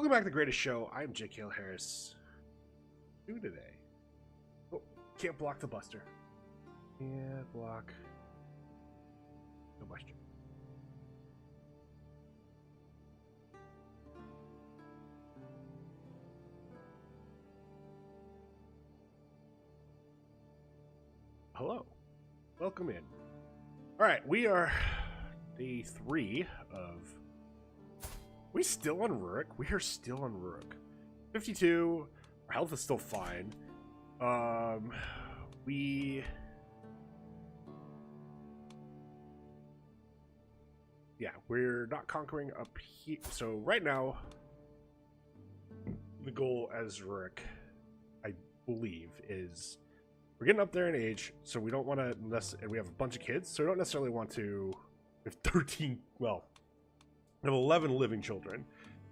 Welcome back to the greatest show. I'm Jake Hale Harris. Who today? Oh, can't block the Buster. Can't block the Buster. Hello. Welcome in. Alright, we are day 3 of... We still on Rurik? We are still on Rurik. 52. Our health is still fine. Yeah, we're not conquering up here. So right now, the goal as Rurik, I believe, is we're getting up there in age, so we don't want to, and we have a bunch of kids, so we don't necessarily want to, we have 13, well, we have 11 living children.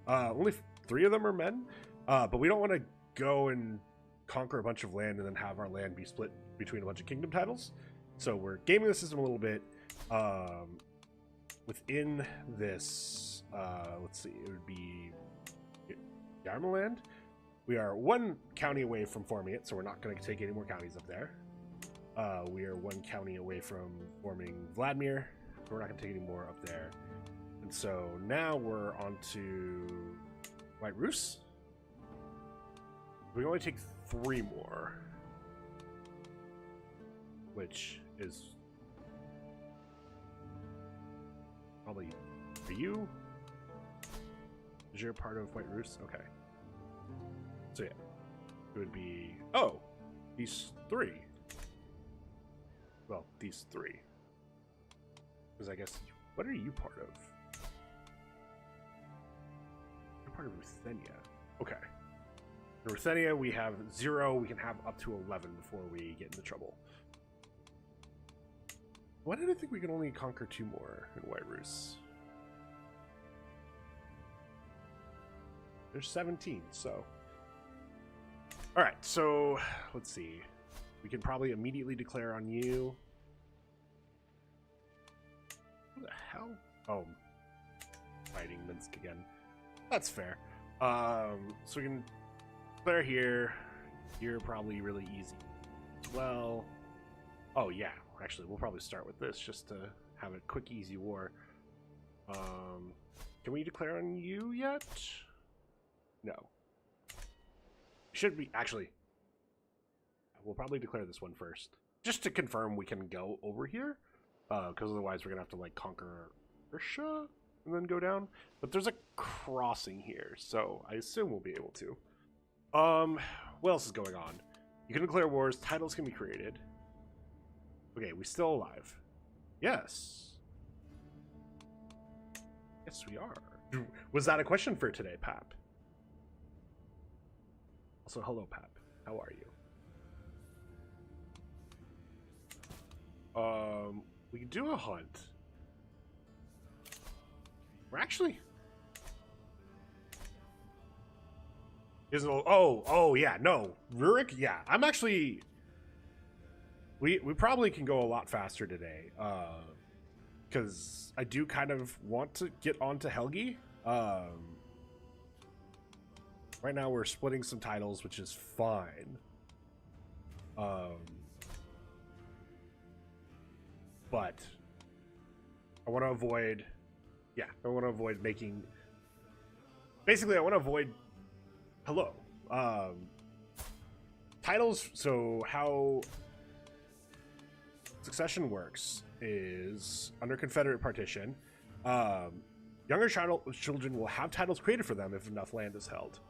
Only 3 of them are men, but we don't want to go and conquer a bunch of land and then have our land be split between a bunch of kingdom titles. So we're gaming the system a little bit. Within this, let's see, it would be Yarmaland. We are 1 county away from forming it, so we're not going to take any more counties up there. We are 1 county away from forming Vladimir, so we're not going to take any more up there. And so now we're on to White Rus. We only take 3 more, which is probably for you. Is you're part of White Rus? Okay. So yeah, it would be, oh, these 3. Well, these 3. Because I guess, what are you part of? You're part of Ruthenia. Okay. In Ruthenia, we have 0. We can have up to 11 before we get into trouble. Why did I think we could only conquer 2 more in White Rus? There's 17, so... Alright, so let's see. We can probably immediately declare on you. Who the hell? Oh, fighting Minsk again. That's fair. So we can declare here. You're probably really easy. Well, oh yeah. Actually, we'll probably start with this just to have a quick, easy war. Can we declare on you yet? No. Should we actually? We'll probably declare this one first, just to confirm we can go over here, because otherwise we're gonna have to like conquer Russia and then go down. But there's a crossing here, so I assume we'll be able to. What else is going on? You can declare wars. Titles can be created. Okay, we still alive. Yes. Yes, we are. Was that a question for today, Pap? Also, hello, Pap. How are you? We can do a hunt. We're actually... Oh, yeah, no. Rurik, yeah. I'm actually... We probably can go a lot faster today, because I do kind of want to get onto Helgi. Right now we're splitting some titles, which is fine. But I want to avoid, yeah, I want to avoid making, basically I want to avoid, hello, titles. So how succession works is under Confederate partition, younger children will have titles created for them if enough land is held.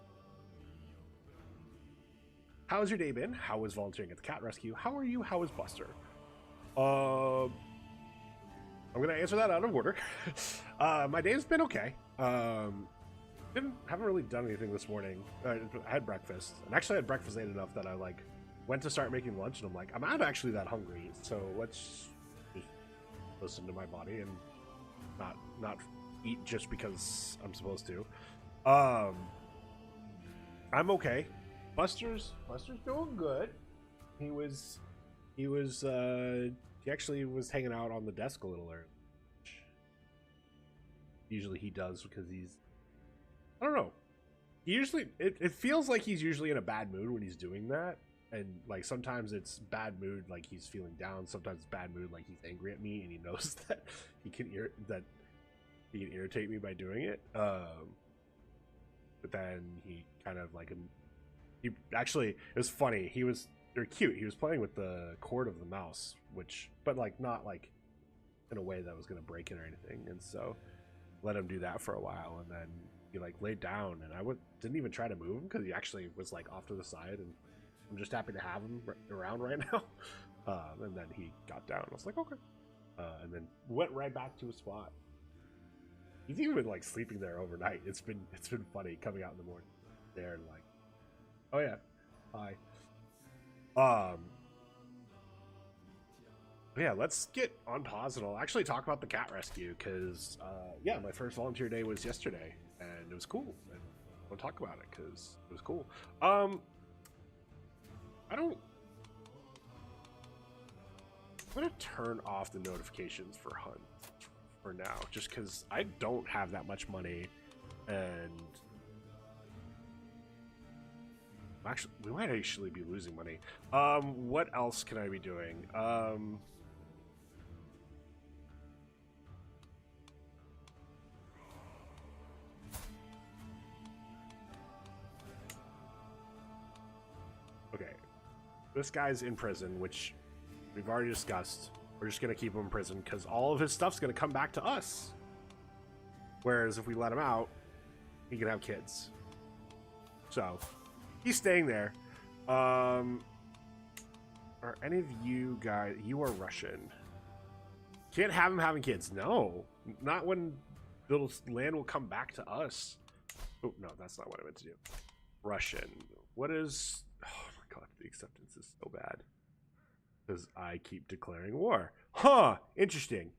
How has your day been? How was volunteering at the cat rescue? How are you? How is Buster? I'm gonna answer that out of order. My day's been okay. Haven't really done anything this morning. I had breakfast, and actually I had breakfast late enough that I like went to start making lunch, and I'm like, I'm not actually that hungry, so let's just listen to my body and not eat just because I'm supposed to. I'm okay. Buster's doing good. He actually was hanging out on the desk a little early. Usually he does because he's, I don't know. He usually, it feels like he's usually in a bad mood when he's doing that. And like sometimes it's bad mood, like he's feeling down. Sometimes it's bad mood, like he's angry at me, and he knows that he can irritate me by doing it. But then he kind of like he actually, it was funny. They're cute. He was playing with the cord of the mouse, but like not like in a way that was gonna break it or anything. And so let him do that for a while, and then he like laid down, and I didn't even try to move him because he actually was like off to the side, and I'm just happy to have him around right now. And then he got down. I was like, okay. And then went right back to his spot. He's even been like sleeping there overnight. It's been funny coming out in the morning there and like, oh yeah, hi. But yeah, let's get on pause and I'll actually talk about the cat rescue because yeah, my first volunteer day was yesterday and it was cool. And I'll talk about it because it was cool. I'm gonna turn off the notifications for Hunt for now, just because I don't have that much money, and actually, we might actually be losing money. What else can I be doing? Okay, this guy's in prison, which we've already discussed. We're just going to keep him in prison because all of his stuff's going to come back to us. Whereas if we let him out, he can have kids. So he's staying there. Are any of you guys, you are Russian. Can't have him having kids. No, not when the land will come back to us. Oh, no, that's not what I meant to do. Russian. What is, oh my God, the acceptance is so bad. Because I keep declaring war. Huh, interesting.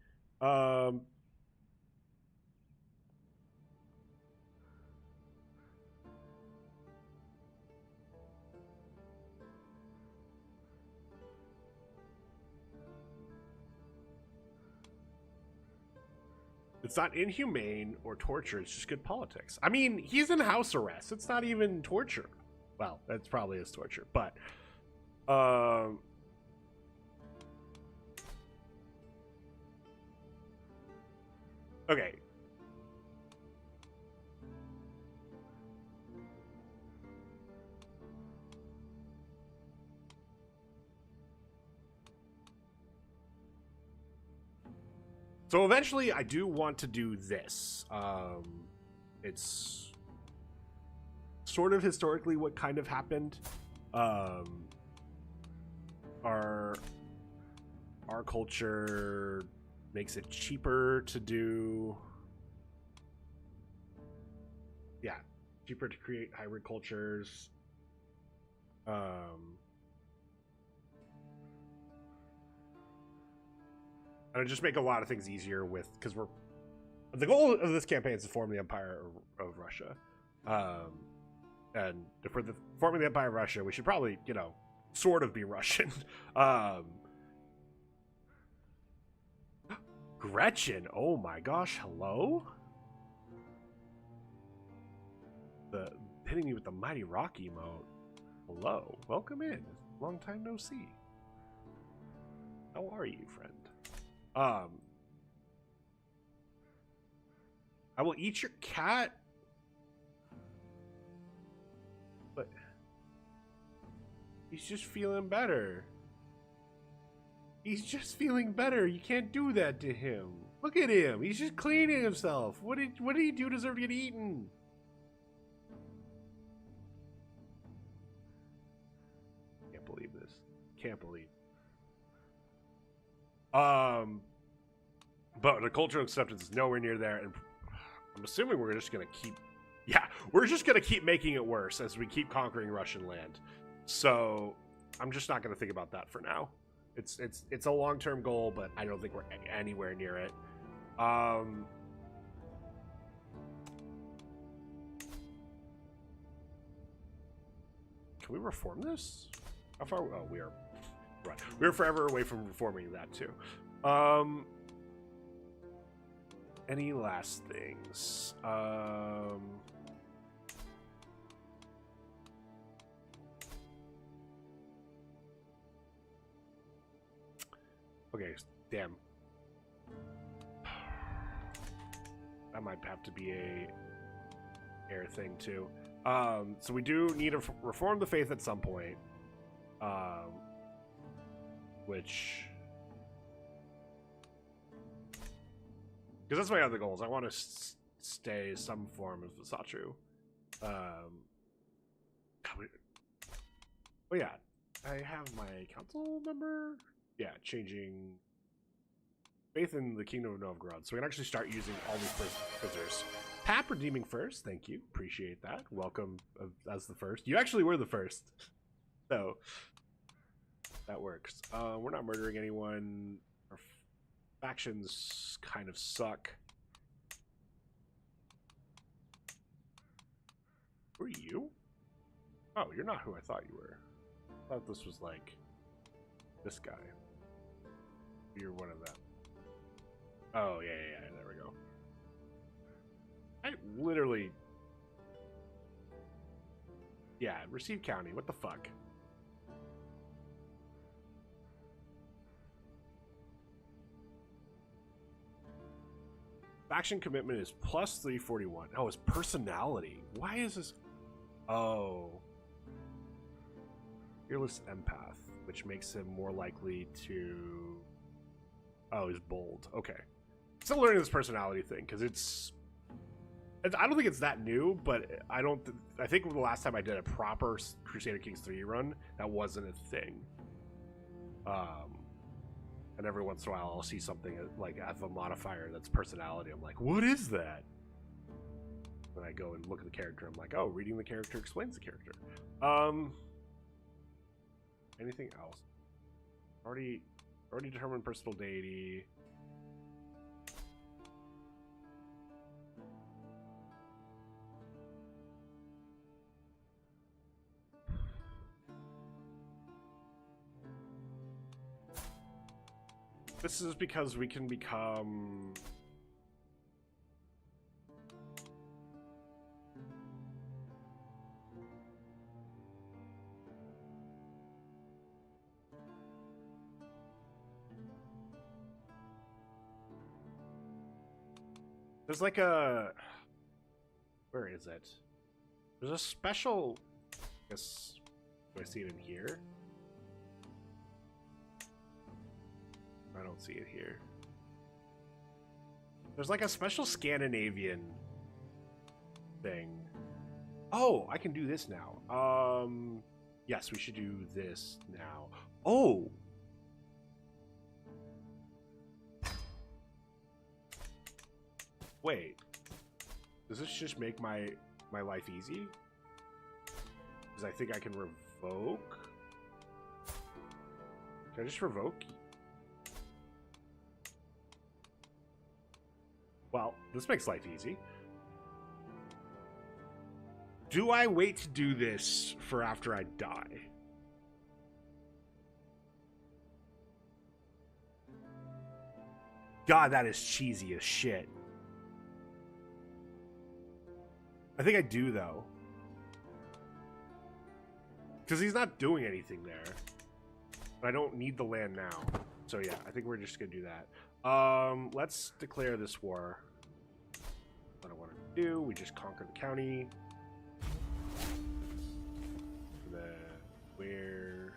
It's not inhumane or torture, it's just good politics. I mean, he's in house arrest. It's not even torture. Well, that's probably is torture, but okay. So eventually I do want to do this. It's sort of historically what kind of happened. Our culture makes it cheaper to do, yeah, cheaper to create hybrid cultures. And it just make a lot of things easier with, because the goal of this campaign is to form the Empire of Russia. And for the forming the Empire of Russia, we should probably, you know, sort of be Russian. Gretchen, oh my gosh, hello? Hitting me with the Mighty Rock emote. Hello, welcome in. Long time no see. How are you, friend? I will eat your cat. But he's just feeling better. He's just feeling better. You can't do that to him. Look at him. He's just cleaning himself. What did he do to deserve to get eaten? Can't believe this. Can't believe. But the cultural acceptance is nowhere near there, and I'm assuming we're just gonna keep, yeah, we're just gonna keep making it worse as we keep conquering Russian land. So I'm just not gonna think about that for now. It's a long-term goal, but I don't think we're anywhere near it. Can we reform this? How far? Oh, we are. Right. We're forever away from reforming that too. Any last things? Okay, damn. That might have to be a air thing too. So we do need to reform the faith at some point. Which, because that's my other goals. I want to stay some form of Satru. Oh yeah, I have my council member. Yeah, changing faith in the Kingdom of Novgorod, so we can actually start using all these prisoners. Pap redeeming first, thank you, appreciate that. Welcome as the first. You actually were the first, so that works. We're not murdering anyone. Our factions kind of suck. Who are you? Oh, you're not who I thought you were. I thought this was like this guy. You're one of them. Oh, yeah, there we go. I literally... Yeah, receive county, what the fuck? Faction commitment is plus 341. Oh, it's personality. Why is this... Oh. Fearless empath, which makes him more likely to... Oh, he's bold. Okay. Still learning this personality thing, because it's... I don't think it's that new, but I think the last time I did a proper Crusader Kings III run, that wasn't a thing. And every once in a while I'll see something like I have a modifier that's personality. I'm like, what is that? When I go and look at the character, I'm like, oh, reading the character explains the character. Anything else? Already determined personal deity. This is because we can become... There's like a... Where is it? There's a special... I guess... Do I see it in here? I don't see it here. There's like a special Scandinavian thing. Oh, I can do this now. Yes, we should do this now. Oh! Wait. Does this just make my life easy? Because I think I can revoke? Can I just revoke? Well, this makes life easy. Do I wait to do this for after I die? God, that is cheesy as shit. I think I do, though. Because he's not doing anything there. I don't need the land now. So yeah, I think we're just going to do that. Let's declare this war. What I want to do, we just conquer the county. Where...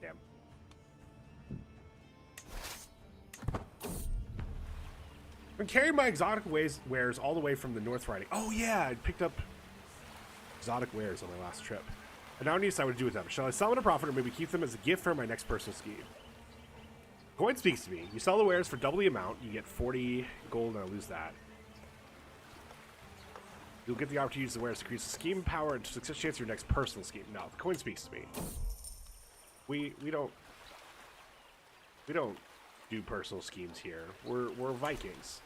Damn. I'm carrying my exotic wares all the way from the North Riding. Oh yeah, I picked up exotic wares on my last trip. I now need to decide what to do with them. Shall I sell them to profit or maybe keep them as a gift for my next personal scheme? Coin speaks to me. You sell the wares for double the amount. You get 40 gold and I lose that. You'll get the opportunity to use the wares to increase the scheme power and success chance of your next personal scheme. No, the coin speaks to me. We don't do personal schemes here. We're Vikings.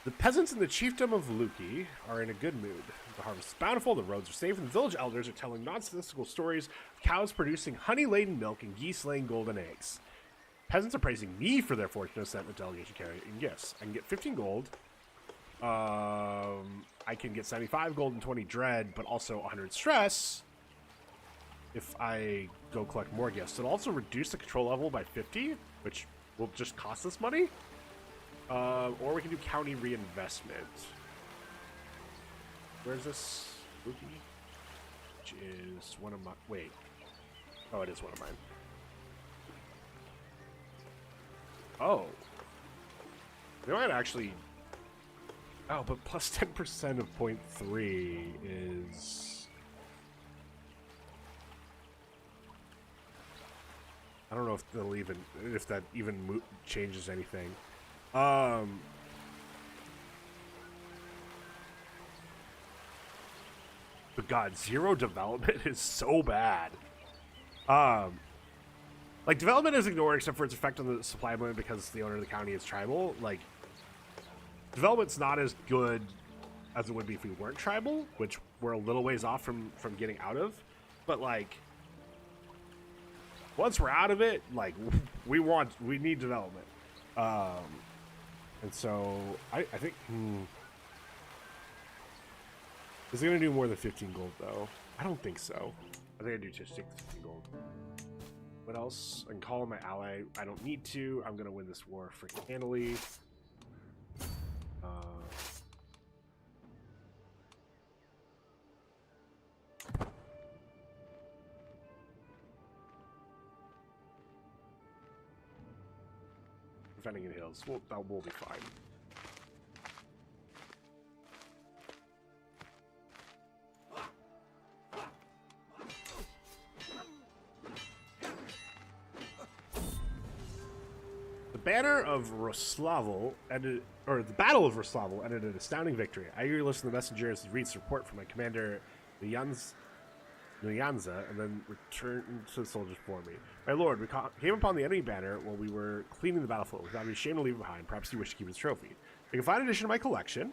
The peasants in the chiefdom of Luki are in a good mood. The harvest is bountiful, the roads are safe, and the village elders are telling nonsensical stories of cows producing honey-laden milk and geese laying golden eggs. Peasants are praising me for their fortune to send a delegation carrying gifts. I can get 15 gold I can get 75 gold and 20 dread, but also 100 stress if I go collect more gifts. It'll also reduce the control level by 50, which will just cost us money. Or we can do county reinvestment. Where's this rupee? Which is one of my... Wait. Oh, it is one of mine. Oh. They might actually... Oh, but plus 10% of 0.3 is... I don't know if they'll even... If that even changes anything. But God, 0 development is so bad. Like, development is ignored except for its effect on the supply limit because the owner of the county is tribal. Like, development's not as good as it would be if we weren't tribal, which we're a little ways off from getting out of. But, like, once we're out of it, like, we need development. And so, I think... Is it going to do more than 15 gold, though? I don't think so. I think I do just 15 gold. What else? I can call him my ally. I don't need to. I'm going to win this war freaking handily. Defending in hills. Well, that will be fine. The Banner of Roslavel ended, or the Battle of Roslavel ended an astounding victory. I eagerly listened to the messenger as he reads the report from my commander, Nyanza, and then returned to the soldiers before me. My lord, we came upon the enemy banner while we were cleaning the battlefield. We thought it'd be ashamed to leave it behind. Perhaps you wish to keep its trophy. You can find an addition to my collection.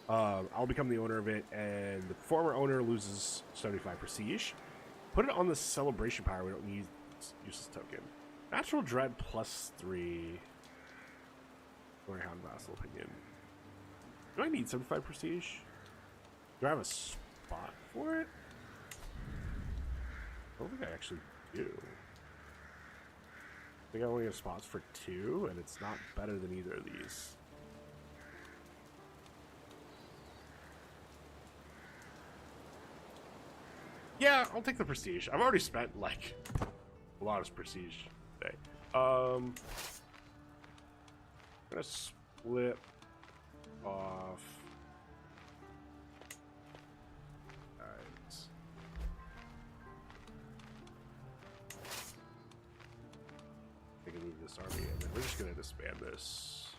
I'll become the owner of it, and the former owner loses 75 prestige. Put it on the celebration power. We don't need useless token. Natural dread +3. Gloryhound vassal opinion. Do I need 75 prestige? Do I have a spot for it? I don't think I actually do. I think I only have spots for 2, and it's not better than either of these. Yeah, I'll take the prestige. I've already spent, like, a lot of prestige today. I'm gonna split off. I can move this army, and then we're just gonna disband this.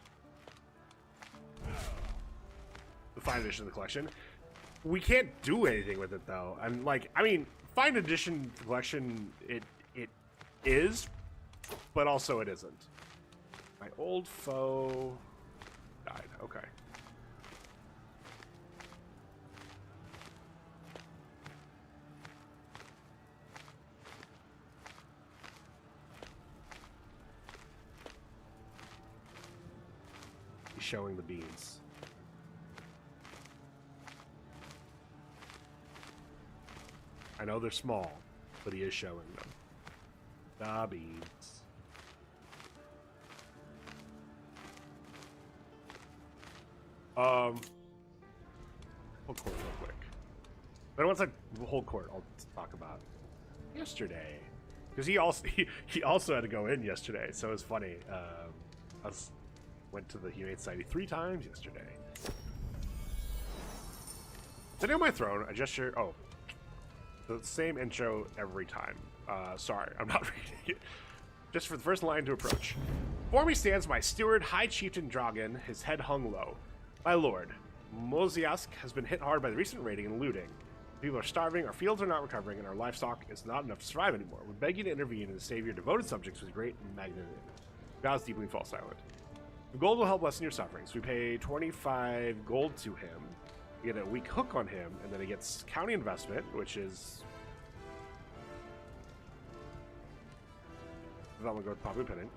The fine edition of the collection. We can't do anything with it though, and like, I mean, fine edition collection, it is, but also it isn't. My old foe died. Okay. He's showing the beans. I know they're small, but he is showing them. The beans. Hold court real quick. But once I hold court, I'll talk about yesterday, because he also had to go in yesterday, so it was funny. I went to the Humane Society 3 times yesterday. Sitting on my throne, I gesture. Oh, the same intro every time. Sorry, I'm not reading it. Just for the first line to approach. Before me stands my steward, High Chieftain Dragon, his head hung low. My lord, Moziask has been hit hard by the recent raiding and looting. People are starving, our fields are not recovering, and our livestock is not enough to survive anymore. We beg you to intervene and to save your devoted subjects with great magnanimity. Vows deeply fall silent. The gold will help lessen your sufferings. We pay 25 gold to him. We get a weak hook on him, and then he gets county investment, which is... Development go to popular opinion.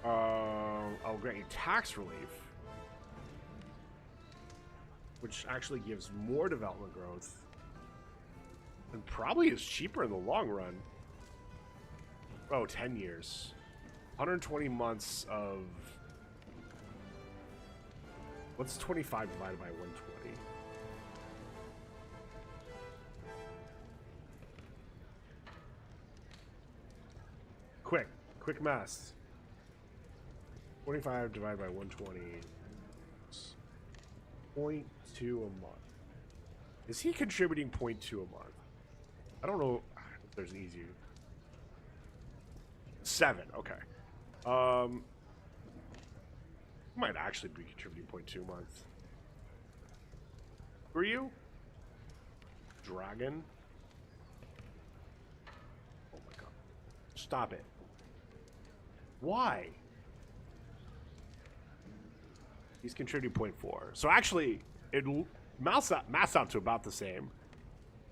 I'll grant you tax relief. which actually gives more development growth and probably is cheaper in the long run. Oh, 10 years. 120 months of... What's 25 divided by 120? Quick math. 25 divided by 120. 0.2 a month. Is he contributing 0.2 a month? I don't know if there's an easy... 7, okay. Might actually be contributing 0.2 a month. Who are you? Dragon? Oh my god. Stop it. Why? He's contributing 0.4. So actually, it maths out to about the same.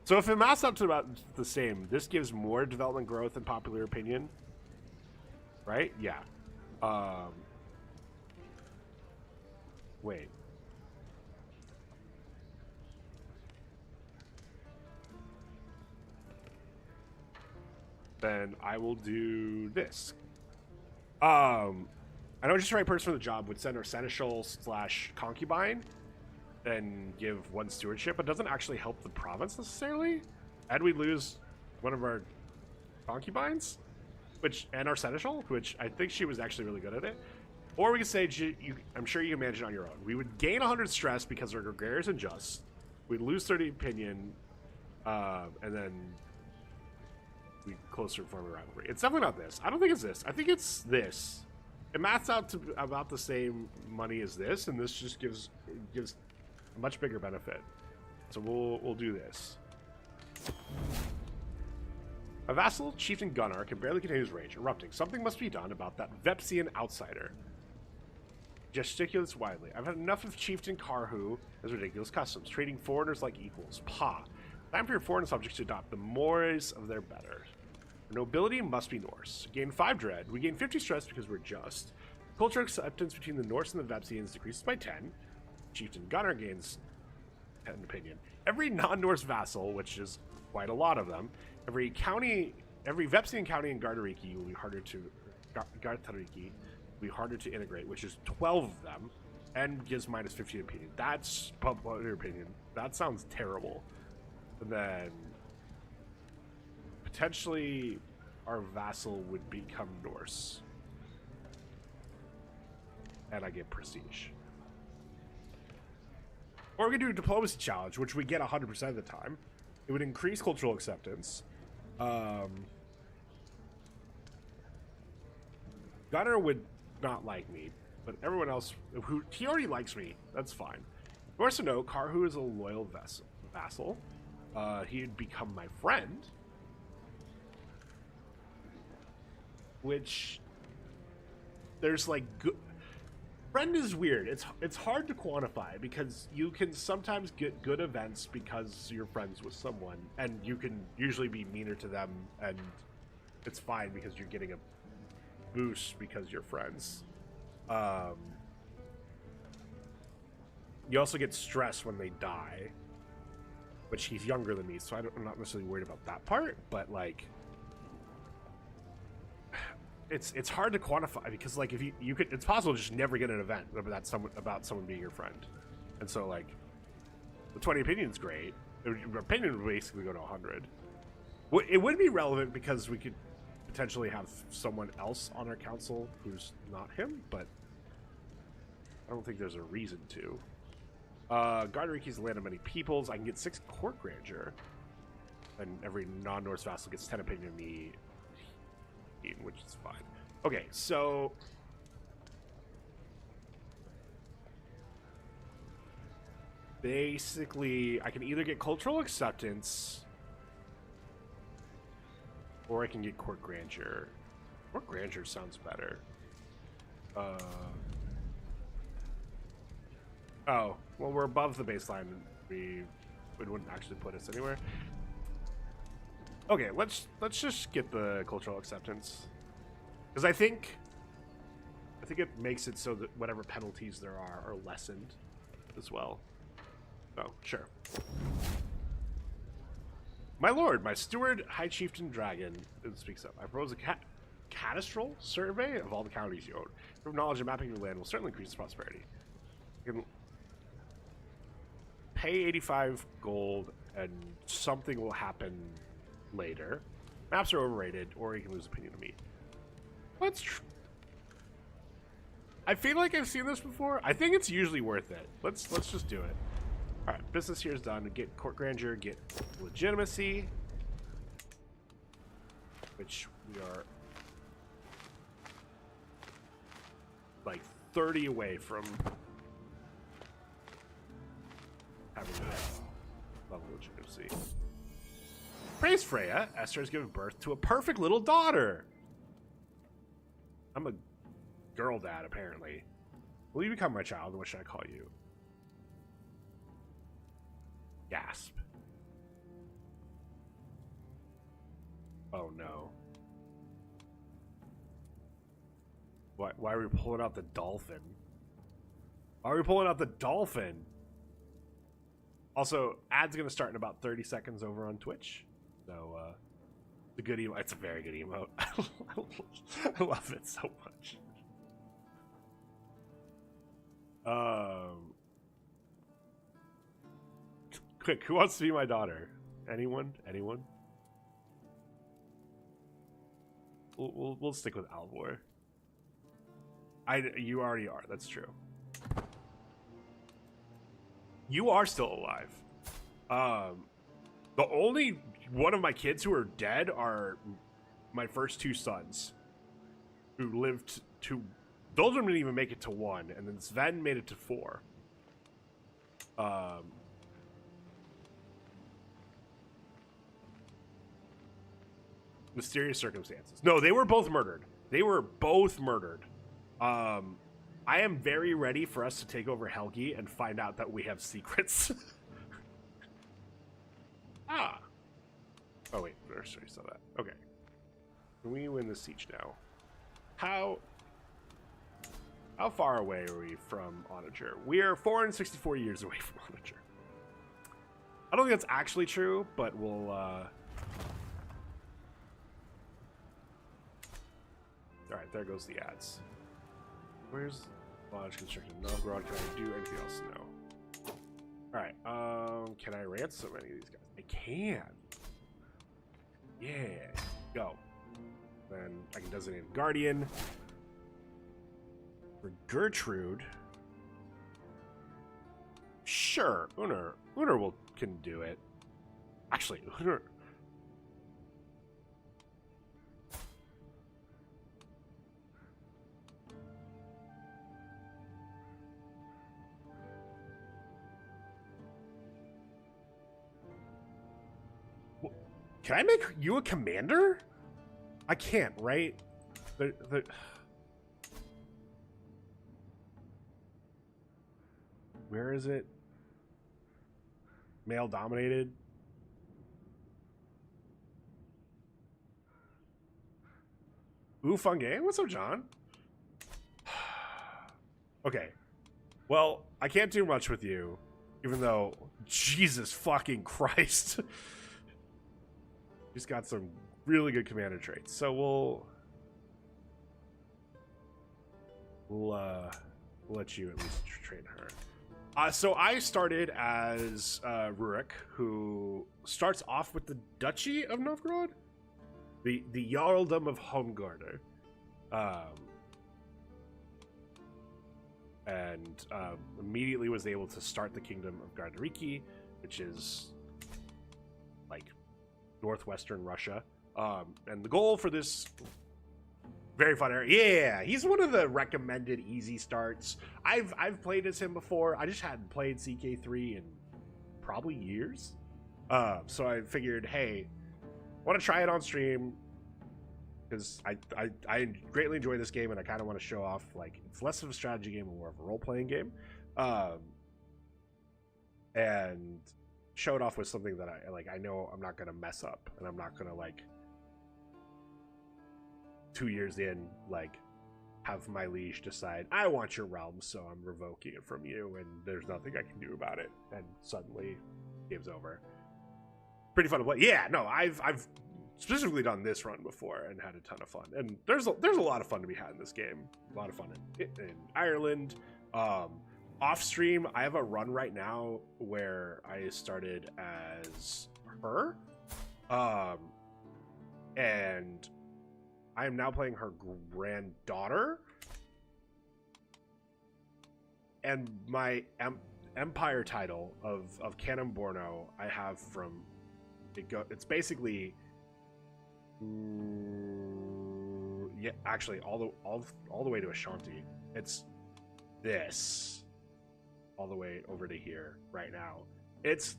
So if it maths out to about the same, this gives more development growth in popular opinion. Right? Yeah. Wait. Then I will do this. I know just the right person for the job would send our seneschal / concubine and give 1 stewardship, but doesn't actually help the province necessarily. And we lose one of our concubines, and our seneschal, which I think she was actually really good at it. Or we could say, I'm sure you can manage it on your own. We would gain 100 stress because our gregarious and just. We'd lose 30 opinion, and then we closer form a rivalry. It's definitely not this. I don't think it's this. I think it's this. It maths out to about the same money as this, and this just gives a much bigger benefit. So we'll do this. A vassal, chieftain Gunnar, can barely contain his rage, erupting. Something must be done about that Vepsian outsider. Gesticulates widely. I've had enough of Chieftain Karhu as ridiculous customs, treating foreigners like equals. Time for your foreign subjects to adopt the mores of their better. Nobility must be Norse. Gain 5 dread. We gain 50 stress because we're just. Cultural acceptance between the Norse and the Vepsians decreases by 10. Chieftain Gunnar gains 10 opinion. Every non-Norse vassal, which is quite a lot of them, every Vepsian county in Gardariki will be harder to integrate, which is 12 of them, and gives minus 15 opinion. That's popular opinion. That sounds terrible. And then potentially our vassal would become Norse. And I get prestige. Or we could do a diplomacy challenge, which we get 100% of the time. It would increase cultural acceptance. Gunnar would not like me, but everyone else, he already likes me. That's fine. You also know Karhu is a loyal vassal. He'd become my friend, which there's like friend is weird. It's hard to quantify because you can sometimes get good events because you're friends with someone, and you can usually be meaner to them, and it's fine because you're getting a boost because you're friends. You also get stress when they die, which he's younger than me, so I'm not necessarily worried about that part, but like it's hard to quantify because like if you could, it's possible to just never get an event about someone being your friend. And so like the 20 opinion is great. Your opinion would basically go to 100. It would be relevant because we could potentially have someone else on our council who's not him, but I don't think there's a reason to. Gardariki's the land of many peoples. I can get 6 court grandeur, and every non-Norse vassal gets 10 opinion of me, which is fine. Okay, so basically I can either get cultural acceptance or I can get court grandeur. Court grandeur sounds better. Oh, well, we're above the baseline. It wouldn't actually put us anywhere. Okay, let's just get the cultural acceptance, because I think it makes it so that whatever penalties there are lessened as well. Oh, sure. My lord, my steward, high chieftain dragon, it speaks up. I propose a cadastral survey of all the counties you own. Your knowledge of mapping your land will certainly increase prosperity. You can pay 85 gold and something will happen later. Maps are overrated, or you can lose opinion of me. Let's I feel like I've seen this before. I think it's usually worth it. Let's just do it. All right, business here is done. Get court grandeur, get legitimacy, which we are like 30 away from having that level of legitimacy. Praise Freya. Esther has given birth to a perfect little daughter. I'm a girl dad, apparently. Will you become my child? What should I call you? Gasp. Oh no. Why are we pulling out the dolphin? Why are we pulling out the dolphin? Also, ad's gonna start in about 30 seconds over on Twitch. So, it's a good emote. It's a very good emote. I love it so much. Quick, who wants to be my daughter? Anyone? Anyone? We'll stick with Alvor. You already are. That's true. You are still alive. The only one of my kids who are dead are my first two sons, who lived to. Those didn't even make it to 1, and then Sven made it to 4. Mysterious circumstances. No, they were both murdered. They were both murdered. I am very ready for us to take over Helgi and find out that we have secrets. Ah. Oh wait, sorry, saw that. Okay. Can we win this siege now? How far away are we from Onager? We are 464 years away from Onager. I don't think that's actually true, but we'll Alright, there goes the ads. Where's lodge construction? Novgorod, can I do anything else? No. Alright, can I ransom any of these guys? I can. Yeah. Go. Then I can designate a guardian. For Gertrude. Sure, Unar can do it. Actually, Unar. Can I make you a commander? I can't, right? Where is it? Male dominated. Ooh, fun game. What's up, John? Okay. Well, I can't do much with you, even though Jesus fucking Christ. He's got some really good commander traits. So we'll let you at least train her. So I started as Rurik, who starts off with the Duchy of Novgorod, the Jarldom of Hongarder, and immediately was able to start the Kingdom of Gardariki, which is like northwestern Russia. And the goal for this very fun area. Yeah, he's one of the recommended easy starts. I've played as him before. I just hadn't played CK3 in probably years. So I figured, hey, I want to try it on stream because I greatly enjoy this game and I kind of want to show off, like, it's less of a strategy game and more of a role-playing game. And show it off with something that I know I'm not gonna mess up, and I'm not gonna, like, 2 years in, like, have my liege decide, I want your realm, so I'm revoking it from you, and there's nothing I can do about it. And suddenly, game's over. Pretty fun to play. Yeah, no, I've specifically done this run before and had a ton of fun. And there's a lot of fun to be had in this game. A lot of fun in Ireland. Off stream, I have a run right now where I started as her, and I am now playing her granddaughter. And my Empire title of Canon Borno, I have from it's basically yeah, actually all the way to Ashanti. It's this all the way over to here right now. It's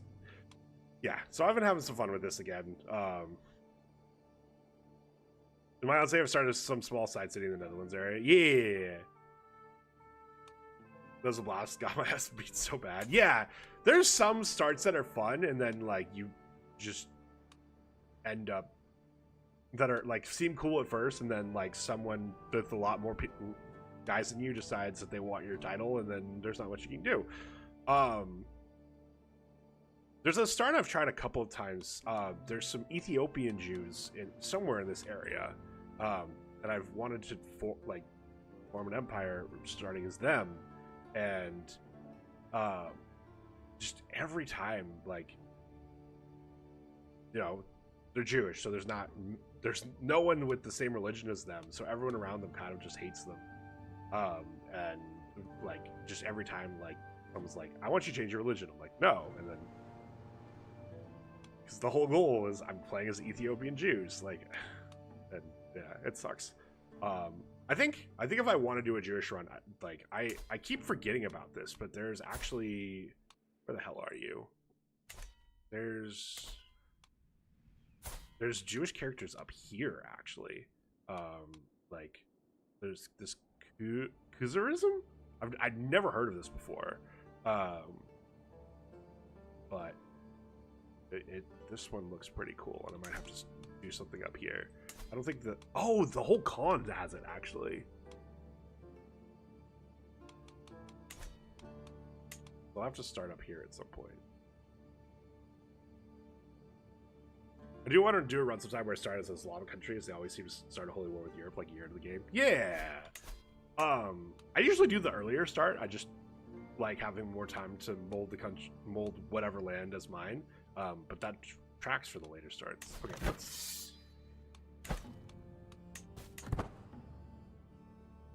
yeah, so I've been having some fun with this again. You might say I've started some small side city in the Netherlands area. Yeah. Those blasts got my ass beat so bad. Yeah, there's some starts that are fun, and then like you just end up that are like seem cool at first, and then like someone with a lot more guys than you decides that they want your title, and then there's not much you can do. There's a start I've tried a couple of times. There's some Ethiopian Jews somewhere in this area, and I've wanted to form an empire starting as them, and just every time, like, you know, they're Jewish, so there's no one with the same religion as them, so everyone around them kind of just hates them, and like just every time like someone's like, I want you to change your religion, I'm like, no, and then because the whole goal is I'm playing as Ethiopian Jews, like, and yeah, it sucks. I think if I want to do a Jewish run, like I keep forgetting about this, but there's actually, where the hell are you? There's Jewish characters up here actually. Like there's this Khuzarism. I've never heard of this before, but this one looks pretty cool, and I might have to do something up here. I don't think the whole con has it actually. I'll have to start up here at some point. I do want to do a run sometime where I start as a Slavic country, as they always seem to start a holy war with Europe like a year into the game. Yeah. I usually do the earlier start. I just like having more time to mold whatever land as mine. But that tracks for the later starts. Okay, let's.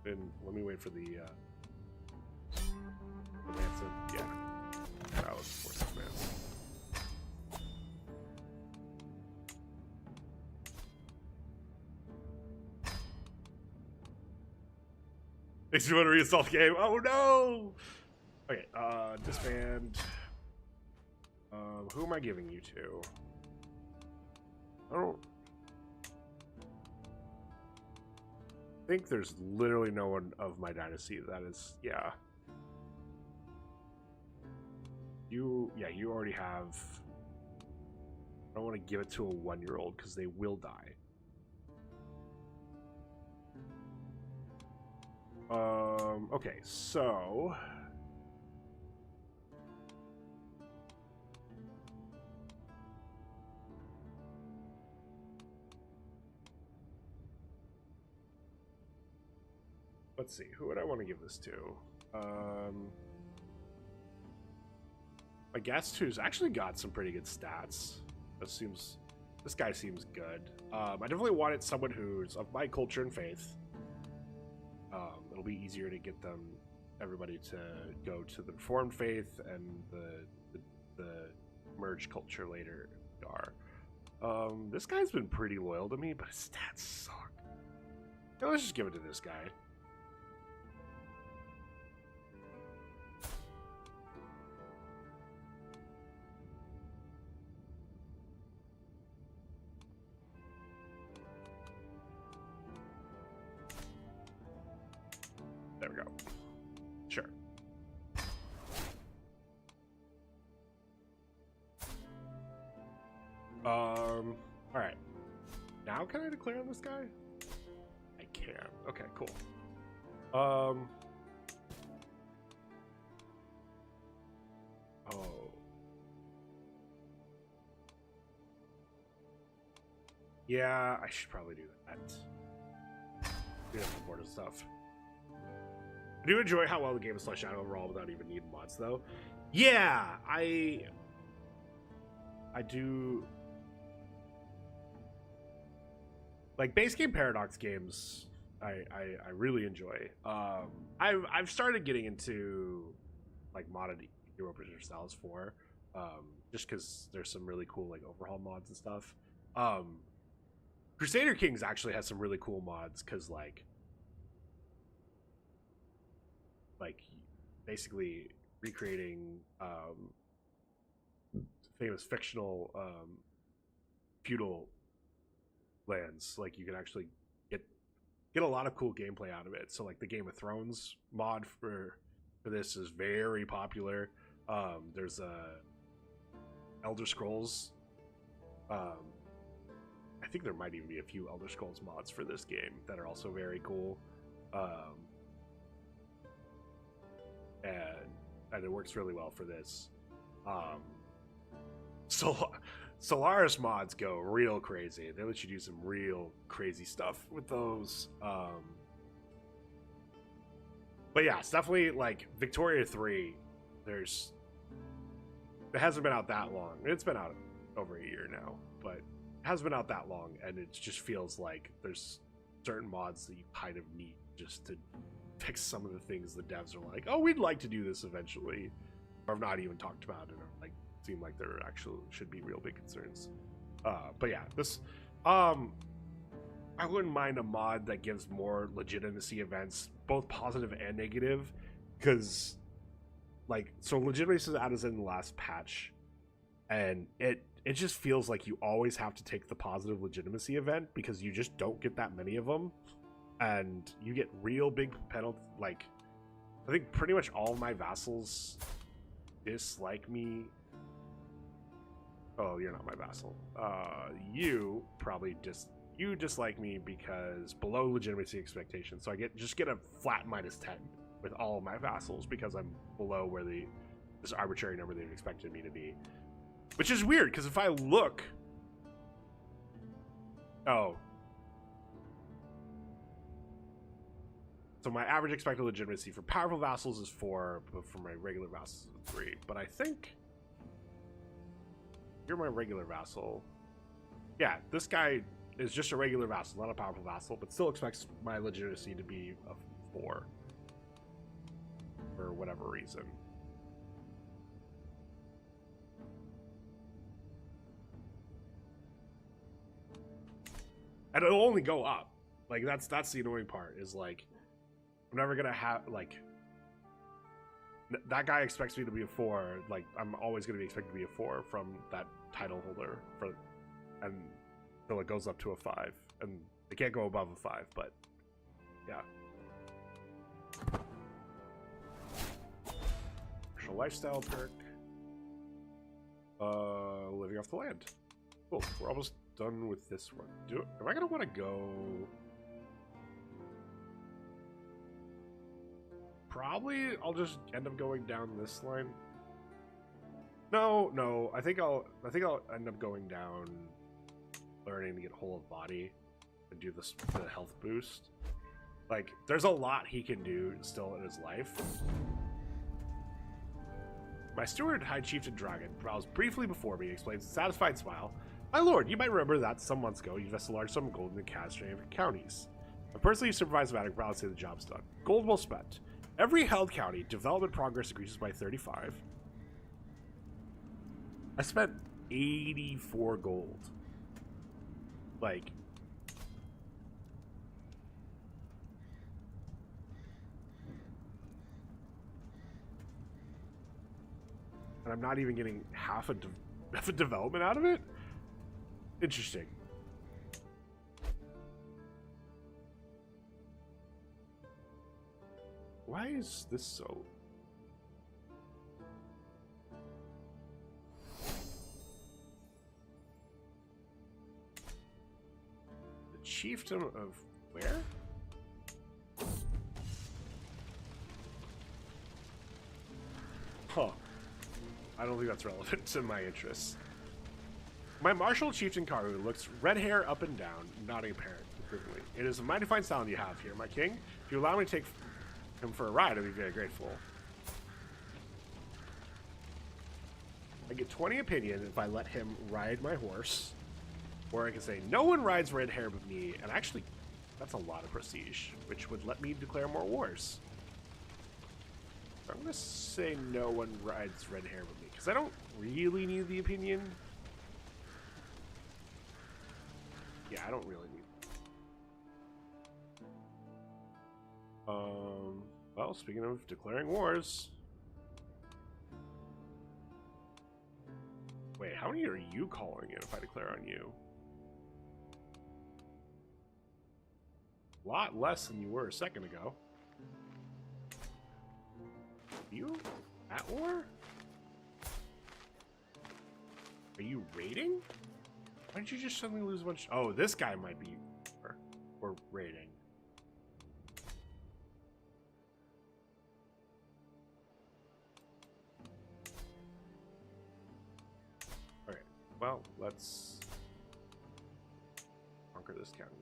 And let me wait for the Manson. Yeah, that was force of Manson. Makes me want to reinstall the game. Oh no! Okay, disband. Who am I giving you to? I don't think there's literally no one of my dynasty that is, yeah. You already have. I don't want to give it to a 1-year-old because they will die. Okay, so let's see, who would I want to give this to? My guest who's actually got some pretty good stats. This guy seems good. I definitely wanted someone who's of my culture and faith. It'll be easier to get everybody to go to the Reformed faith and the merged culture later are. This guy's been pretty loyal to me, but his stats suck. Yeah, let's just give it to this guy. There we go. Sure. All right. Now can I declare on this guy? I can. Okay, cool. Oh. Yeah, I should probably do that. Do that for and stuff. I do enjoy how well the game is fleshed out overall without even needing mods, though. Yeah, I do. Like base game paradox games, I really enjoy. I've started getting into like modded Hero Prisoner Styles 4, just because there's some really cool like overhaul mods and stuff. Crusader Kings actually has some really cool mods because like basically recreating famous fictional feudal lands. Like you can actually get a lot of cool gameplay out of it. So like the Game of Thrones mod for this is very popular. There's Elder Scrolls. I think there might even be a few Elder Scrolls mods for this game that are also very cool. And it works really well for this. Solaris mods go real crazy. They let you do some real crazy stuff with those. But yeah, it's definitely like Victoria 3. It hasn't been out that long. It's been out over a year now, but it hasn't been out that long, and it just feels like there's certain mods that you kind of need just to fix some of the things the devs are like, oh, we'd like to do this eventually, or have not even talked about it, or like seem like there actually should be real big concerns. But yeah, this I wouldn't mind a mod that gives more legitimacy events, both positive and negative, because like, so legitimacy is added in the last patch, and it just feels like you always have to take the positive legitimacy event because you just don't get that many of them, and you get real big penalty. Like, I think pretty much all of my vassals dislike me. Oh, you're not my vassal. You probably dislike me because below legitimacy expectations. So I just get a flat -10 with all of my vassals because I'm below where this arbitrary number they've expected me to be. Which is weird, because if I look... Oh. So my average expected legitimacy for powerful vassals is 4, but for my regular vassals is 3. But I think... You're my regular vassal. Yeah, this guy is just a regular vassal, not a powerful vassal, but still expects my legitimacy to be a 4. For whatever reason. And it'll only go up. Like, that's the annoying part, is like, I'm never gonna have, like, that guy expects me to be a 4. Like, I'm always gonna be expected to be a 4 from that title holder, until it goes up to a 5. And it can't go above a 5, but yeah. Commercial lifestyle perk. Living off the land. Cool. We're almost done with this one. Am I gonna want to go? Probably I'll just end up going down this line. No, I think I'll end up going down learning to get whole of body and do the health boost. Like, there's a lot he can do still in his life. My steward, High Chieftain Dragon, browsed briefly before me and explains with a satisfied smile, "My lord, you might remember that some months ago you invested a large sum of gold in the Castrain counties. I personally supervised the matter, but I'll say the job's done. Gold well spent. Every held county, development progress increases by 35. I spent 84 gold. Like, and I'm not even getting half a development out of it? Interesting. Why is this so... The Chieftain of where? Huh. I don't think that's relevant to my interests. My martial chieftain Karu looks red hair up and down, nodding approvingly. It is a mighty fine stallion you have here, my king. If you allow me to take him for a ride, I'd be very grateful. I get 20 opinion if I let him ride my horse. Or I can say, no one rides red hair but me. And actually, that's a lot of prestige, which would let me declare more wars. I'm going to say no one rides red hair with me, because I don't really need the opinion. Yeah, I don't really need well, speaking of declaring wars. Wait, how many are you calling in if I declare on you? A lot less than you were a second ago. You at war? Are you raiding? Why did you just suddenly lose a bunch? Oh, this guy might be or raiding. Okay, well, let's conquer this county.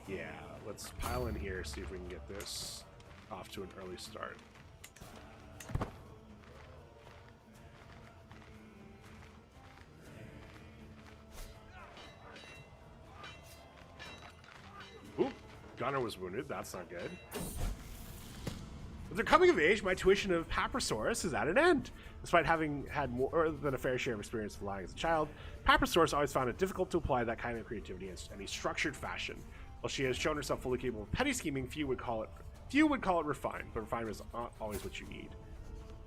Yeah, let's pile in here, see if we can get this off to an early start. Oop, Gunner was wounded, that's not good. With their coming of age, my tuition of Paprosaurus is at an end. Despite having had more than a fair share of experience flying as a child, Paprosaurus always found it difficult to apply that kind of creativity in any structured fashion. While she has shown herself fully capable of petty scheming, few would call it refined, but refined is not always what you need.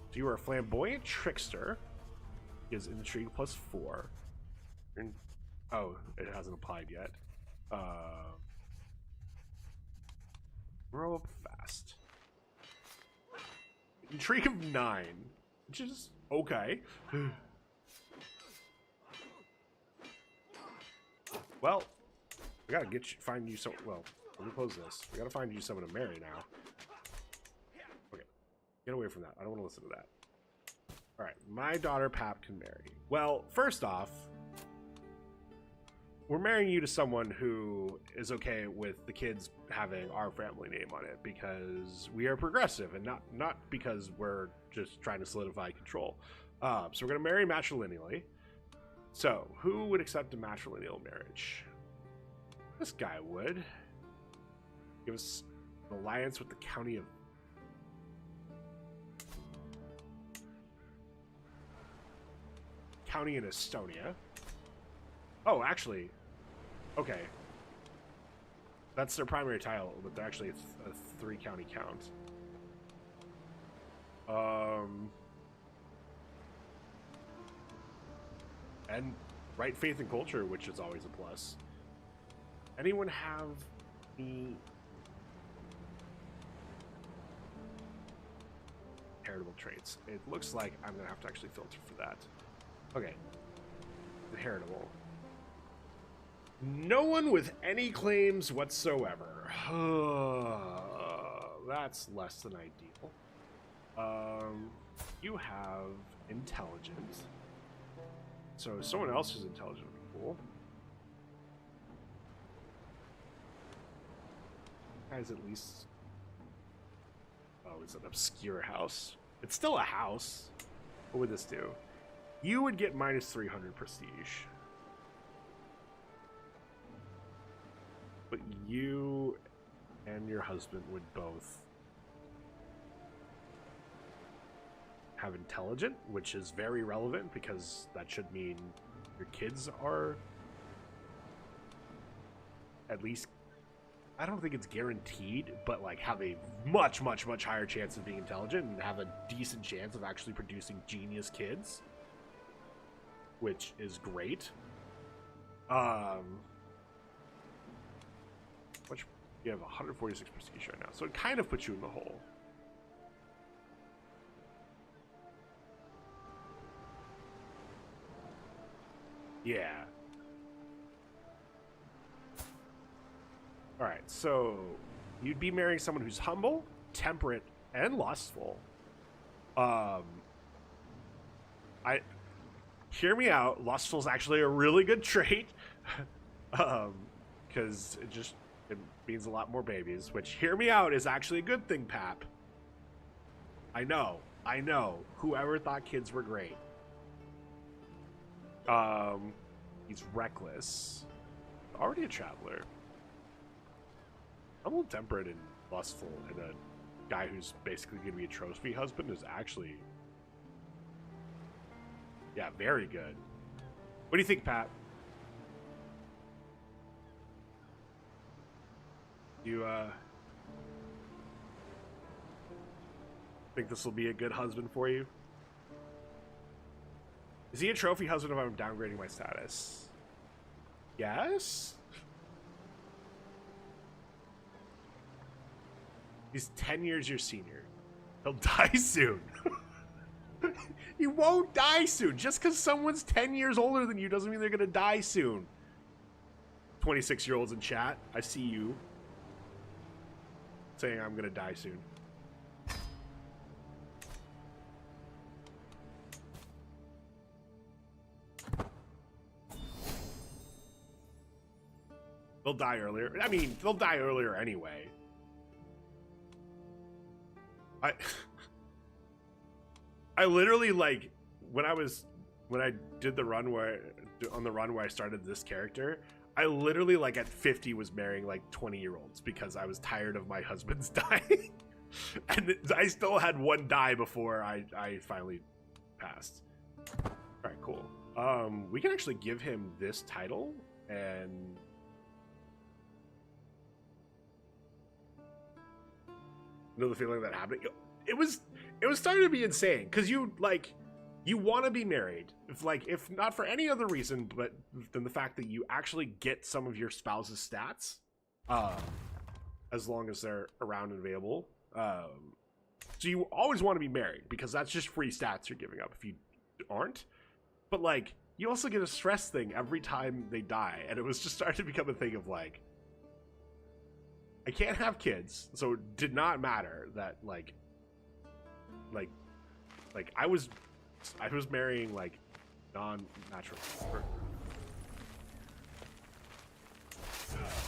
So you are a flamboyant trickster. Is intrigue +4. Oh, it hasn't applied yet. Grow up fast. Intrigue of 9, which is okay. Well, we gotta find you some. Well, let me close this. We gotta find you someone to marry now. Okay, get away from that. I don't want to listen to that. All right, my daughter Pap can marry. Well, first off, we're marrying you to someone who is okay with the kids having our family name on it because we are progressive and not because we're just trying to solidify control. So we're gonna marry matrilineally. So who would accept a matrilineal marriage? This guy would. Give us an alliance with the county of in Estonia. Oh, actually, okay. That's their primary title, but they're actually a 3-county count. And right faith and culture, which is always a plus. Anyone have the heritable traits? It looks like I'm gonna have to actually filter for that. Okay, the heritable. No one with any claims whatsoever. That's less than ideal. You have intelligence. So someone else who's intelligent would be cool. Guys, at least. Oh, it's an obscure house. It's still a house. What would this do? You would get -300 prestige. But you and your husband would both have intelligent, which is very relevant because that should mean your kids are at least, I don't think it's guaranteed, but like have a much higher chance of being intelligent and have a decent chance of actually producing genius kids, which is great. Which, You have 146 prestige right now, so it kind of puts you in the hole. Yeah. Alright, so you'd be marrying someone who's humble, temperate, and lustful. Hear me out. Lustful is actually a really good trait. Because it means a lot more babies, which, hear me out, is actually a good thing, Pap. I know. Whoever thought kids were great. He's reckless. Already a traveler. Humble, temperate, and lustful, and a guy who's basically going to be a trophy husband is actually... Yeah, very good. What do you think, Pat? You, think this will be a good husband for you? Is he a trophy husband if I'm downgrading my status? Yes? He's 10 years your senior. He'll die soon. He won't die soon. Just because someone's 10 years older than you doesn't mean they're going to die soon. 26-year-olds in chat, I see you saying I'm going to die soon. They'll die earlier. I mean, they'll die earlier anyway. I literally, like, when I did the run where I started this character, I literally, like, at 50 was marrying like 20-year-olds because I was tired of my husband's dying. And I still had one die before I finally passed. All right, cool. We can actually give him this title and know the feeling that happened. It was starting to be insane because you want to be married, if not for any other reason, but than the fact that you actually get some of your spouse's stats, as long as they're around and available. So you always want to be married because that's just free stats you're giving up if you aren't. But like, you also get a stress thing every time they die, and it was just starting to become a thing of like, I can't have kids, so it did not matter that like I was marrying like non-natural. I'm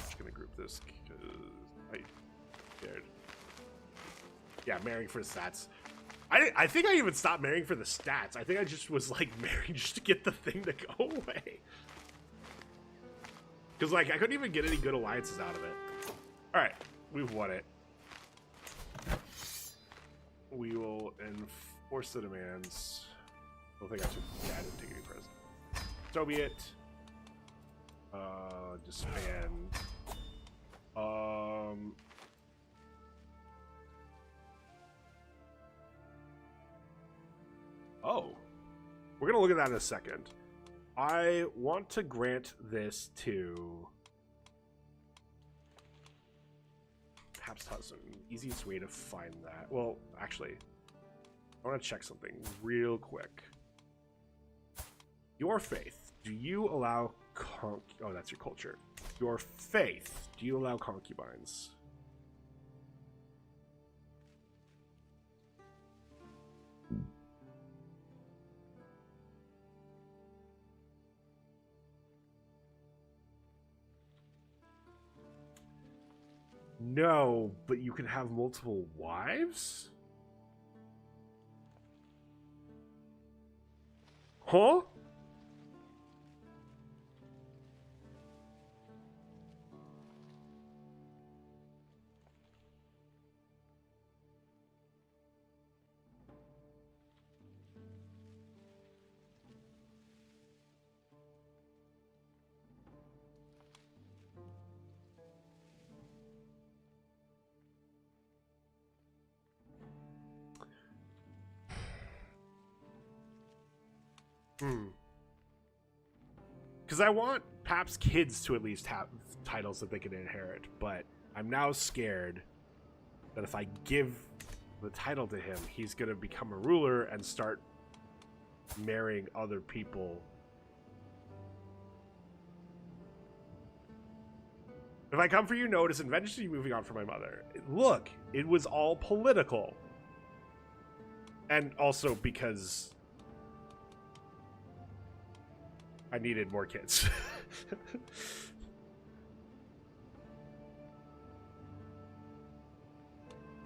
just gonna group this because I scared. Yeah, marrying for the stats. I think I even stopped marrying for the stats. I think I just was like marrying just to get the thing to go away. Because like I couldn't even get any good alliances out of it. All right, we've won it. We will enforce the demands. I don't think I should. Yeah, I didn't take any present. So be it. Disband. Oh, we're gonna look at that in a second. I want to grant this to Pap's husband. Easiest way to find that. Well, actually, I want to check something real quick. Your faith. Do you allow oh, that's your culture. Your faith. Do you allow concubines? No, but you can have multiple wives? Huh? Because I want Pap's kids to at least have titles that they can inherit, but I'm now scared that if I give the title to him, he's going to become a ruler and start marrying other people. If I come for you, notice eventually moving on from my mother. Look, it was all political. And also because I needed more kids.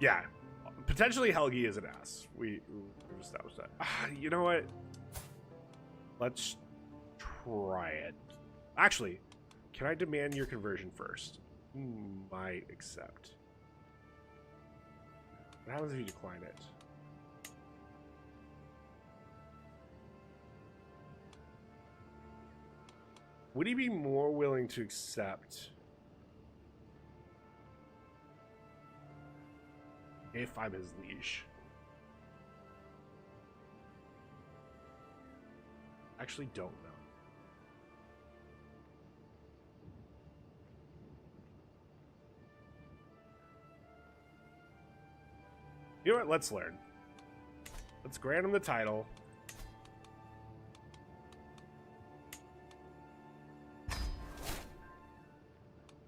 Yeah. Potentially Helgi is an ass. We've established that. You know what? Let's try it. Actually, can I demand your conversion first? Might accept. What happens if you decline it? Would he be more willing to accept if I'm his liege? Actually, don't know. You know what? Let's learn. Let's grant him the title.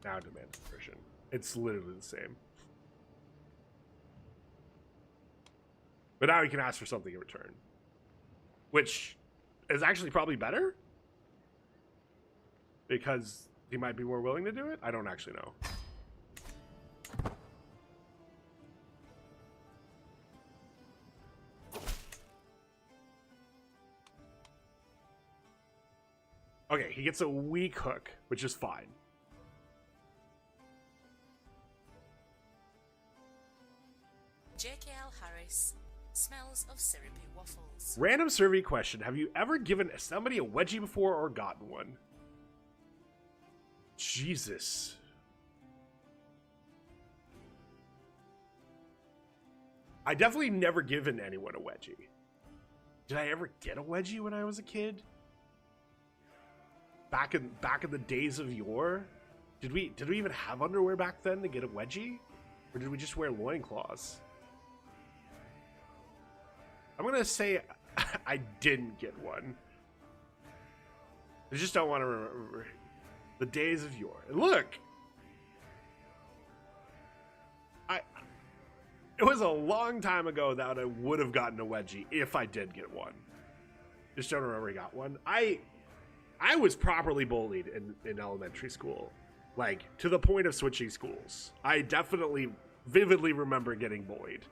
Now demand conversion. It's literally the same. But now he can ask for something in return. Which is actually probably better. Because he might be more willing to do it? I don't actually know. Okay, he gets a weak hook, which is fine. J.K.L. Harris. Smells of syrupy waffles. Random survey question. Have you ever given somebody a wedgie before or gotten one? Jesus. I definitely never given anyone a wedgie. Did I ever get a wedgie when I was a kid? Back in the days of yore? Did we even have underwear back then to get a wedgie? Or did we just wear loincloths? I'm gonna say I didn't get one. I just don't want to remember the days of yore. And look! It was a long time ago that I would have gotten a wedgie if I did get one. Just don't remember I got one. I was properly bullied in elementary school. Like, to the point of switching schools. I definitely vividly remember getting bullied.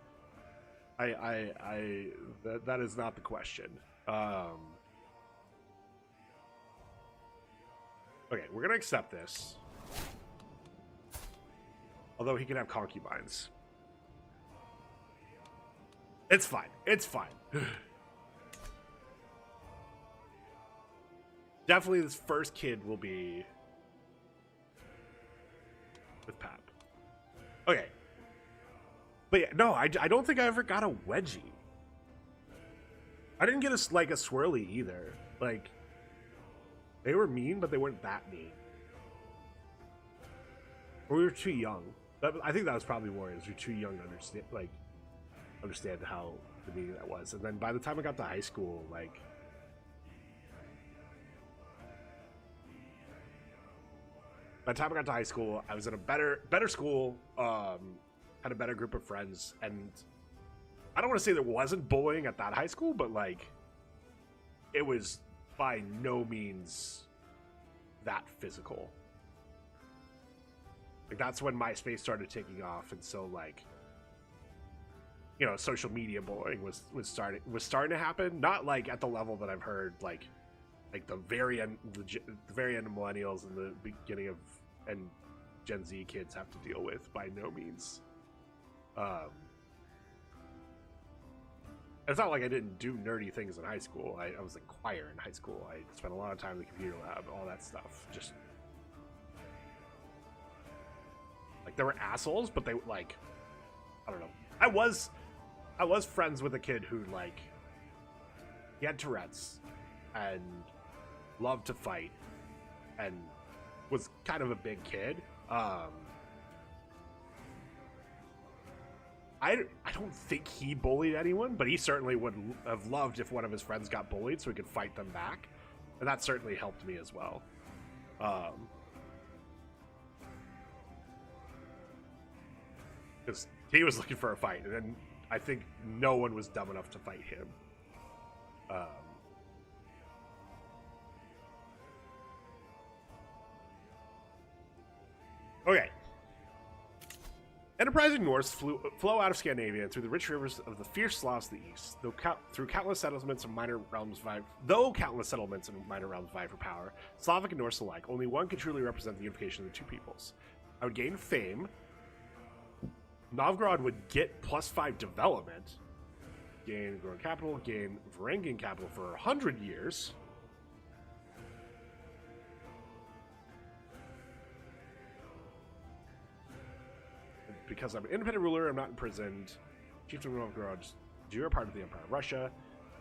That is not the question. Okay, we're gonna accept this. Although he can have concubines. It's fine. It's fine. Definitely this first kid will be with Pap. Okay. But yeah, no, I don't think I ever got a wedgie. I didn't get a swirly either. Like, they were mean, but they weren't that mean. Or we were too young. I think that was probably Warriors. We were too young to understand how the meaning that was. And then by the time I got to high school, like, by the time I got to high school, I was in a better school, had a better group of friends, and I don't want to say there wasn't bullying at that high school, but like, it was by no means that physical. Like, that's when MySpace started taking off, and so like, you know, social media bullying was starting to happen. Not like at the level that I've heard, like the very end of millennials and the beginning of and Gen Z kids have to deal with. By no means. It's not like I didn't do nerdy things in high school. I was in choir in high school. I spent a lot of time in the computer lab, all that stuff. Just like, there were assholes, but they like, I don't know. I was friends with a kid who, like, he had Tourette's and loved to fight and was kind of a big kid. I don't think he bullied anyone, but he certainly would have loved if one of his friends got bullied so he could fight them back. And that certainly helped me as well. Because he was looking for a fight, and then I think no one was dumb enough to fight him. Okay. Enterprising Norse flow out of Scandinavia through the rich rivers of the fierce Slavs to the east. Through countless settlements and minor realms vie for power, Slavic and Norse alike, only one can truly represent the unification of the two peoples. I would gain fame. Novgorod would get +5 development. Gain growing capital. Gain Varangian capital for 100 years. Because I'm an independent ruler, I'm not imprisoned. Chieftain of Novgorod, you're a part of the Empire of Russia.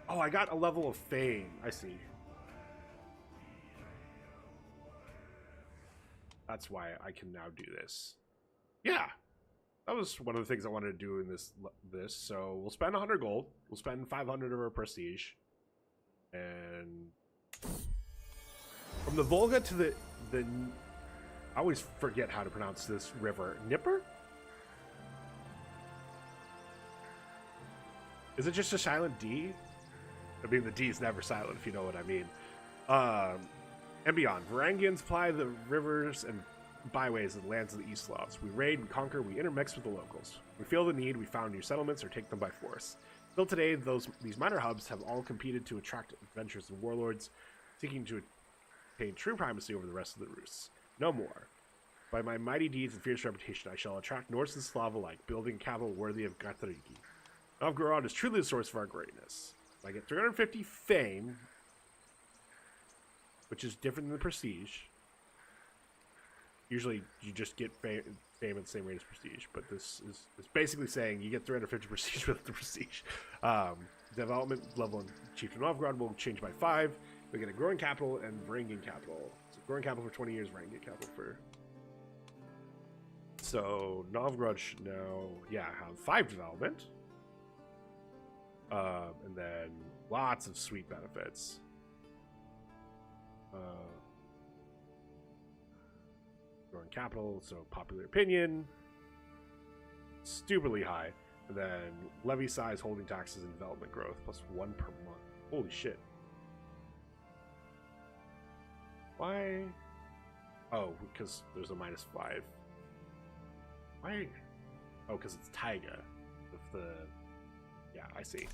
Oh, I got a level of fame. I see. That's why I can now do this. Yeah. That was one of the things I wanted to do in this. So we'll spend 100 gold. We'll spend 500 of our prestige. And from the Volga to the I always forget how to pronounce this river. Dnieper? Is it just a silent D? I mean, the D is never silent, if you know what I mean. And beyond. Varangians ply the rivers and byways of the lands of the East Slavs. We raid, we conquer, we intermix with the locals. We feel the need, we found new settlements, or take them by force. Still today, these minor hubs have all competed to attract adventurers and warlords, seeking to attain true primacy over the rest of the Rus. No more. By my mighty deeds and fierce reputation, I shall attract Norse and Slav alike, building a capital worthy of Gathariki. Novgorod is truly the source of our greatness. I get 350 fame, which is different than the prestige. Usually, you just get fame at the same rate as prestige, but this is basically saying you get 350 prestige with the prestige. Development level in Chieftain Novgorod will change by 5. We get a growing capital and Varangian capital. So growing capital for 20 years, Varangian capital for. So Novgorod should now, have 5 development. And then lots of sweet benefits. Growing capital, so popular opinion. Stupidly high. And then levy size, holding taxes, and development growth, +1 per month. Holy shit. Why? Oh, because there's a -5. Why? Oh, because it's taiga. With the... Yeah, I see.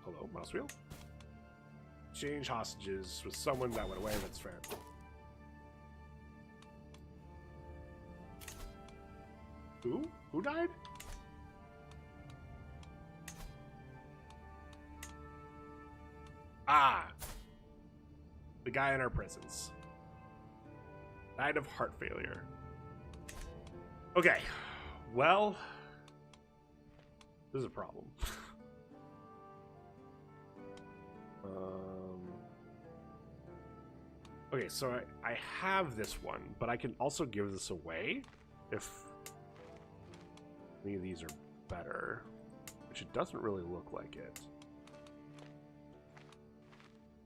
Hello, mouse wheel. Exchange hostages with someone that went away. That's fair. Who? Who died? Ah! The guy in our prisons. Died of heart failure. Okay. Well, this is a problem. Okay, so I have this one, but I can also give this away if any of these are better, which it doesn't really look like it.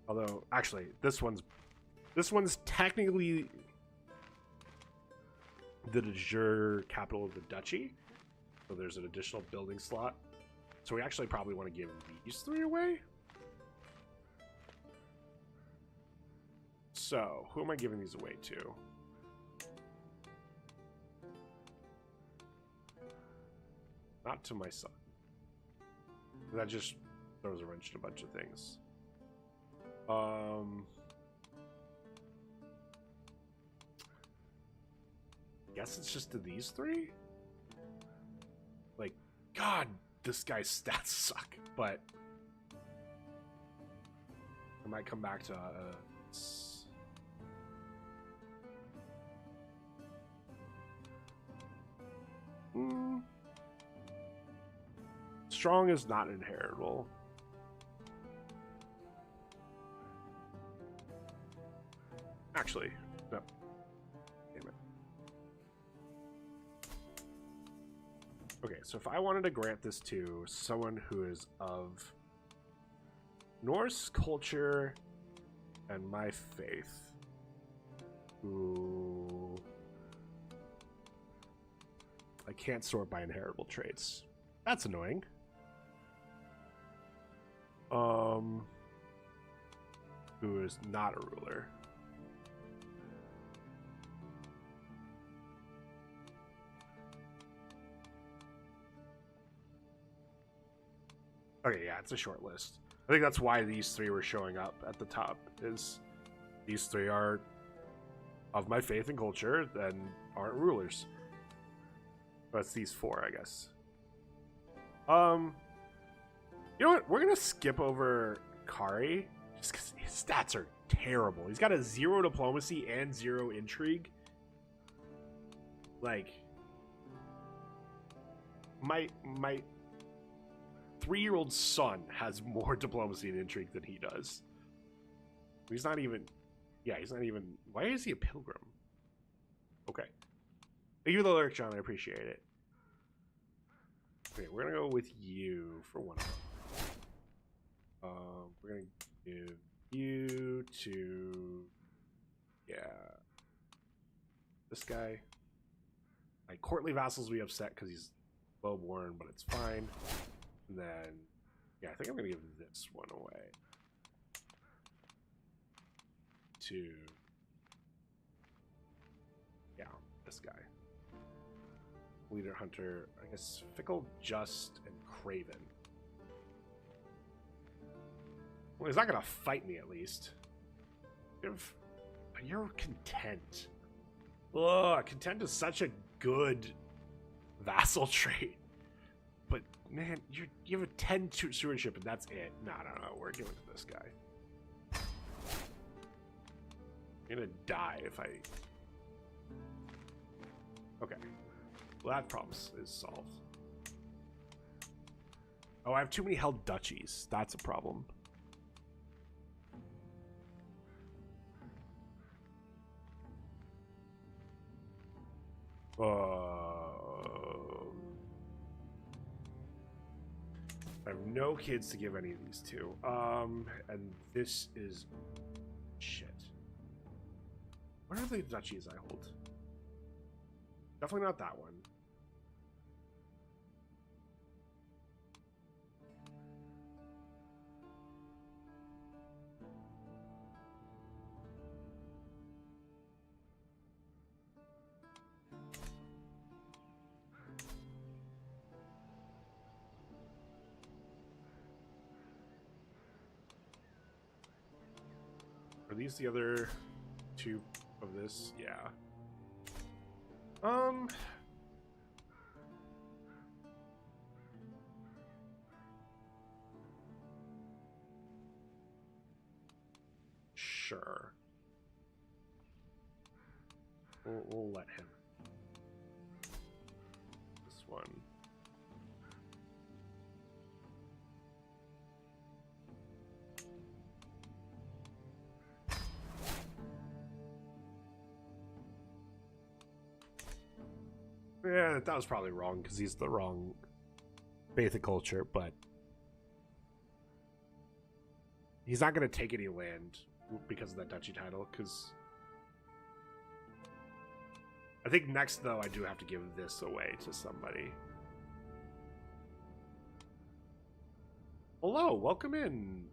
Although, actually, this one's technically the de jure capital of the duchy, so there's an additional building slot. So we actually probably want to give these 3 away. So, who am I giving these away to? Not to my son. That just throws a wrench in a bunch of things. Guess it's just to these 3? Like, God, this guy's stats suck, but I might come back to Strong is not inheritable. Actually, no. Damn it. Okay, so if I wanted to grant this to someone who is of Norse culture and my faith, who I can't sort by inheritable traits. That's annoying. Who is not a ruler. Okay, yeah, it's a short list. I think that's why these three were showing up at the top, is these three are of my faith and culture and aren't rulers. That's these four, I guess. You know what? We're gonna skip over Kari just because his stats are terrible. He's got a 0 diplomacy and 0 intrigue. Like, my 3-year-old son has more diplomacy and intrigue than he does. He's not even. Yeah, he's not even. Why is he a pilgrim? Okay. Thank you for the lyric, John. I appreciate it. Okay, we're gonna go with you for one. We're gonna give you to, yeah, this guy. My courtly vassals will be upset because he's low-born, but it's fine. And then, yeah, I think I'm gonna give this one away to, yeah, this guy. Leader, hunter, I guess fickle, just, and craven. Well, he's not gonna fight me, at least. You're content. Ugh, content is such a good vassal trait. But man, you have a 10 stewardship and that's it. No, we're giving it to this guy. I'm gonna die if I. Okay. Well, that problem is solved. Oh, I have too many held duchies. That's a problem. I have no kids to give any of these to. And this is shit. What are the duchies I hold? Definitely not that one. Are these the other two of this? Yeah. Sure. We'll let him. This one. Yeah, that was probably wrong because he's the wrong faith and culture, but he's not going to take any land because of that duchy title, because I think next, though, I do have to give this away to somebody. Hello, welcome in.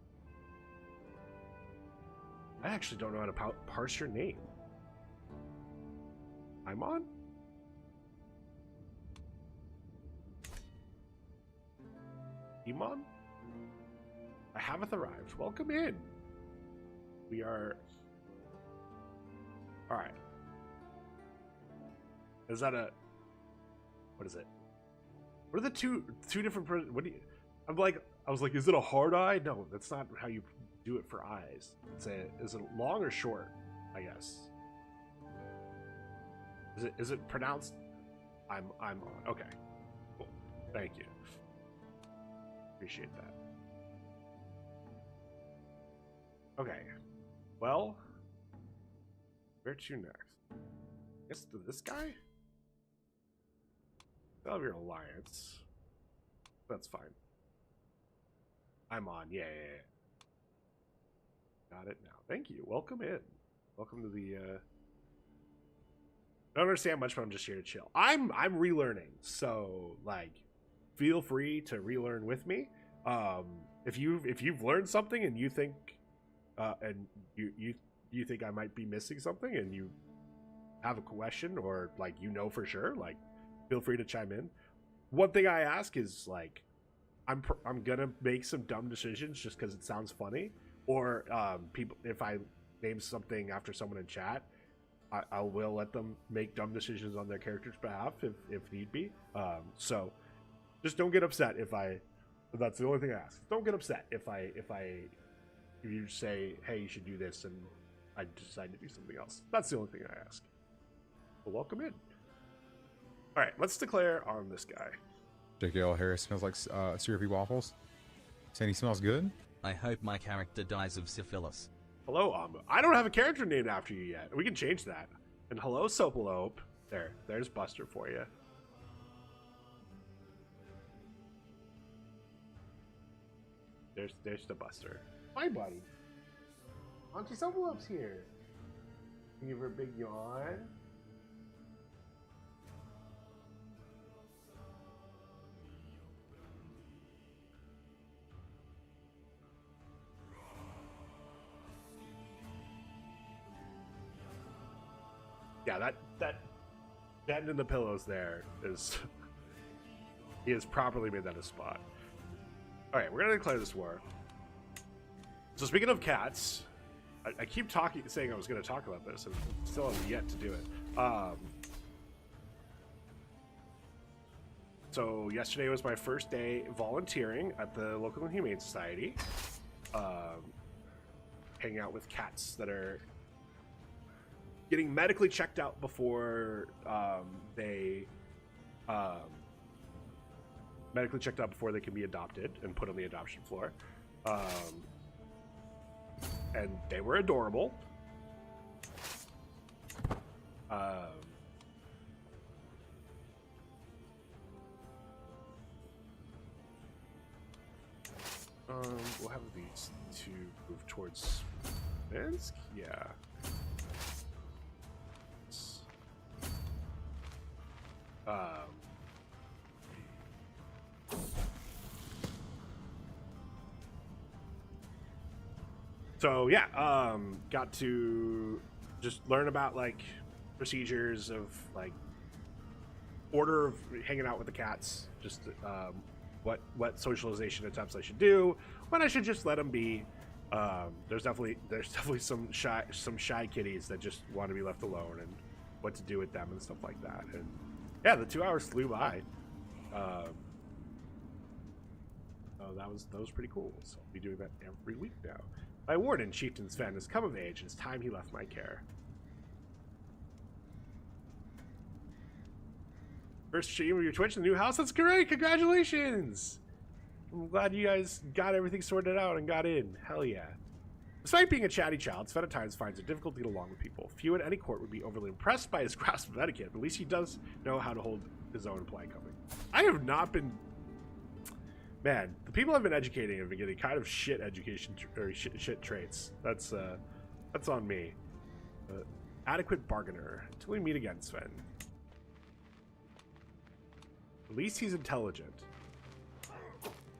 I actually don't know how to parse your name. I'm on? Iman? I haven't arrived. Welcome in. We are... Alright. Is that a... What is it? What are the two different... What do you... I was like, is it a hard eye? No, that's not how you do it for eyes. Is it long or short, I guess? Is it pronounced... I'm on. Okay. Cool. Thank you. Appreciate that. Okay. Well, where to next? I guess to this guy? Of your alliance. That's fine. I'm on. Yeah. Got it now. Thank you. Welcome in. Welcome to the. I don't understand much, but I'm just here to chill. I'm relearning, so like, feel free to relearn with me. If you've learned something and you think, and you think I might be missing something, and you have a question or like for sure, like, feel free to chime in. One thing I ask is like, I'm gonna make some dumb decisions just because it sounds funny, or people, if I name something after someone in chat, I will let them make dumb decisions on their character's behalf if need be. So just don't get upset if that's the only thing I ask. Don't get upset if you say, hey, you should do this, and I decide to do something else. That's the only thing I ask. Well, welcome in. All right, let's declare on this guy. JKL Harris smells like syrupy waffles. Saying he smells good. I hope my character dies of syphilis. Hello, Amba. I don't have a character named after you yet. We can change that. And hello, Sopalope. There's Buster for you. There's the Buster. Hi, buddy. Auntie Sopalope's here. Can you give her a big yawn? Yeah, that bend in the pillows there is he has properly made that a spot. All right, we're gonna declare this war. So speaking of cats, I keep saying I was gonna talk about this, and still have yet to do it. So yesterday was my first day volunteering at the local Humane Society, hanging out with cats that are getting medically checked out before they can be adopted and put on the adoption floor. And they were adorable. We'll have these two move towards Minsk. Yeah. So yeah, got to just learn about like procedures of like order of hanging out with the cats, just what socialization attempts I should do, when I should just let them be. There's definitely some shy kitties that just want to be left alone, and what to do with them and stuff like that. And yeah, the 2 hours flew by. That was pretty cool. So I'll be doing that every week now. My warden, Chieftain Sven, has come of age, and it's time he left my care. First stream of your Twitch in the new house? That's great! Congratulations! I'm glad you guys got everything sorted out and got in. Hell yeah. Despite being a chatty child, Sven at times finds it difficult to get along with people. Few at any court would be overly impressed by his grasp of etiquette, but at least he does know how to hold his own in polite company. I have not been... Man, the people I've been educating have been getting kind of shit education or shit traits. That's on me. Adequate bargainer. Until we meet again, Sven. At least he's intelligent.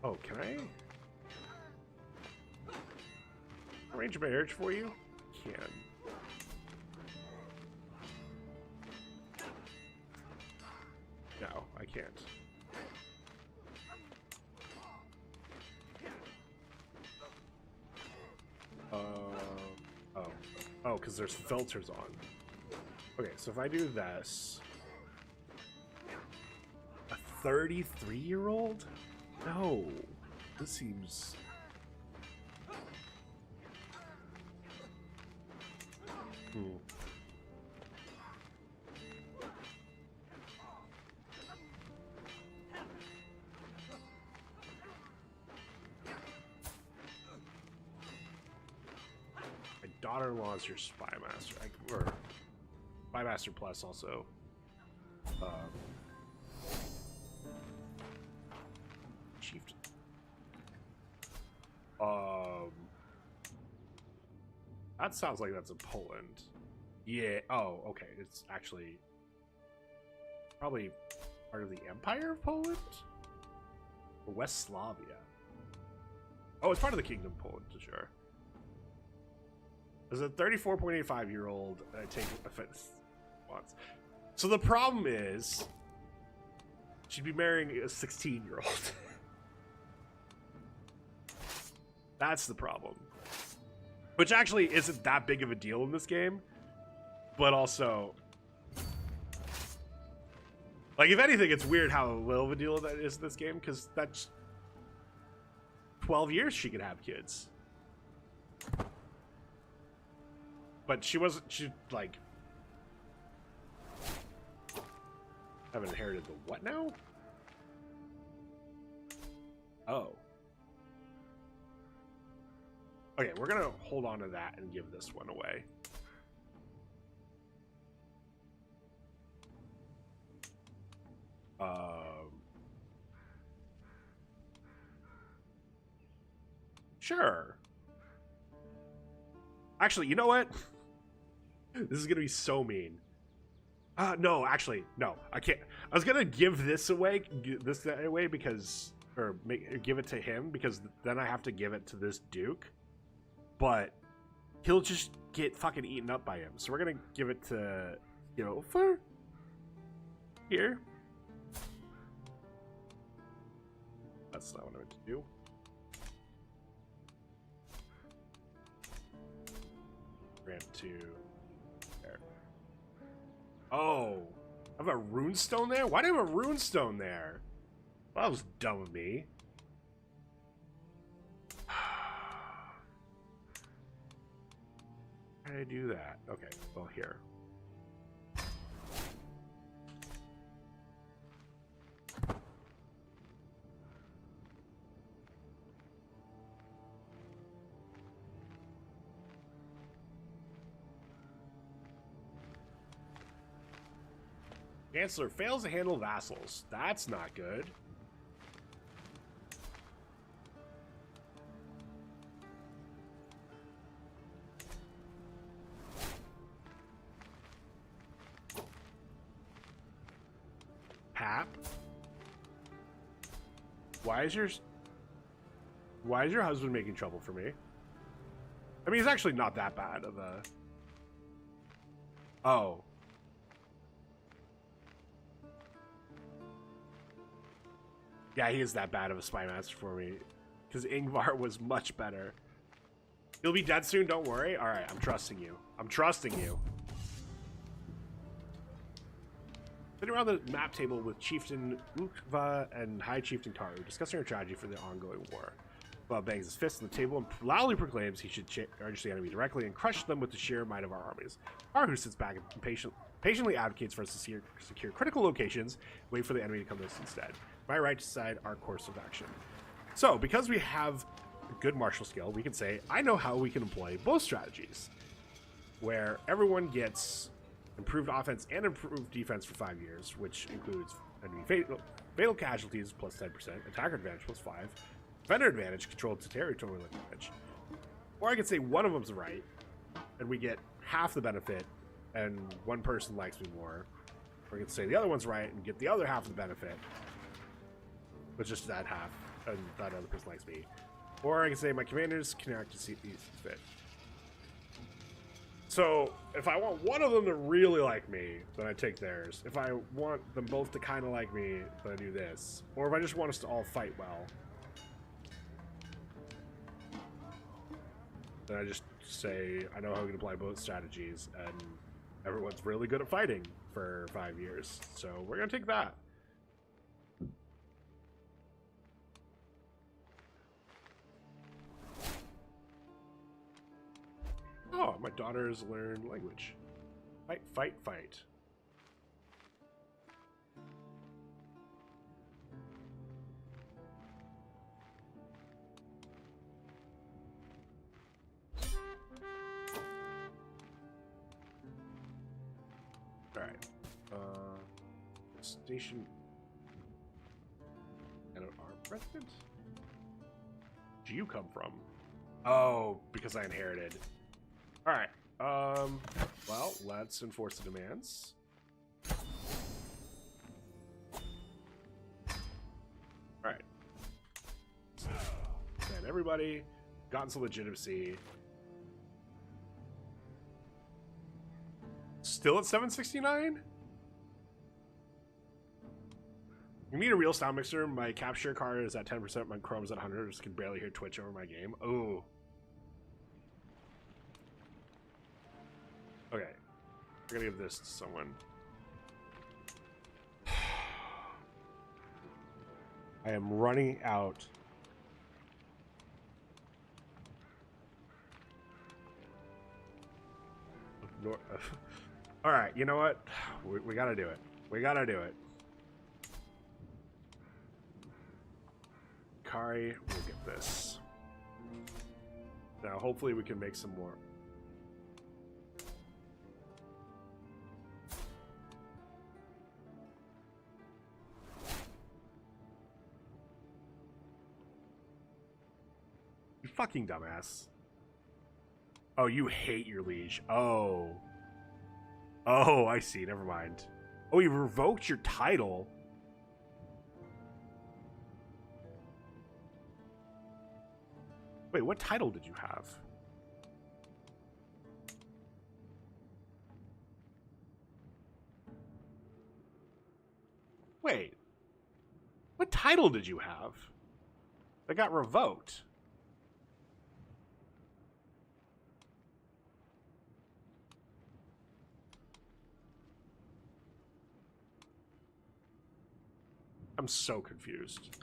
Oh, can I arrange a marriage for you? Can. No, I can't. Oh, because there's filters on. Okay, so if I do this, a 33-year-old? No, this seems... My daughter-in-law is your spy master, or spy master plus also. That sounds like that's in Poland. Yeah. Oh, okay. It's actually probably part of the Empire of Poland or West Slavia. Oh, it's part of the Kingdom of Poland, for sure. There's a 34.85-year-old taking offense once. So the problem is, she'd be marrying a 16-year-old. That's the problem. Which actually isn't that big of a deal in this game. But also, like, if anything, it's weird how little of a deal that is in this game, because that's 12 years she could have kids. But she like, haven't inherited the what now? Oh. Okay, we're gonna hold on to that and give this one away. Sure. Actually, you know what? This is gonna be so mean. No, actually, no, I can't. I was gonna give this away, because, or give it to him, because then I have to give it to this Duke. But he'll just get fucking eaten up by him. So we're gonna give it to Gilfer here. That's not what I meant to do. Grant to there. Oh, I have a runestone there? Why do I have a runestone there? Well, that was dumb of me. How did I do that? Okay, well, here. Chancellor fails to handle vassals. That's not good. Pap? Why is your husband making trouble for me? I mean, he's actually not that bad of a... Oh. Yeah, he is that bad of a spy master for me. Because Ingvar was much better. He'll be dead soon, don't worry. Alright, I'm trusting you. I'm trusting you. Sitting around the map table with Chieftain Ukva and High Chieftain Taru, discussing our strategy for the ongoing war. Bob bangs his fist on the table and loudly proclaims he should charge the enemy directly and crush them with the sheer might of our armies. Taru sits back and patiently advocates for us to secure critical locations, wait for the enemy to come to us instead. My right to decide our course of action. So, because we have a good martial skill, we can say, I know how we can employ both strategies, where everyone gets improved offense and improved defense for 5 years, which includes enemy fatal casualties plus 10%, attacker advantage plus 5, defender advantage controlled to territorial advantage. Or I could say one of them's right, and we get half the benefit, and one person likes me more. Or I could say the other one's right and get the other half of the benefit, but just that half, and that other person likes me. Or I can say my commanders can act to see these fit. So, if I want one of them to really like me, then I take theirs. If I want them both to kind of like me, then I do this. Or if I just want us to all fight well, then I just say, I know how we can apply both strategies, and everyone's really good at fighting for 5 years. So, we're going to take that. Oh, my daughters learn language. Fight, fight, fight. Alright. Station... And an armed president? Where'd you come from? Oh, because I inherited. All right. Well, let's enforce the demands. All right. And everybody gotten some legitimacy. Still at 769? You need a real sound mixer. My capture card is at 10%. My Chrome's at 100. I just can barely hear Twitch over my game. Ooh. Okay. We're gonna give this to someone. I am running out. All right, you know what? We gotta do it. We gotta do it. Kari, we'll get this. Now, hopefully we can make some more. You fucking dumbass. Oh, you hate your liege. Oh. Oh, I see. Never mind. Oh, you revoked your title. Wait, what title did you have? Wait. What title did you have that got revoked? I'm so confused.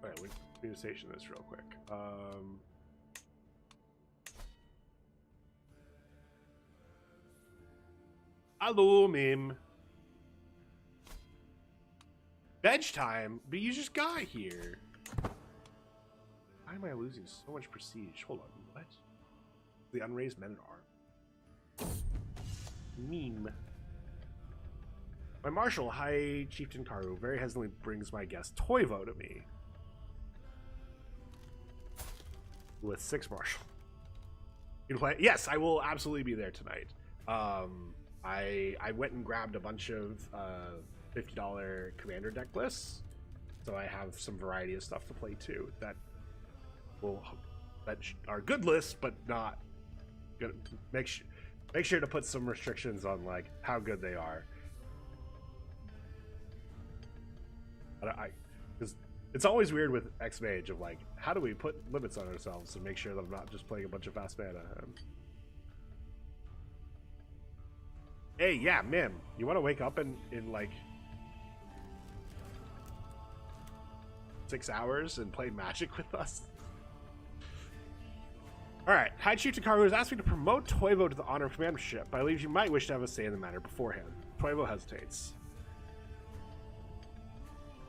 Alright, we need to station this real quick. Hello, meme. Veg time? But you just got here. Why am I losing so much prestige? Hold on, what? The unraised men at arms. Meme. My marshal, High Chieftain Karu, very hesitantly brings my guest Toivo to me. With 6 marshal. You play? Yes, I will absolutely be there tonight. I went and grabbed a bunch of $50 commander deck lists, so I have some variety of stuff to play too. That are good lists, but not good. Make sure to put some restrictions on like how good they are. Because it's always weird with X-Mage of like, how do we put limits on ourselves to make sure that I'm not just playing a bunch of fast mana. Hey, yeah, Mim, you want to wake up in like 6 hours and play Magic with us? Alright, High Chief Takaru has asked me to promote Toivo to the honor of commandership, but I believe you might wish to have a say in the matter beforehand. Toivo hesitates.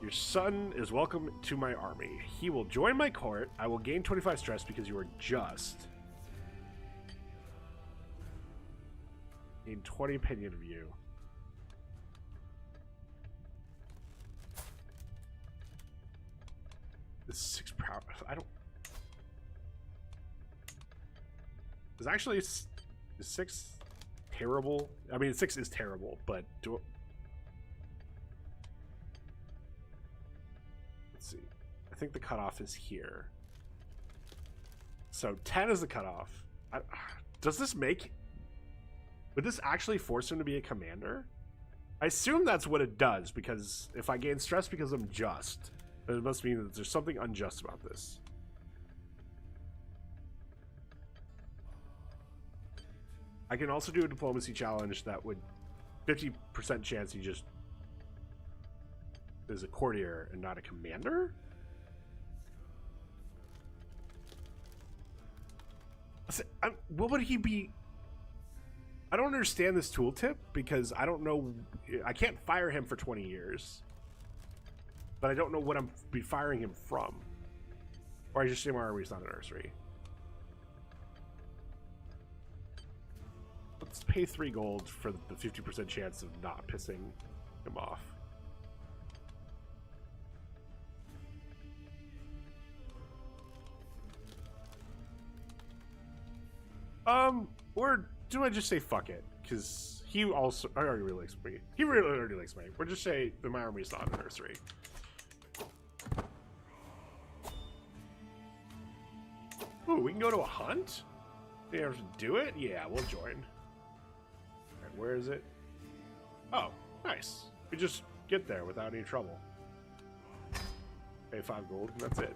Your son is welcome to my army. He will join my court. I will gain 25 stress because you are just. Gain 20 opinion of you. This 6 power. I don't. Is actually is 6 terrible? I mean, 6 is terrible, but do. Let's see. I think the cutoff is here. So 10 is the cutoff. Does this make? Would this actually force him to be a commander? I assume that's what it does, because if I gain stress because I'm just, then it must mean that there's something unjust about this. I can also do a diplomacy challenge that would 50% chance he just is a courtier and not a commander? What would he be? I don't understand this tooltip because I don't know. I can't fire him for 20 years, but I don't know what I'm be firing him from. Or I just assume our army's not a nursery. let's pay 3 gold for the 50% chance of not pissing him off. Or do I just say fuck it? Because he already really likes me. He really already likes me. We'll just say that my army's not a nursery. Ooh, we can go to a hunt? Do you have to do it? Yeah, we'll join. Alright, where is it? Oh, nice. We just get there without any trouble. Pay 5 gold, and that's it.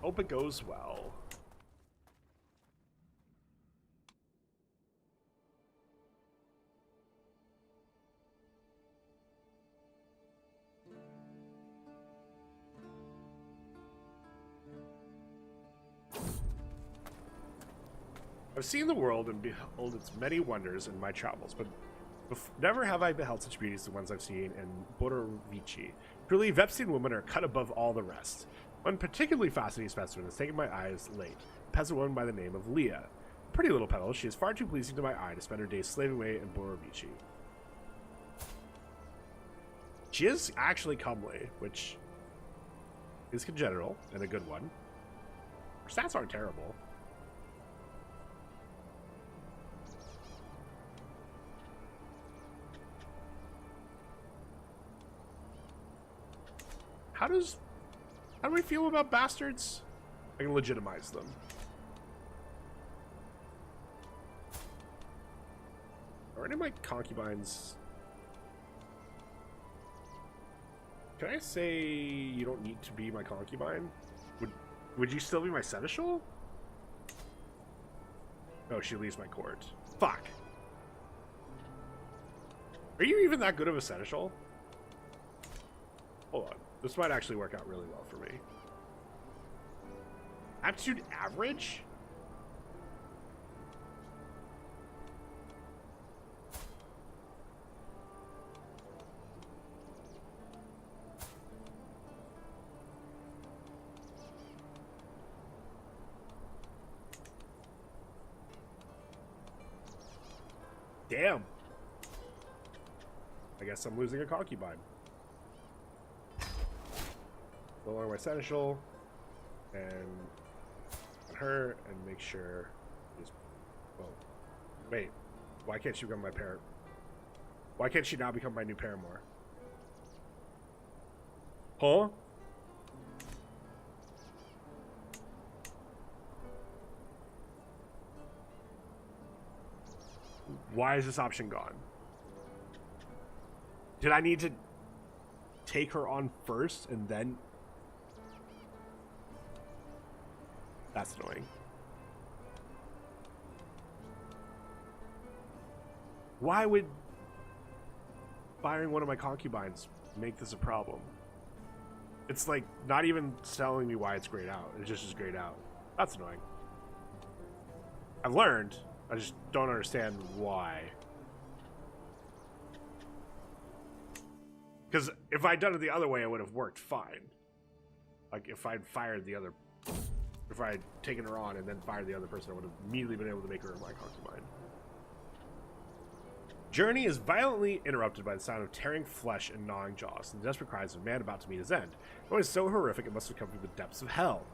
Hope it goes well. I've seen the world and beheld its many wonders in my travels, but never have I beheld such beauties as the ones I've seen in Borovici. Truly, Vepsian women are cut above all the rest. One particularly fascinating specimen has taken my eyes late, a peasant woman by the name of Leah. A pretty little petal, she is far too pleasing to my eye to spend her days slaving away in Borovici. She is actually comely, which is congenital, and a good one. Her stats aren't terrible. How do we feel about bastards? I can legitimize them. Are any of my concubines? Can I say you don't need to be my concubine? Would you still be my seneschal? No, she leaves my court. Fuck. Are you even that good of a seneschal? Hold on. This might actually work out really well for me. Aptitude average? Damn. I guess I'm losing a concubine. Go along my seneschal and on her and make sure she's, well, wait, why can't she become my parent? Why can't she now become my new paramour? Huh? Why is this option gone? Did I need to take her on first and then? That's annoying. Why would firing one of my concubines make this a problem? It's like not even telling me why it's grayed out. It just is grayed out. That's annoying. I've learned. I just don't understand why. Because if I'd done it the other way, it would have worked fine. Like if I'd fired the other... If I had taken her on and then fired the other person, I would have immediately been able to make her my concubine. Journey is violently interrupted by the sound of tearing flesh and gnawing jaws and the desperate cries of a man about to meet his end. The noise is so horrific it must have come from the depths of hell.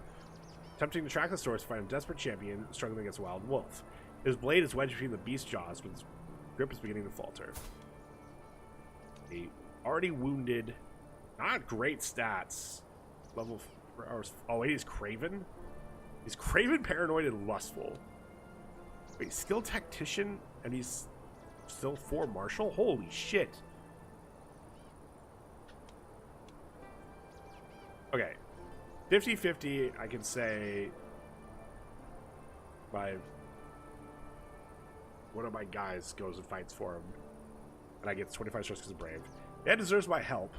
Attempting to track the source, find a desperate champion struggling against a wild wolf. His blade is wedged between the beast's jaws, but his grip is beginning to falter. A already wounded, not great stats. Level 4 hours. Oh, wait, he's Craven? He's Craven, Paranoid, and Lustful. Wait, Skilled Tactician, and he's still 4 Martial? Holy shit. Okay. 50-50, I can say one of my guys goes and fights for him, and I get 25 stars because of Brave. That deserves my help.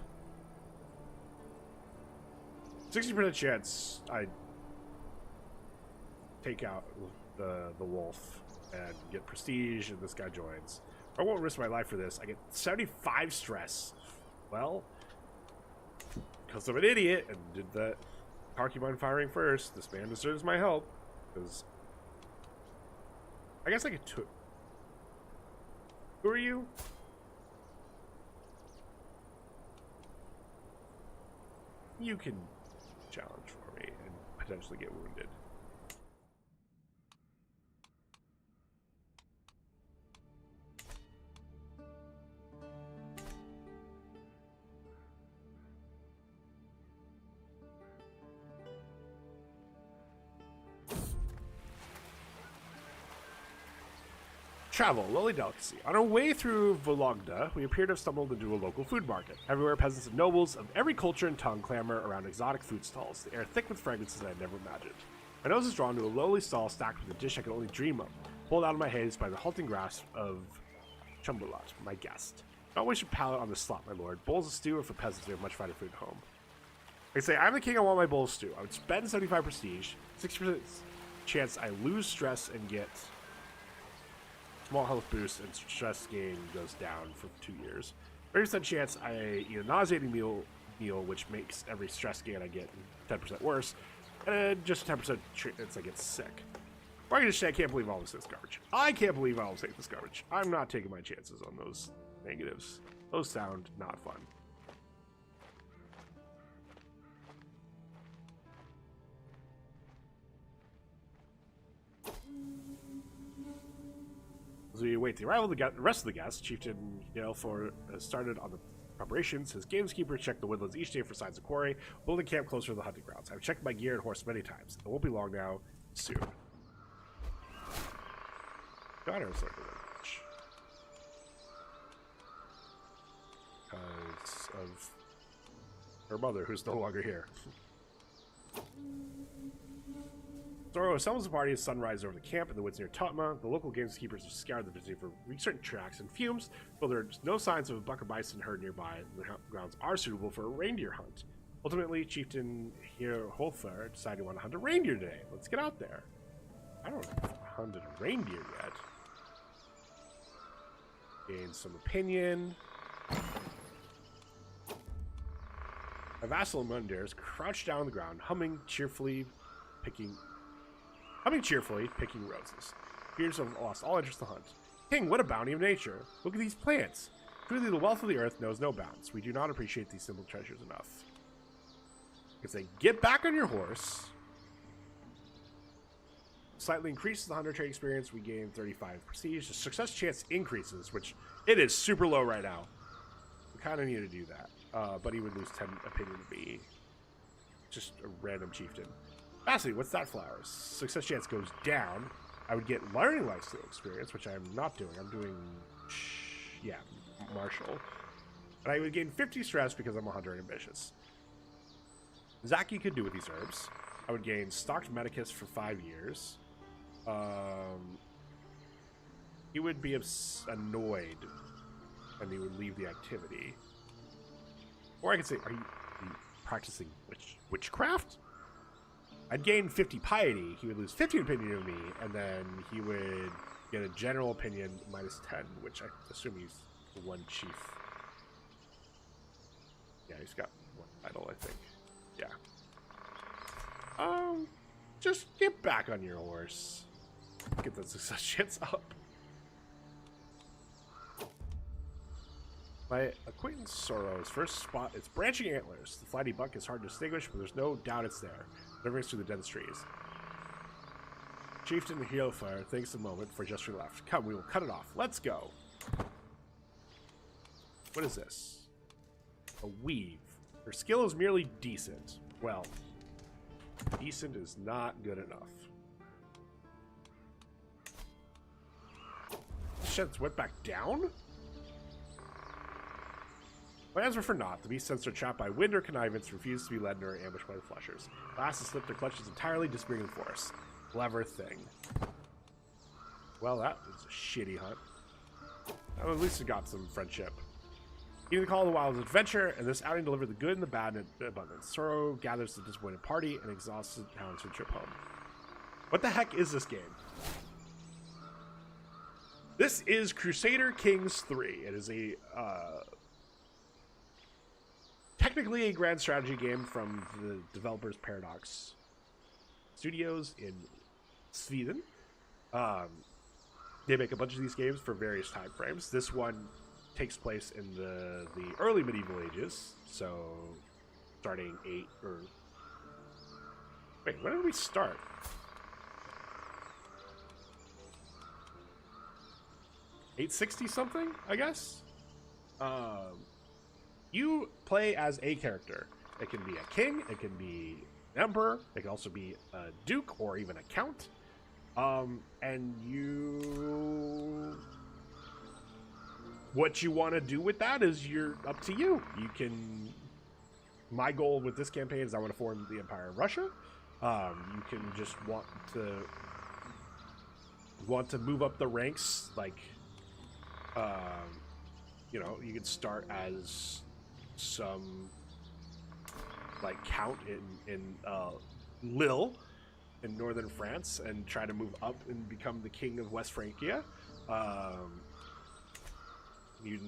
60% chance I take out the wolf and get prestige, and this guy joins. I won't risk my life for this. I get 75 stress. Well, because I'm an idiot and did that concubine firing first, this man deserves my help. Because I guess I could Who are you? You can challenge for me and potentially get wounded. Travel, lowly delicacy. On our way through Vologda, we appear to have stumbled into a local food market. Everywhere, peasants and nobles of every culture and tongue clamor around exotic food stalls, the air thick with fragrances I had never imagined. My nose is drawn to a lowly stall stacked with a dish I could only dream of, pulled out of my haze by the halting grasp of Chumbulat, my guest. Don't waste your palate on this slot, my lord. Bowls of stew are for peasants who have much finer food at home. I say, I'm the king, I want my bowl of stew. I would spend 75 prestige, 60% chance I lose stress and get small health boost, and stress gain goes down for 2 years. 30% chance I eat a nauseating meal, which makes every stress gain I get 10% worse, and just 10% chance I get sick. Or I can just say I can't believe all this is garbage. I can't believe I will take this garbage. I'm not taking my chances on those negatives. Those sound not fun. As we await the arrival of the rest of the guests, Chieftain Yalefor has started on the preparations. His gameskeeper checked the woodlands each day for signs of quarry, building camp closer to the hunting grounds. I've checked my gear and horse many times. It won't be long now. Soon. Daughter's like a witch. Because of her mother, who's no longer here. Zoro assembles the party at sunrise over the camp in the woods near Totma. The local gameskeepers have scoured the vicinity for certain tracks and fumes, but there are no signs of a buck or bison herd nearby, and the grounds are suitable for a reindeer hunt. Ultimately, Chieftain Holfer decided to want to hunt a reindeer today. Let's get out there. I don't know if I've hunted a reindeer yet. Gain some opinion. A vassal Mundares crouched down on the ground, humming cheerfully, picking roses. Appears to have lost all interest in the hunt. King, what a bounty of nature. Look at these plants. Truly, the wealth of the earth knows no bounds. We do not appreciate these simple treasures enough. If they get back on your horse, slightly increases the hunter trade experience. We gain 35 prestige. The success chance increases, which it is super low right now. We kind of need to do that. But he would lose 10 opinion to be just a random chieftain. Lastly, what's that flower? Success chance goes down. I would get learning lifestyle experience, which I'm not doing. I'm doing, martial. And I would gain 50 stress because I'm a hunter and ambitious. Zaki could do with these herbs. I would gain stocked medicus for 5 years. He would be annoyed, and he would leave the activity. Or I could say, are you practicing witchcraft? I'd gain 50 piety, he would lose 50 opinion of me, and then he would get a general opinion minus 10, which I assume he's one chief. Yeah, he's got one title, I think. Yeah. Just get back on your horse. Get that success chance up. My acquaintance Soro's first spot its branching antlers. The flighty buck is hard to distinguish, but there's no doubt it's there. Delivering through the dense trees. Chieftain Heelfire thinks a moment for gesturing left. Come, we will cut it off. Let's go. What is this? A weave. Her skill is merely decent. Well, decent is not good enough. Shit's went back down? Plans were for naught. The beast sensed her trapped by wind or connivance, refused to be led nor ambushed by the fleshers. Last has slipped their clutches entirely, disappearing in the forest. Clever thing. Well, that was a shitty hunt. At least it got some friendship. Eating the call of the wild adventure, and this outing delivered the good and the bad in abundance. Sorrow gathers the disappointed party and exhausted hounds to trip home. What the heck is this game? This is Crusader Kings III. It is a technically a grand strategy game from the developers Paradox Studios in Sweden. they make a bunch of these games for various time frames. This one takes place in the early medieval ages, so starting 8 or wait, when did we start? $860 something, I guess. You play as a character. It can be a king, it can be an emperor, it can also be a duke or even a count. And what you want to do with that is up to you. You can. My goal with this campaign is I want to form the Empire of Russia. You can just want to move up the ranks, like, you know, you can start as some like count in Lille in northern France and try to move up and become the king of West Francia. You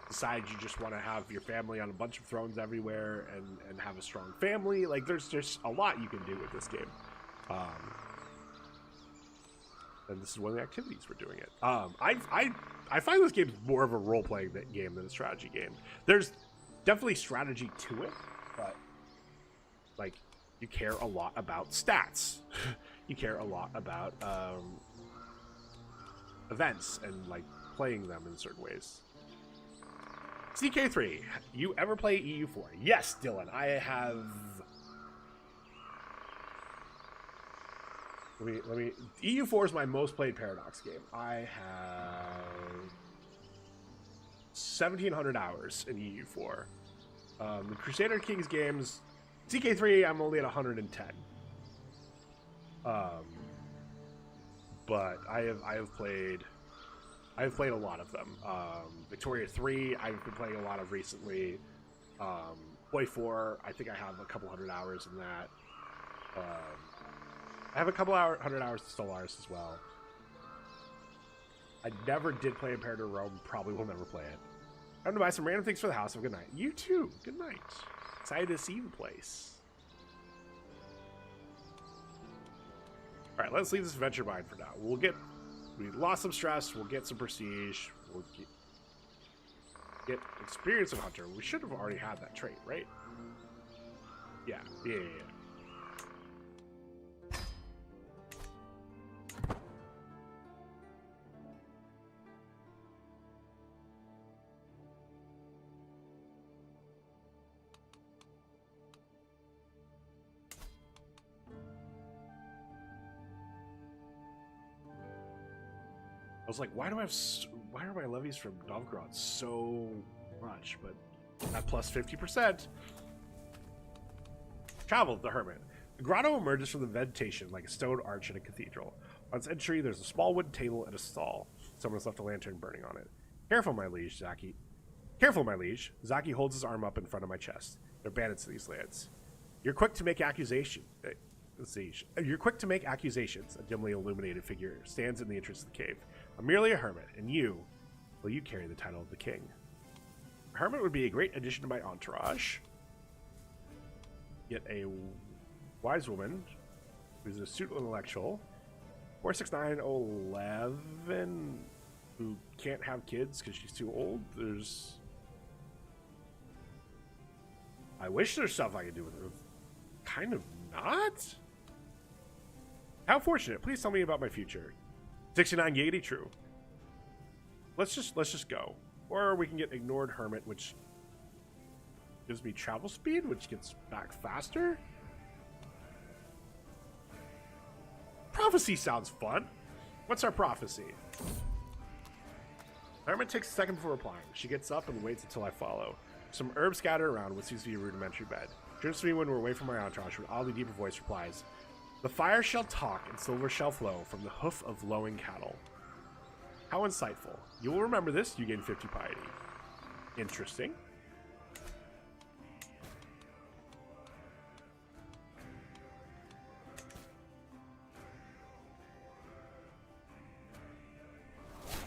decide you just want to have your family on a bunch of thrones everywhere and have a strong family. Like, there's just a lot you can do with this game. And this is one of the activities we're doing it. I find this game more of a role-playing game than a strategy game. There's definitely strategy to it, but like, you care a lot about stats. You care a lot about events and like playing them in certain ways. CK3, you ever play EU4? Yes, Dylan, I have. Let me. EU4 is my most played Paradox game. I have 1,700 hours in EU4. The Crusader Kings games, CK3, I'm only at 110. But I have played a lot of them. Victoria 3, I've been playing a lot of recently. Boy 4, I think I have a couple hundred hours in that. I have a couple hundred hours to Stellaris as well. I never did play Imperator Rome, probably will never play it. I'm gonna buy some random things for the house. Have a good night. You too. Good night. Excited to see the place. Alright, let's leave this adventure behind for now. We lost some stress, we'll get some prestige, we'll get experience in Hunter. We should have already had that trait, right? Yeah. I was like, why are my levies from Novgorod so much? But at plus 50%. Travel, the Hermit. The grotto emerges from the vegetation like a stone arch in a cathedral. On its entry, there's a small wooden table and a stall. Someone's left a lantern burning on it. Careful, my liege, Zaki. Careful, my liege. Zaki holds his arm up in front of my chest. They're bandits to these lands. You're quick to make accusations. You're quick to make accusations. A dimly illuminated figure stands in the entrance of the cave. I'm merely a hermit, and you carry the title of the king. A hermit would be a great addition to my entourage. Get a wise woman who's an astute intellectual. 46911 who can't have kids because she's too old. I wish there's stuff I could do with her. Kind of not. How fortunate. Please tell me about my future. 69 giggity true. Let's just go. Or we can get ignored hermit, which gives me travel speed, which gets back faster. Prophecy sounds fun. What's our prophecy? Hermit takes a second before replying. She gets up and waits until I follow. Some herbs scatter around what seems to be a rudimentary bed. Turns to me when we're away from my entourage, with oddly deeper voice replies, "The fire shall talk and silver shall flow from the hoof of lowing cattle." How insightful. You will remember this, you gain 50 piety. Interesting.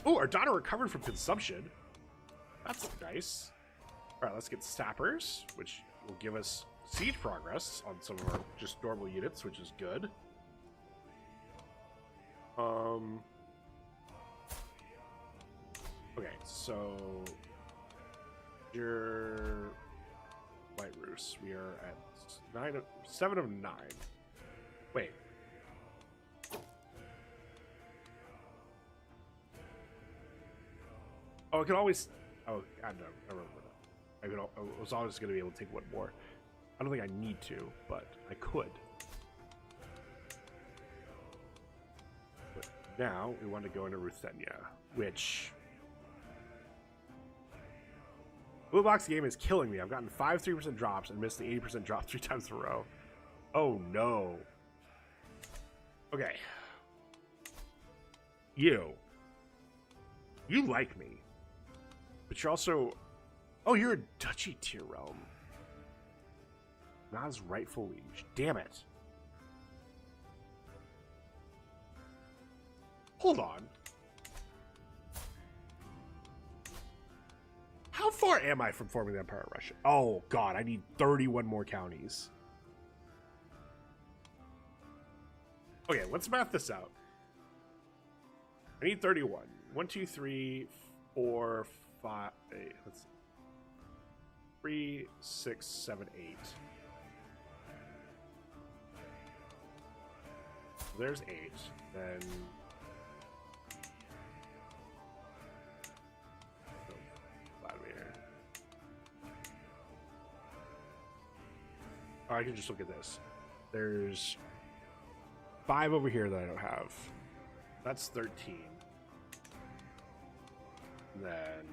Oh, our daughter recovered from consumption. That's nice. Alright, let's get sappers, which will give us siege progress on some of our just normal units, which is good. Okay, so your White Roos. We are at 7 of 9. Wait. Oh, I could always. Oh, I don't. I remember that. I was always going to be able to take one more. I don't think I need to, but I could. But now we want to go into Ruthenia, which Blue Box game is killing me. I've gotten 5 3% drops and missed the 80% drop 3 times in a row. Oh no. Okay. You like me. But you're also... Oh, you're a duchy tier realm. Not as rightful liege. Damn it. Hold on. How far am I from forming the Empire of Russia? Oh, God, I need 31 more counties. Okay, let's math this out. I need 31. 1, 2, 3, 4, 5, 8. Let's see. 3, 6, 7, 8. There's 8. Then... Oh, I can just look at this. There's 5 over here that I don't have. That's 13. And then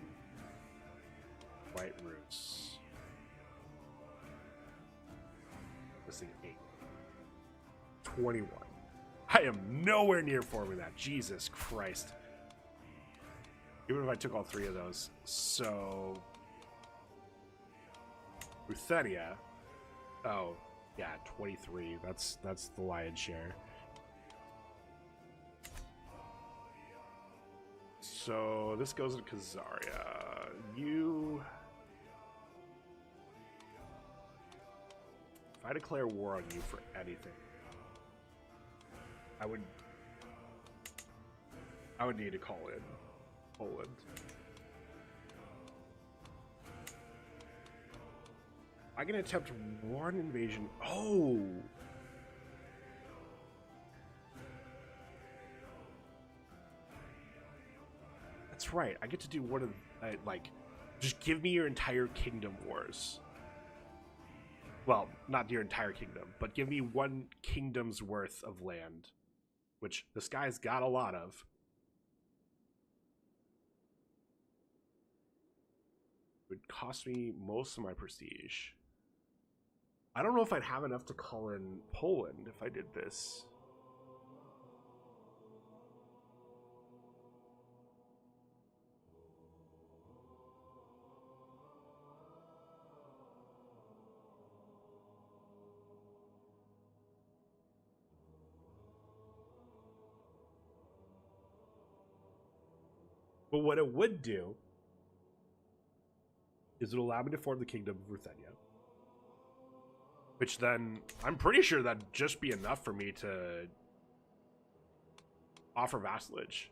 White Roots. Missing 8. 21. I am nowhere near forming that. Jesus Christ. Even if I took all 3 of those. So Ruthenia. Oh, yeah, 23. That's the lion's share. So this goes to Khazaria. If I declare war on you for anything, I would need to call in Poland. I can attempt 1 invasion. Oh! That's right. I get to do one of, like, just give me your entire kingdom wars. Well, not your entire kingdom, but give me 1 kingdom's worth of land, which this guy's got a lot of. It would cost me most of my prestige. I don't know if I'd have enough to call in Poland if I did this. But what it would do is it allow me to form the kingdom of Ruthenia. Which then, I'm pretty sure that'd just be enough for me to offer vassalage.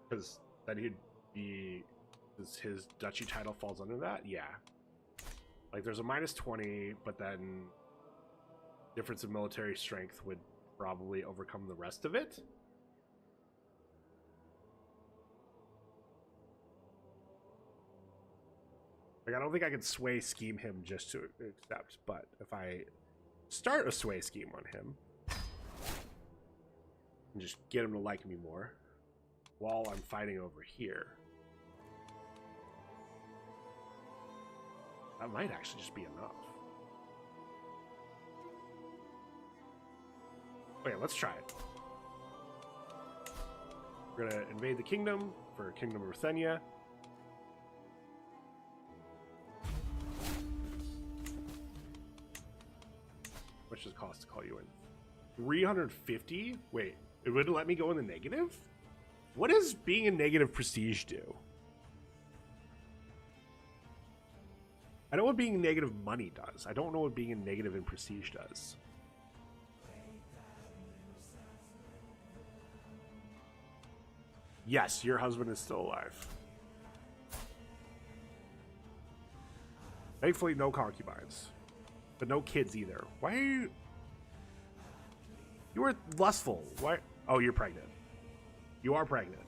Because then he'd be... His duchy title falls under that? Yeah. Like, there's a minus 20, but then difference of military strength would probably overcome the rest of it. Like, I don't think I could sway scheme him just to accept, but if I start a sway scheme on him and just get him to like me more while I'm fighting over here, that might actually just be enough. Okay, let's try it. We're gonna invade the kingdom for Kingdom of Ruthenia. What does it cost to call you in? 350? Wait, it wouldn't let me go in the negative? What does being in negative prestige do? I know what being negative money does. I don't know what being in negative in prestige does. Yes, your husband is still alive. Thankfully, no concubines. But no kids either. Why are you... You were lustful. Why? Oh, you're pregnant. You are pregnant.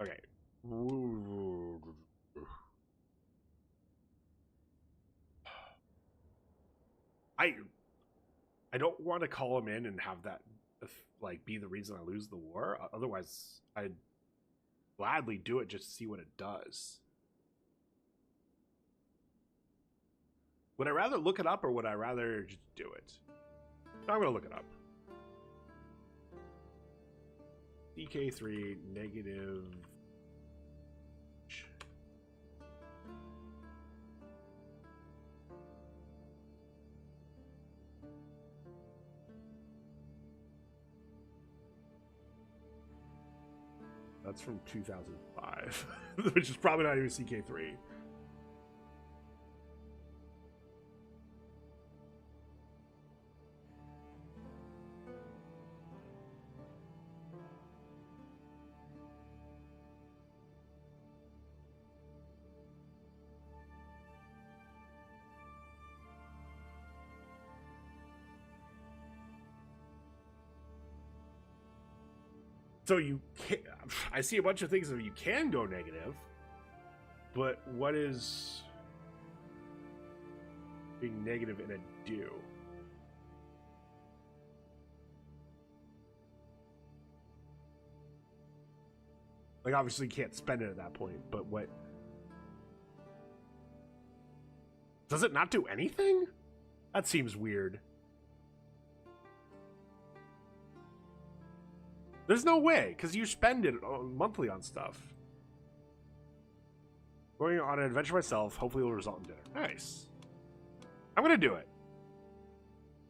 Okay. I don't want to call him in and have that like be the reason I lose the war. Otherwise, I'd gladly do it just to see what it does. Would I rather look it up or would I rather just do it? I'm gonna look it up. DK3 negative. That's from 2005, which is probably not even CK3. So you can't, I see a bunch of things that you can go negative, but what is being negative in a do? Like, obviously you can't spend it at that point, but what? Does it not do anything? That seems weird. There's no way, because you spend it monthly on stuff. Going on an adventure myself, hopefully it will result in dinner. Nice. I'm going to do it.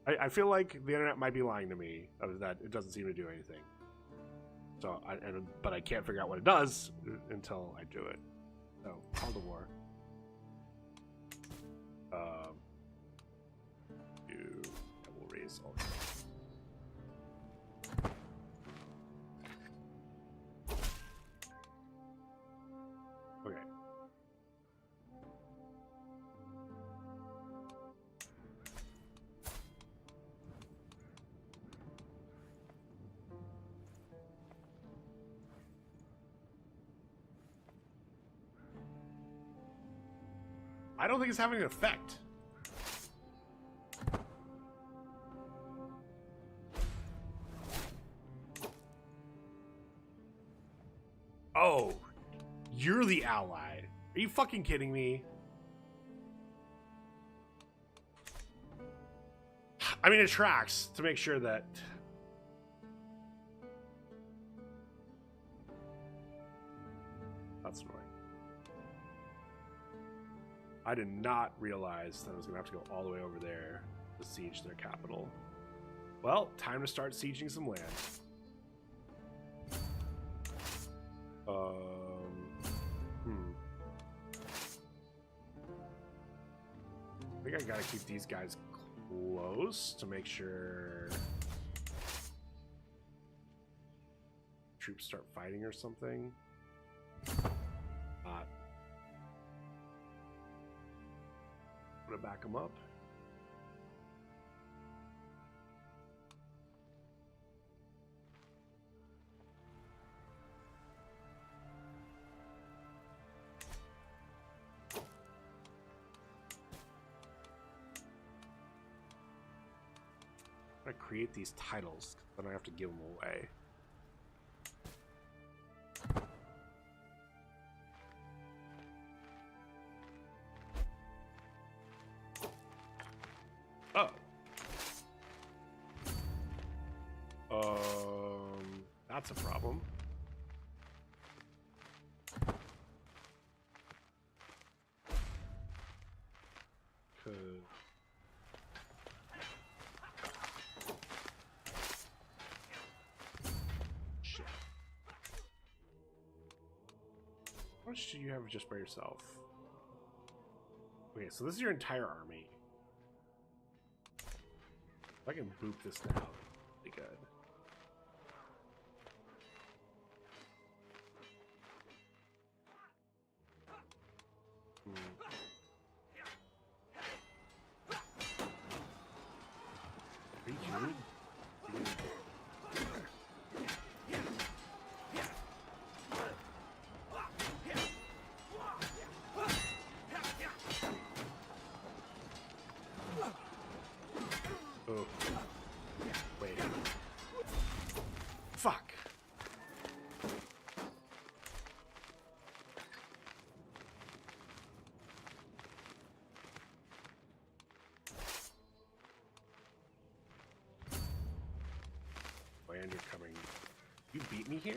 I feel like the internet might be lying to me that it doesn't seem to do anything. So, but I can't figure out what it does until I do it. So, call the war. I will raise all. Okay. I don't think it's having an effect. Oh, you're the ally. Are you fucking kidding me? I mean, it tracks to make sure that... That's annoying. I did not realize that I was going to have to go all the way over there to siege their capital. Well, time to start sieging some land. I think I gotta keep these guys close to make sure troops start fighting or something. I'm gonna back them up. I create these titles, then I have to give them away. Oh. That's a problem. Shit. How much do you have just by yourself? Okay, so this is your entire army. If I can boop this now, that'd be good. Are you kidding me? Oh. Wait. Fuck. Land, you're coming. You beat me here?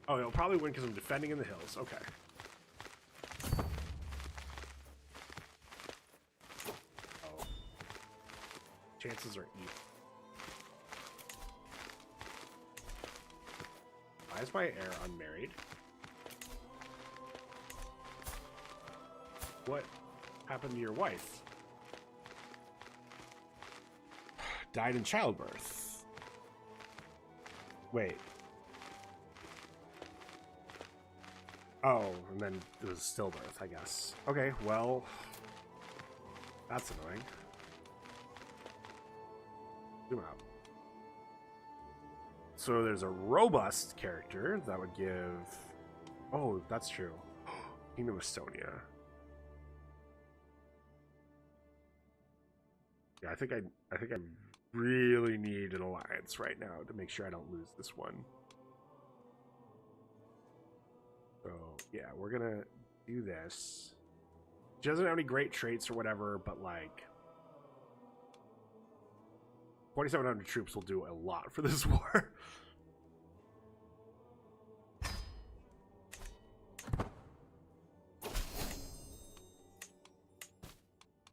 Oh, you'll probably win because I'm defending in the hills. Okay. Oh. Chances are even. Why is my heir unmarried? What happened to your wife? Died in childbirth. Wait. Oh, and then it was stillbirth, I guess. Okay, well, that's annoying. Zoom out. So there's a robust character that would give. Oh, that's true. Kingdom of Estonia. Yeah, I think I really need an alliance right now to make sure I don't lose this one. So yeah, we're gonna do this. She doesn't have any great traits or whatever, but like 2,700 troops will do a lot for this war.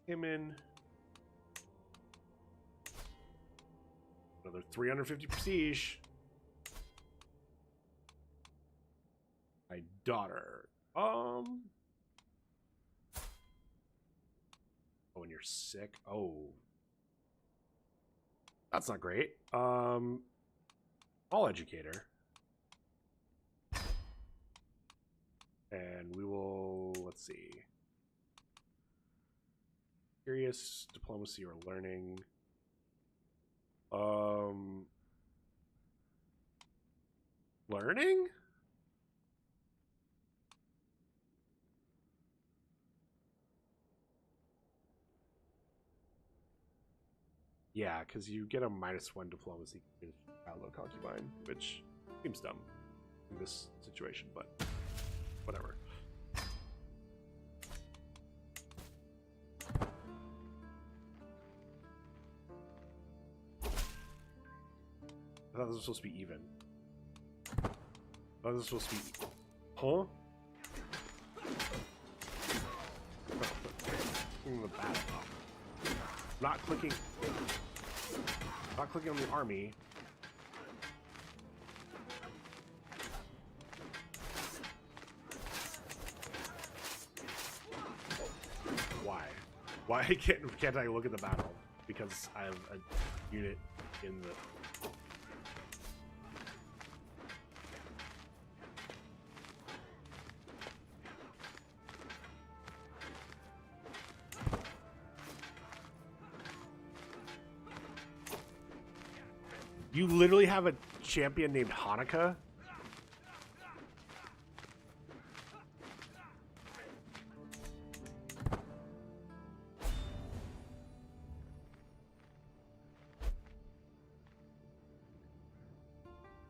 Him in. Another 350 prestige. My daughter. Oh, and you're sick. Oh, that's not great. I'll educate her, and we will. Let's see. Curious, diplomacy, or learning. Learning? Yeah, because you get a -1 diplomacy outlook concubine, which seems dumb in this situation, but whatever. I thought this was supposed to be even. I thought this was supposed to be... Huh? The battle. Not clicking on the army. Why can't I look at the battle? Because I have a unit in the... You literally have a champion named Hanukkah?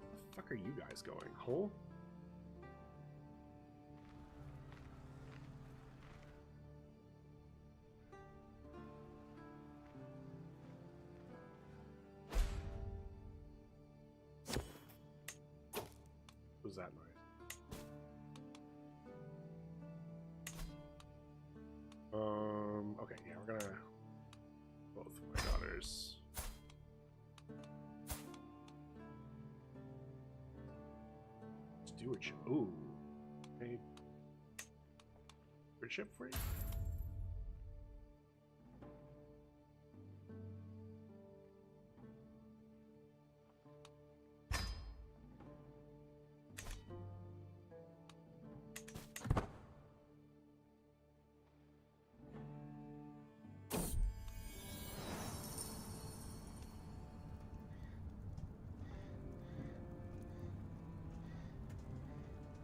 Where the fuck are you guys going? Hole? What was that noise? Okay, yeah, we're gonna both my daughters. Let's do it. Ooh. Okay. stewardship free?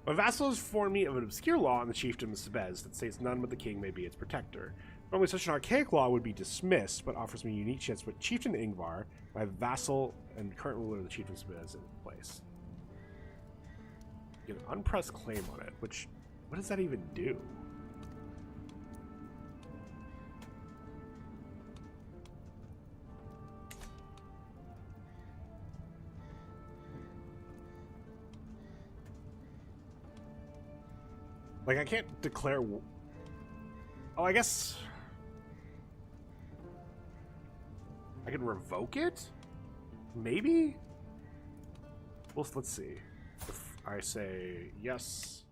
My vassal has informed me of an obscure law in the chiefdom of Sebez that states none but the king may be its protector. Normally such an archaic law would be dismissed, but offers me a unique chance to put Chieftain Ingvar, my vassal and current ruler of the chiefdom of Sebez, in place. Get an unpressed claim on it, which, what does that even do? Like, I can't declare... Oh, I guess... I can revoke it? Maybe? Well, let's see. If I say yes,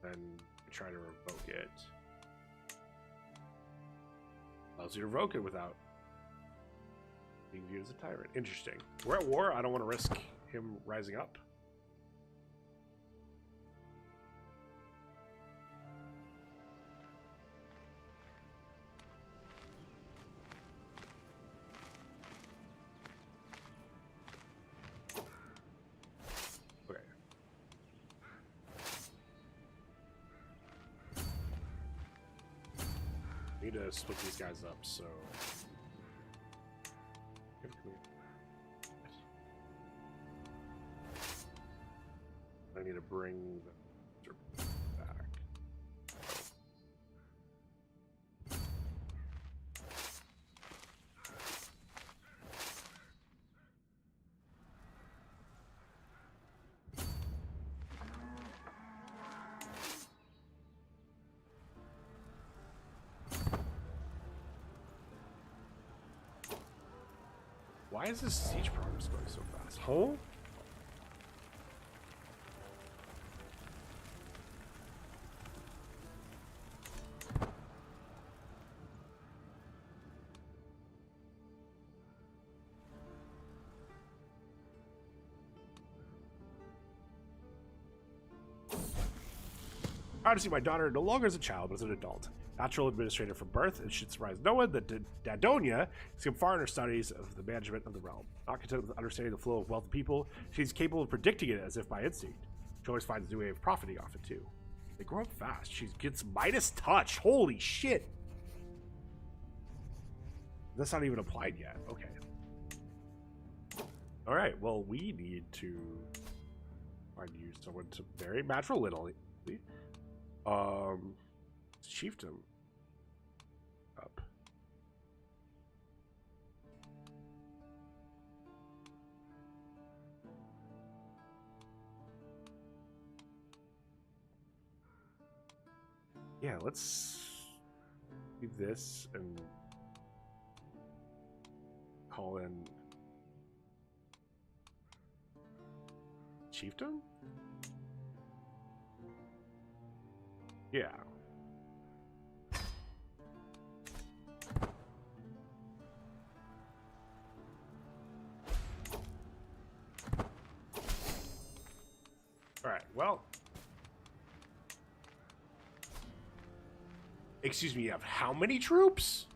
then I try to revoke it. Allows you to revoke it without being viewed as a tyrant. Interesting. We're at war. I don't want to risk him rising up. Need to split these guys up, so I need to bring the back. Why is this siege progress going so fast? Huh? Proud to see my daughter no longer as a child, but as an adult. Natural administrator from birth, it should surprise no one that Dadonia has come far in her studies of the management of the realm. Not content with understanding the flow of wealth of people, she's capable of predicting it as if by instinct. She always finds a new way of profiting off it, too. They grow up fast. She gets Midas touch. Holy shit! That's not even applied yet. Okay. Alright, well, we need to find you someone to marry. Matrilineally. Chiefdom. Up. Yeah, let's do this and call in Chiefdom? Yeah. Alright, well. Excuse me, you have how many troops?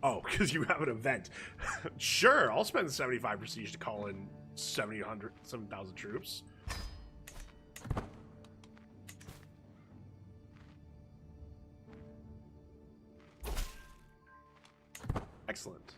Oh, because you have an event. Sure, I'll spend 75 prestige to call in 7,000 troops. Excellent.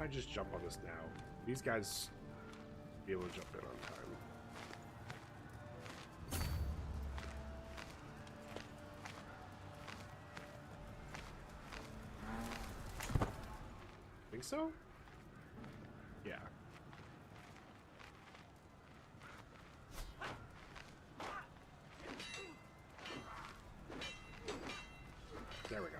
just jump on this now. These guys be able to jump in on time. Think so? Yeah. There we go.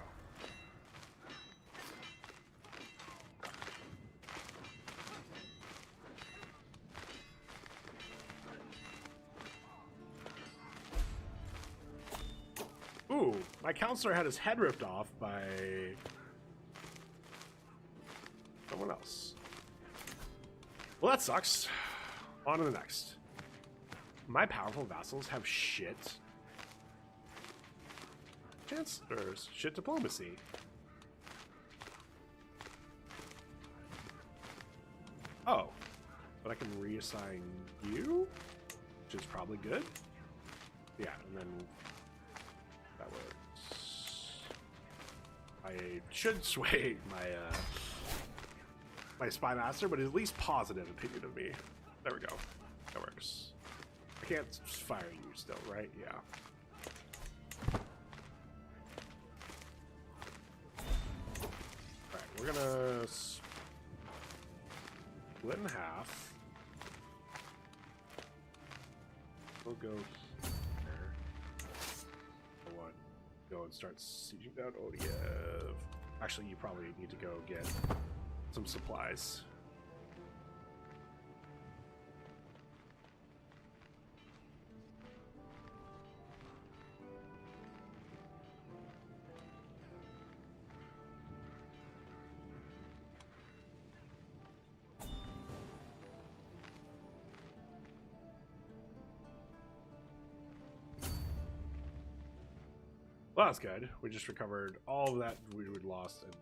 Ooh, my counselor had his head ripped off by someone else. Well, that sucks. On to the next. My powerful vassals have shit chance or shit diplomacy. Oh, but I can reassign you, which is probably good. Yeah, and then that works. I should sway my my spy master, but at least positive opinion of me. There we go. That works. I can't fire you still, right? Yeah. Alright, we're gonna split in half. We'll go here. Go and start sieging down Odiev. Actually, you probably need to go get some supplies. Well, that's good. We just recovered all of that we would lost. And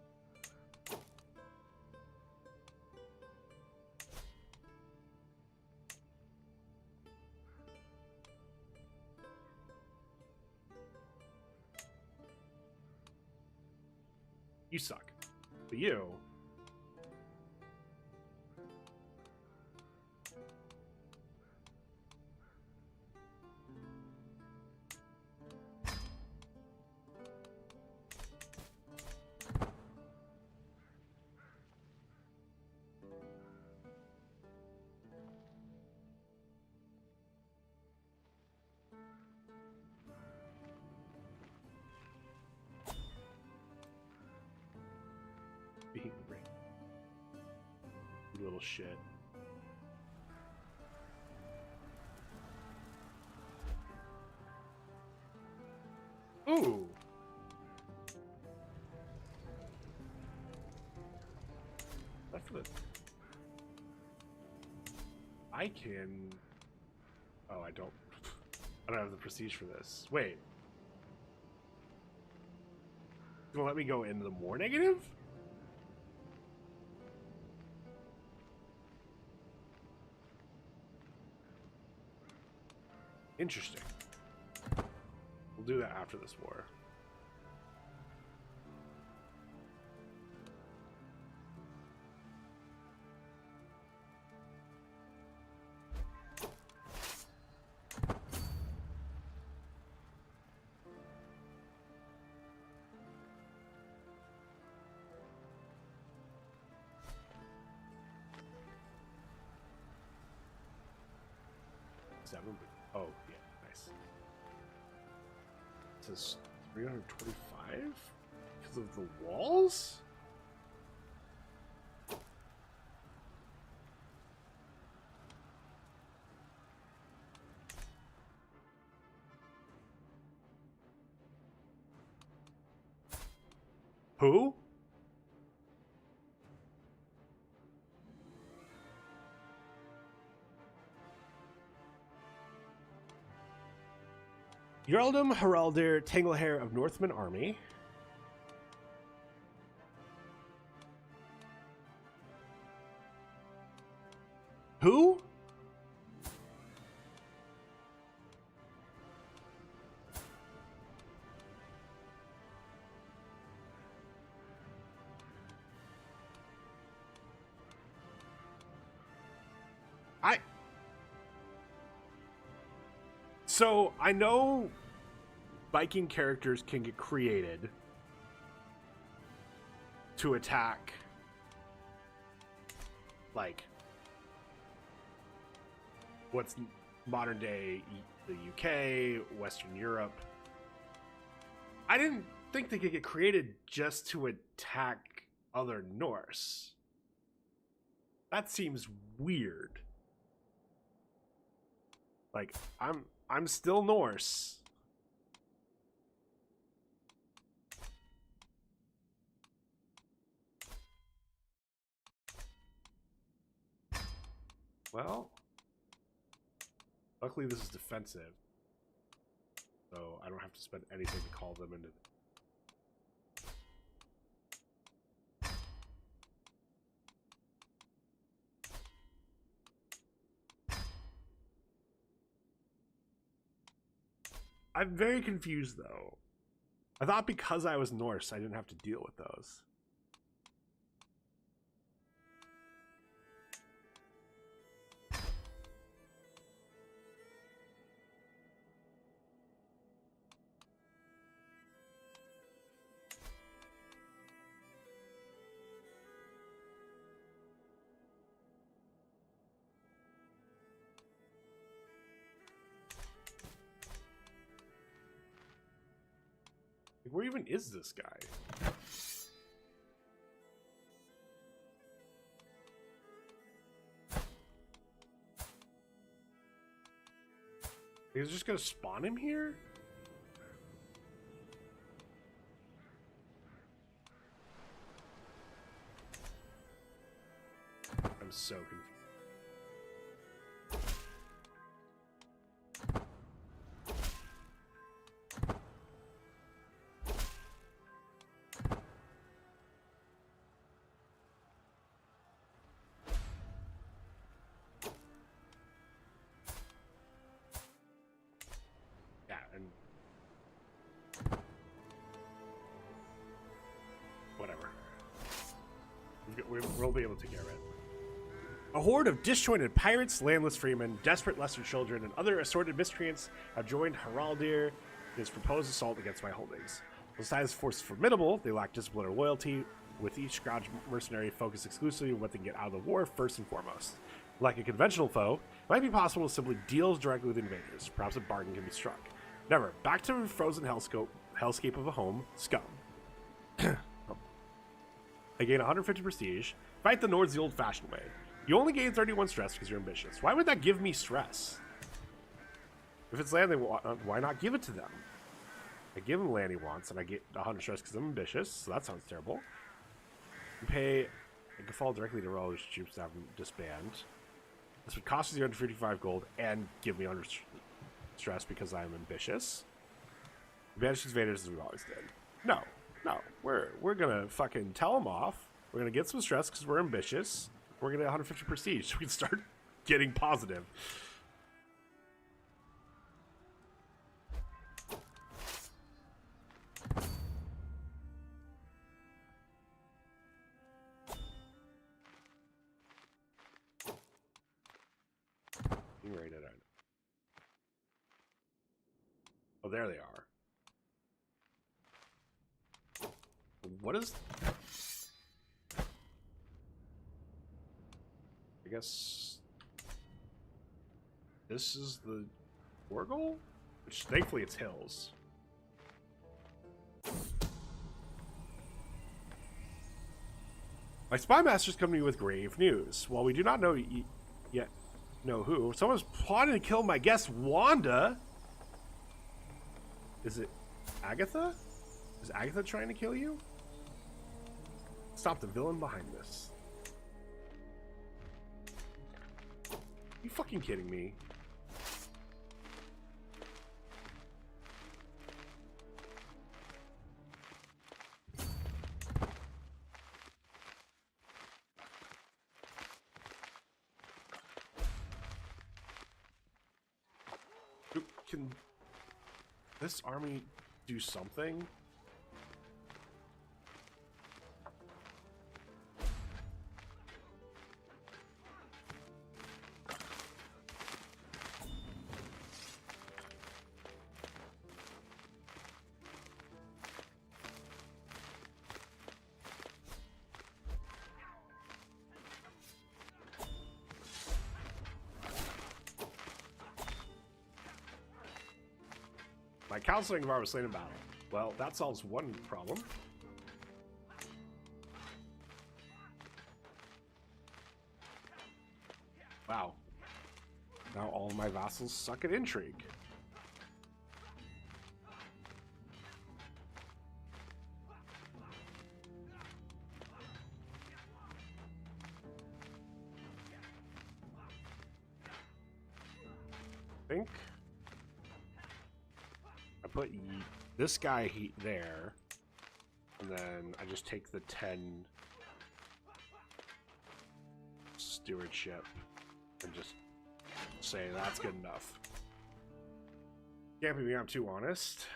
you suck. But you. Being great. You little shit. Ooh. That's the. I can. Oh, I don't. I don't have the prestige for this. Wait. You gonna let me go into the more negative? Interesting. We'll do that after this war. Oh, yeah, nice. It says 325 because of the walls? Who? Jarldum Haraldir Tanglehair of Northman Army. Who? So I know Viking characters can get created to attack, like, what's modern day the UK, Western Europe. I didn't think they could get created just to attack other Norse. That seems weird. Like, I'm still Norse. Well, luckily this is defensive, so I don't have to spend anything to call them into. I'm very confused, though. I thought because I was Norse, I didn't have to deal with those. Where even is this guy? He's just gonna spawn him here? I'm so confused. Whatever. We'll be able to get rid. A horde of disjointed pirates, landless freemen, desperate lesser children, and other assorted miscreants have joined Haraldir in his proposed assault against my holdings. While Side's force is formidable, they lack discipline or loyalty, with each scrounge mercenary focused exclusively on what they can get out of the war first and foremost. Like a conventional foe, it might be possible to simply deal directly with invaders. Perhaps a bargain can be struck. Never. Back to frozen hellscape of a home. Scum. I gain 150 prestige. Fight the Nords the old-fashioned way. You only gain 31 stress because you're ambitious. Why would that give me stress? If it's land they want, why not give it to them? I give him land he wants, and I get 100 stress because I'm ambitious, so that sounds terrible. You pay... I can fall directly to Rollers troops to have them disband. This would cost you 355 gold and give me 100 stress because I'm ambitious. Advantage these invaders as we always did. No. No, we're gonna fucking tell them off. We're gonna get some stress because we're ambitious. We're gonna get 150 prestige so we can start getting positive. Right it out. Oh, there they are. What is... I guess... This is the Wargle? Which, thankfully, it's hills. My spy master's come to me with grave news. While we do not know yet know who, someone's plotting to kill my guest, Wanda. Is it Agatha? Is Agatha trying to kill you? Stop the villain behind this. Are you fucking kidding me? Can this army do something? My counseling var was slain in battle. Well, that solves one problem. Wow. Now all my vassals suck at intrigue. I think I put this guy there, and then I just take the 10 stewardship and just say that's good enough. Can't be me, I'm too honest.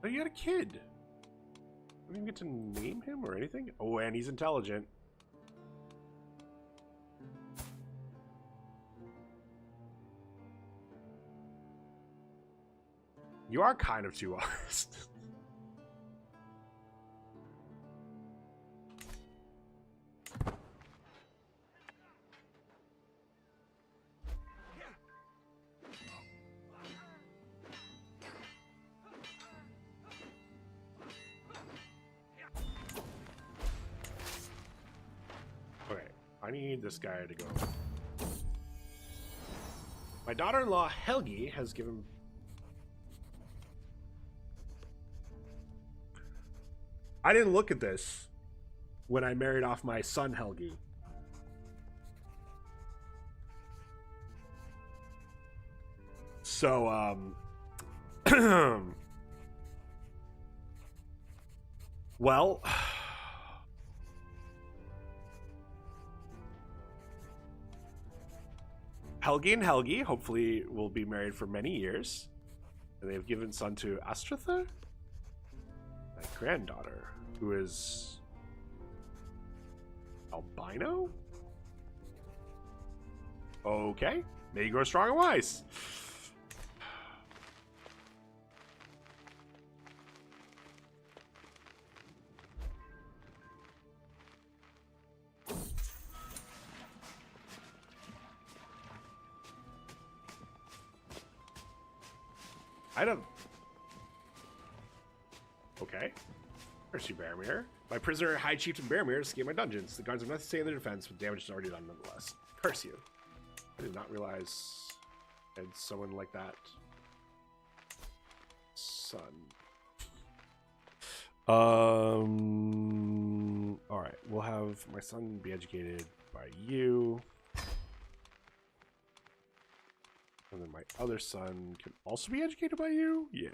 Oh, you had a kid. I didn't get to name him or anything. Oh, and he's intelligent. You are kind of too honest. Okay, I need this guy to go. My daughter-in-law Helgi has given. I didn't look at this when I married off my son Helgi. So, well, Helgi and Helgi hopefully will be married for many years. And they've given son to Astritha, my granddaughter, who is albino? Okay. May you grow strong and wise. I don't. Okay. Curse you, Baromir. My prisoner, High Chieftain Baromir, escaped my dungeons. The guards have nothing to say in their defense, but damage is already done nonetheless. Curse you. I did not realize I had someone like that. Son. Alright, we'll have my son be educated by you. And then my other son can also be educated by you? Yeah.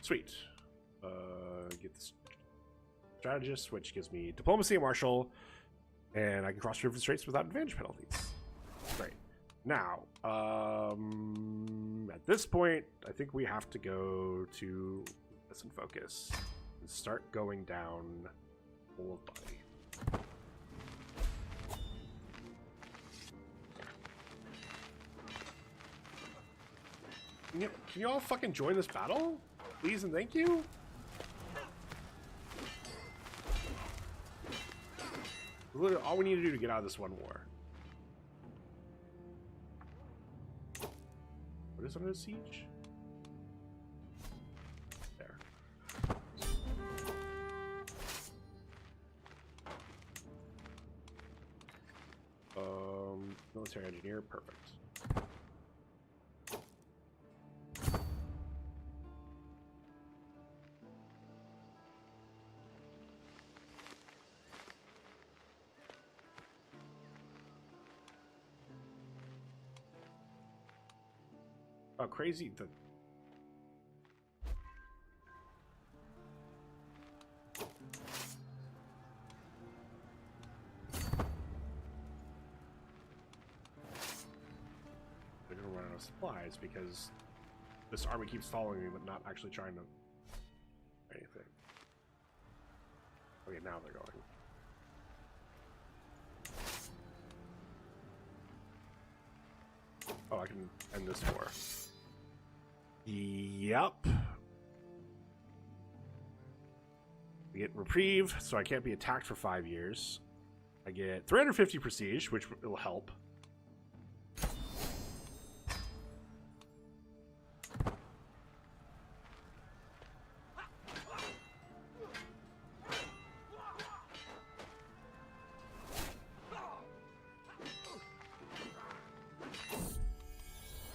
Sweet. Get this strategist, which gives me diplomacy and martial, and I can cross river straits without advantage penalties. Great. Now, at this point, I think we have to go to listen, focus, and start going down old body. Can you all fucking join this battle? Please and thank you. Literally all we need to do to get out of this one war. What is under siege? There. Military engineer, perfect. Oh, crazy. out of supplies because this army keeps following me but not actually trying to anything. Okay, now they're going. Oh, I can end this war. Yep. I get reprieve, so I can't be attacked for 5 years. I get 350 prestige, which will help.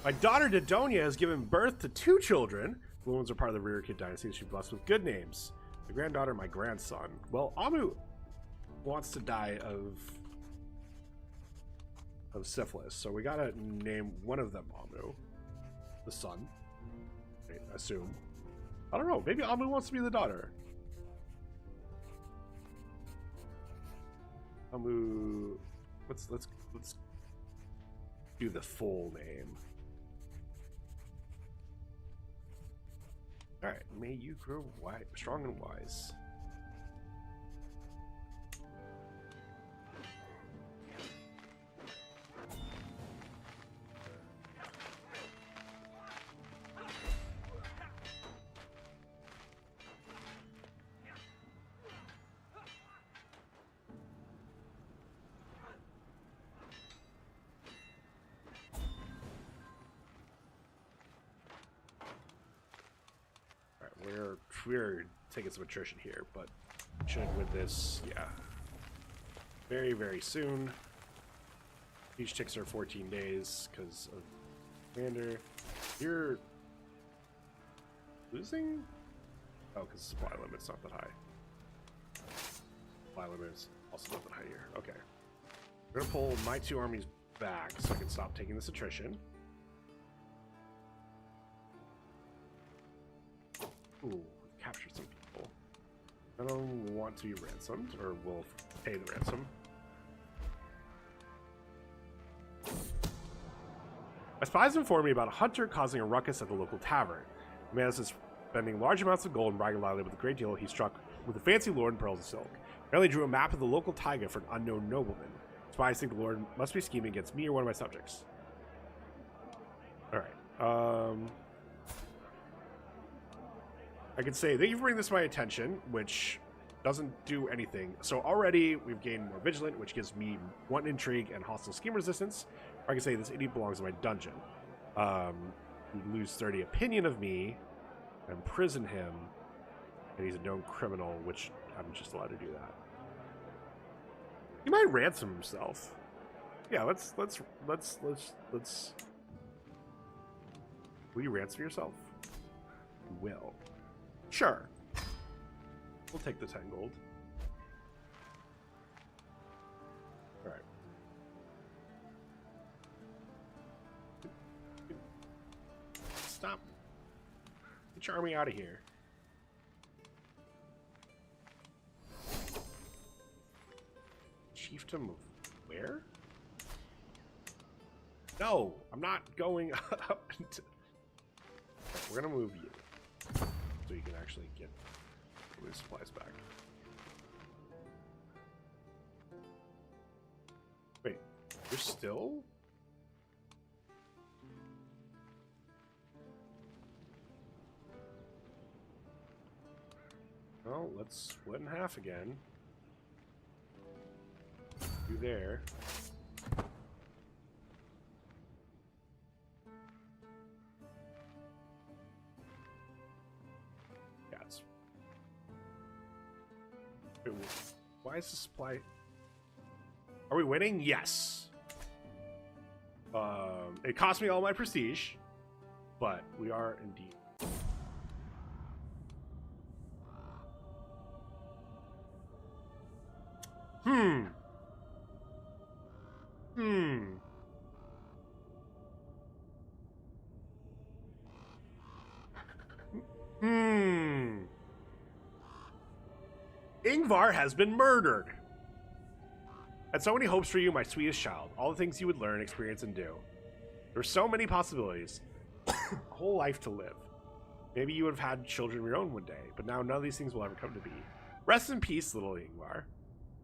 My daughter Dodonia has given birth to 2 children. The ones are part of the Rurikid dynasty. She's blessed with good names. My granddaughter, my grandson. Well, Amu wants to die of syphilis, so we gotta name one of them Amu, the son. I assume. I don't know. Maybe Amu wants to be the daughter. Amu. Let's do the full name. All right. May you grow strong and wise. We're taking some attrition here, but should with this, yeah. Very, very soon. Each ticks are 14 days because of commander. You're losing? Oh, because supply limit's not that high. Supply limit is also not that high here. Okay. We're gonna pull my 2 armies back so I can stop taking this attrition. Ooh. Captured some people. I don't want to be ransomed, or will pay the ransom. My spies informed me about a hunter causing a ruckus at the local tavern. The man is spending large amounts of gold and bragging loudly with a great deal he struck with a fancy lord in pearls of silk. Apparently drew a map of the local taiga for an unknown nobleman. Spies think the lord must be scheming against me or one of my subjects. Alright, I can say, thank you for bringing this to my attention, which doesn't do anything. So already we've gained more vigilant, which gives me 1 intrigue and hostile scheme resistance. Or I can say this idiot belongs in my dungeon. We lose 30 opinion of me, imprison him, and he's a known criminal, which I'm just allowed to do that. He might ransom himself. Yeah, let's. Will you ransom yourself? You will. Sure. We'll take the 10 gold. Alright. Stop. Get your army out of here. Chiefdom of where? No, I'm not going up. We're gonna move you. So you can actually get the supplies back. Wait, you're still? Well, let's split in half again. You there. Why is the supply? Are we winning? Yes. It cost me all my prestige, but we are indeed. Ingvar has been murdered. I had so many hopes for you, my sweetest child. All the things you would learn, experience, and do. There's so many possibilities. A whole life to live. Maybe you would have had children of your own one day, but now none of these things will ever come to be. Rest in peace, little Ingvar.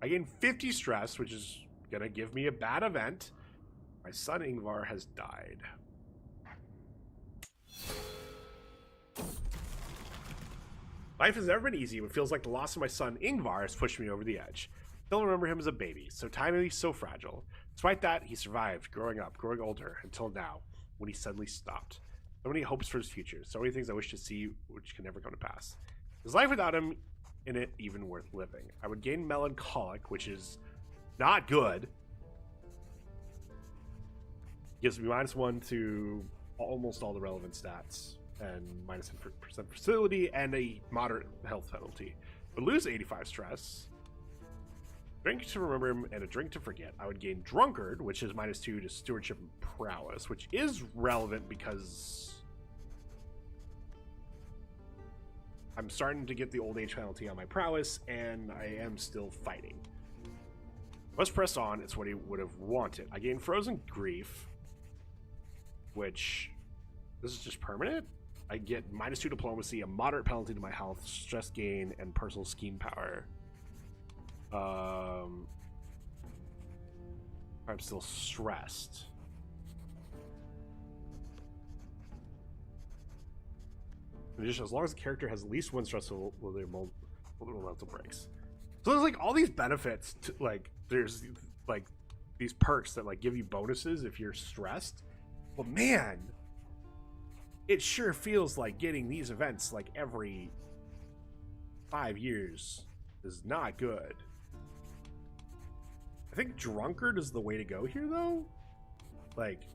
I gained 50 stress, which is going to give me a bad event. My son Ingvar has died. Life has never been easy, but feels like the loss of my son Ingvar has pushed me over the edge. Still remember him as a baby, so tiny, so fragile. Despite that, he survived, growing up, growing older, until now, when he suddenly stopped. So many hopes for his future, so many things I wish to see, which can never come to pass. Is life without him in it even worth living? I would gain melancholic, which is not good. Gives me -1 to almost all the relevant stats, and -10% facility, and a moderate health penalty. Would lose 85 stress. Drink to remember him, and a drink to forget. I would gain drunkard, which is -2 to stewardship and prowess, which is relevant because I'm starting to get the old age penalty on my prowess, and I am still fighting. Let's press on. It's what he would have wanted. I gain frozen grief, which this is just permanent. I get -2 diplomacy, a moderate penalty to my health, stress gain, and personal scheme power. I'm still stressed. In addition, as long as the character has at least 1 stressful mental breaks. So there's like all these benefits to, like, there's like these perks that like give you bonuses if you're stressed. But man, it sure feels like getting these events like every 5 years is not good. I think drunkard is the way to go here, though. Like,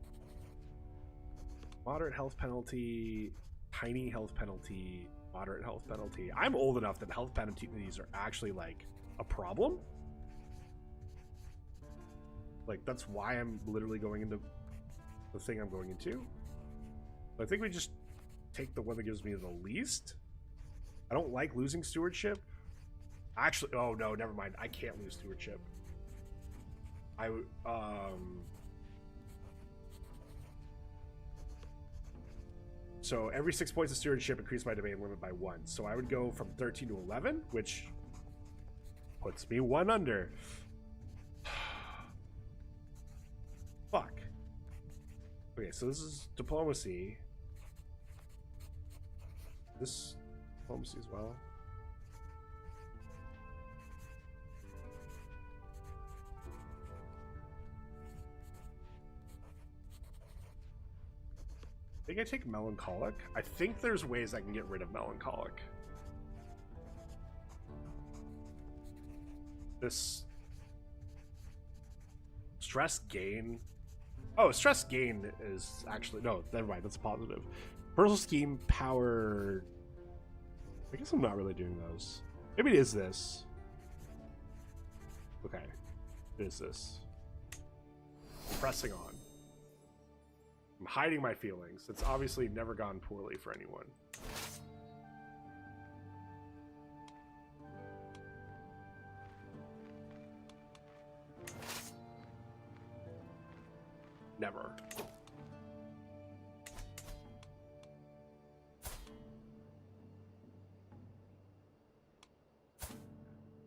moderate health penalty, tiny health penalty, moderate health penalty. I'm old enough that health penalties are actually like a problem. Like, that's why I'm literally going into the thing I'm going into. But I think we just take the one that gives me the least. I don't like losing stewardship. Actually, oh no, never mind. I can't lose stewardship. So every 6 points of stewardship increase my domain limit by 1. So I would go from 13 to 11, which puts me 1 under. Fuck. Okay, so this is diplomacy. This diplomacy as well. I think I take melancholic. I think there's ways I can get rid of melancholic. This stress gain. Oh, stress gain is actually no. Never mind. That's positive. Personal scheme power. I guess I'm not really doing those. Maybe it is this. Okay, it is this. Pressing on. I'm hiding my feelings. It's obviously never gone poorly for anyone. Never.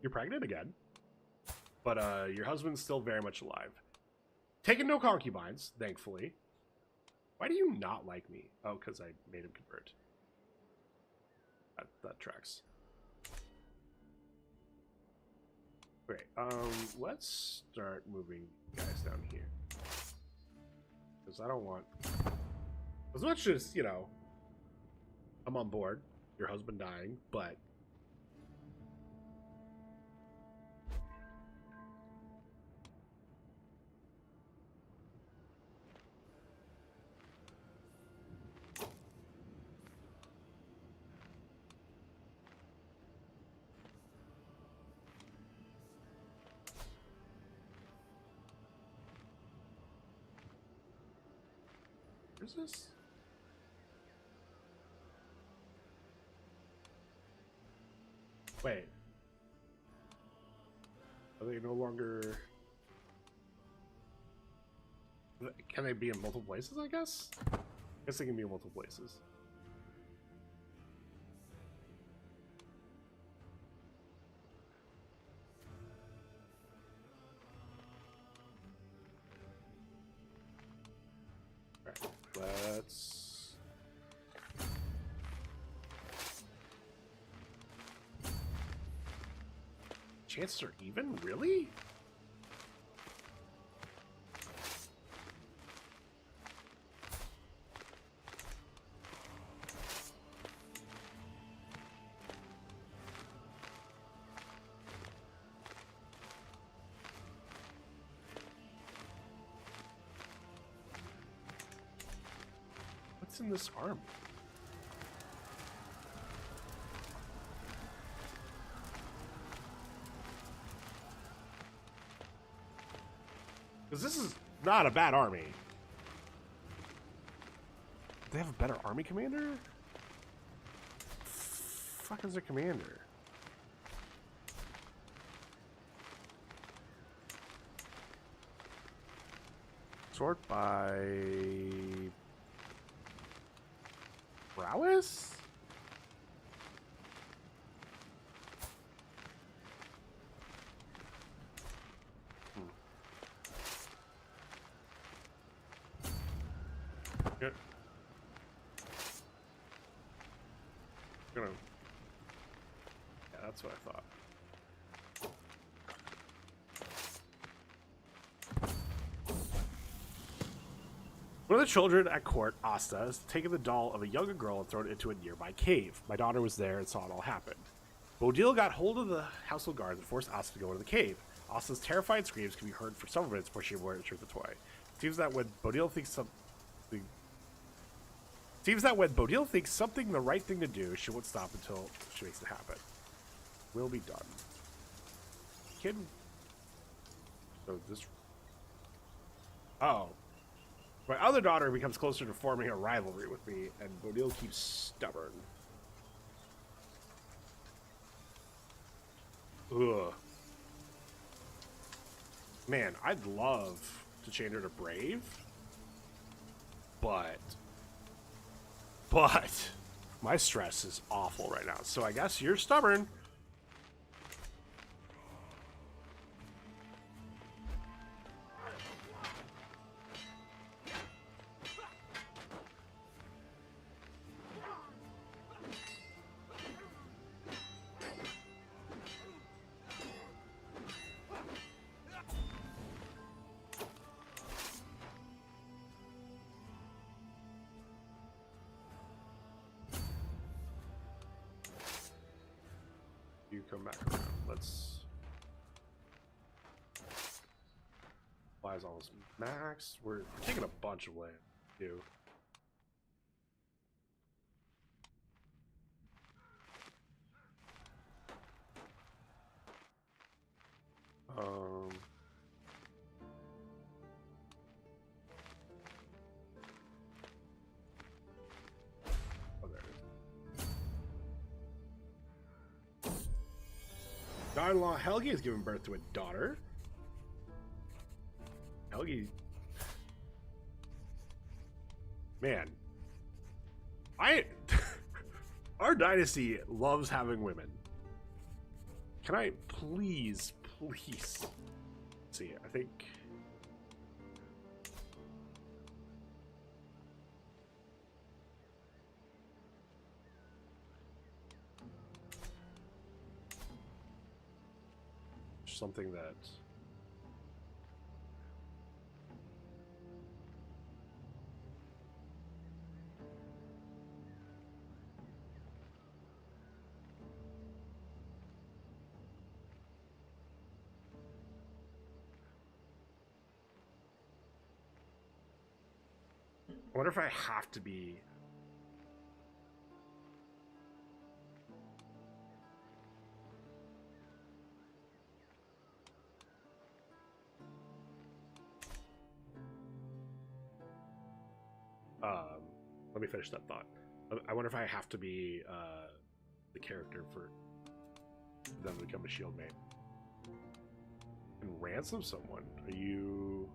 You're pregnant again. But your husband's still very much alive. Taking no concubines, thankfully. Why do you not like me? Oh, because I made him convert. That tracks. Okay, let's start moving guys down here. Because I don't want... As much as, you know, I'm on board, your husband dying, but... Where's this? Wait. Are they no longer... Can they be in multiple places, I guess? I guess they can be in multiple places. Alright, let's... Chances are even? Really? What's in this arm? Because this is not a bad army. They have a better army commander? Fuck is their commander? Sort by prowess? Good. Gonna... Yeah, that's what I thought. One of the children at court, Asta, has taken the doll of a younger girl and thrown it into a nearby cave. My daughter was there and saw it all happen. Bodil got hold of the household guards and forced Asta to go into the cave. Asta's terrified screams can be heard for several minutes before she emerged with the toy. It seems that when Bodil thinks something the right thing to do, she won't stop until she makes it happen. Will be done. Kid. So this. Oh. My other daughter becomes closer to forming a rivalry with me, and Bodil keeps stubborn. Ugh. Man, I'd love to change her to Brave, but my stress is awful right now. So I guess you're stubborn. You come back around. Let's. Supplies almost max. We're taking a bunch of land, too. Oh, there it is. Daughter-in-law Helgi has given birth to a daughter. Helgi. Man. Our dynasty loves having women. Can I please see, I think something that I wonder if I have to be let me finish that thought. I wonder if I have to be the character for them to become a shield mate and ransom someone. Are you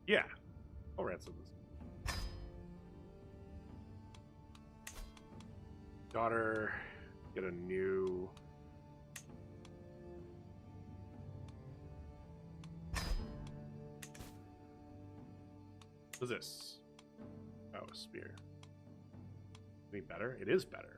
Yeah. I'll ransom this. Daughter, get a new... What's this? Oh, a spear. Any better? It is better.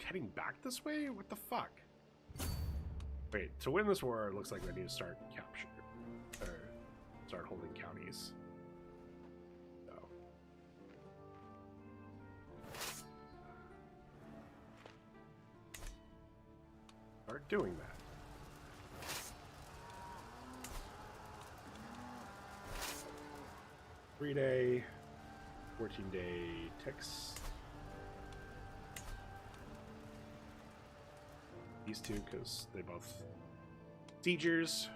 Heading back this way? What the fuck? Wait, to win this war, it looks like I need to start capture or start holding counties. So. Start doing that. 3-day, 14-day ticks. These two, because they both siegers.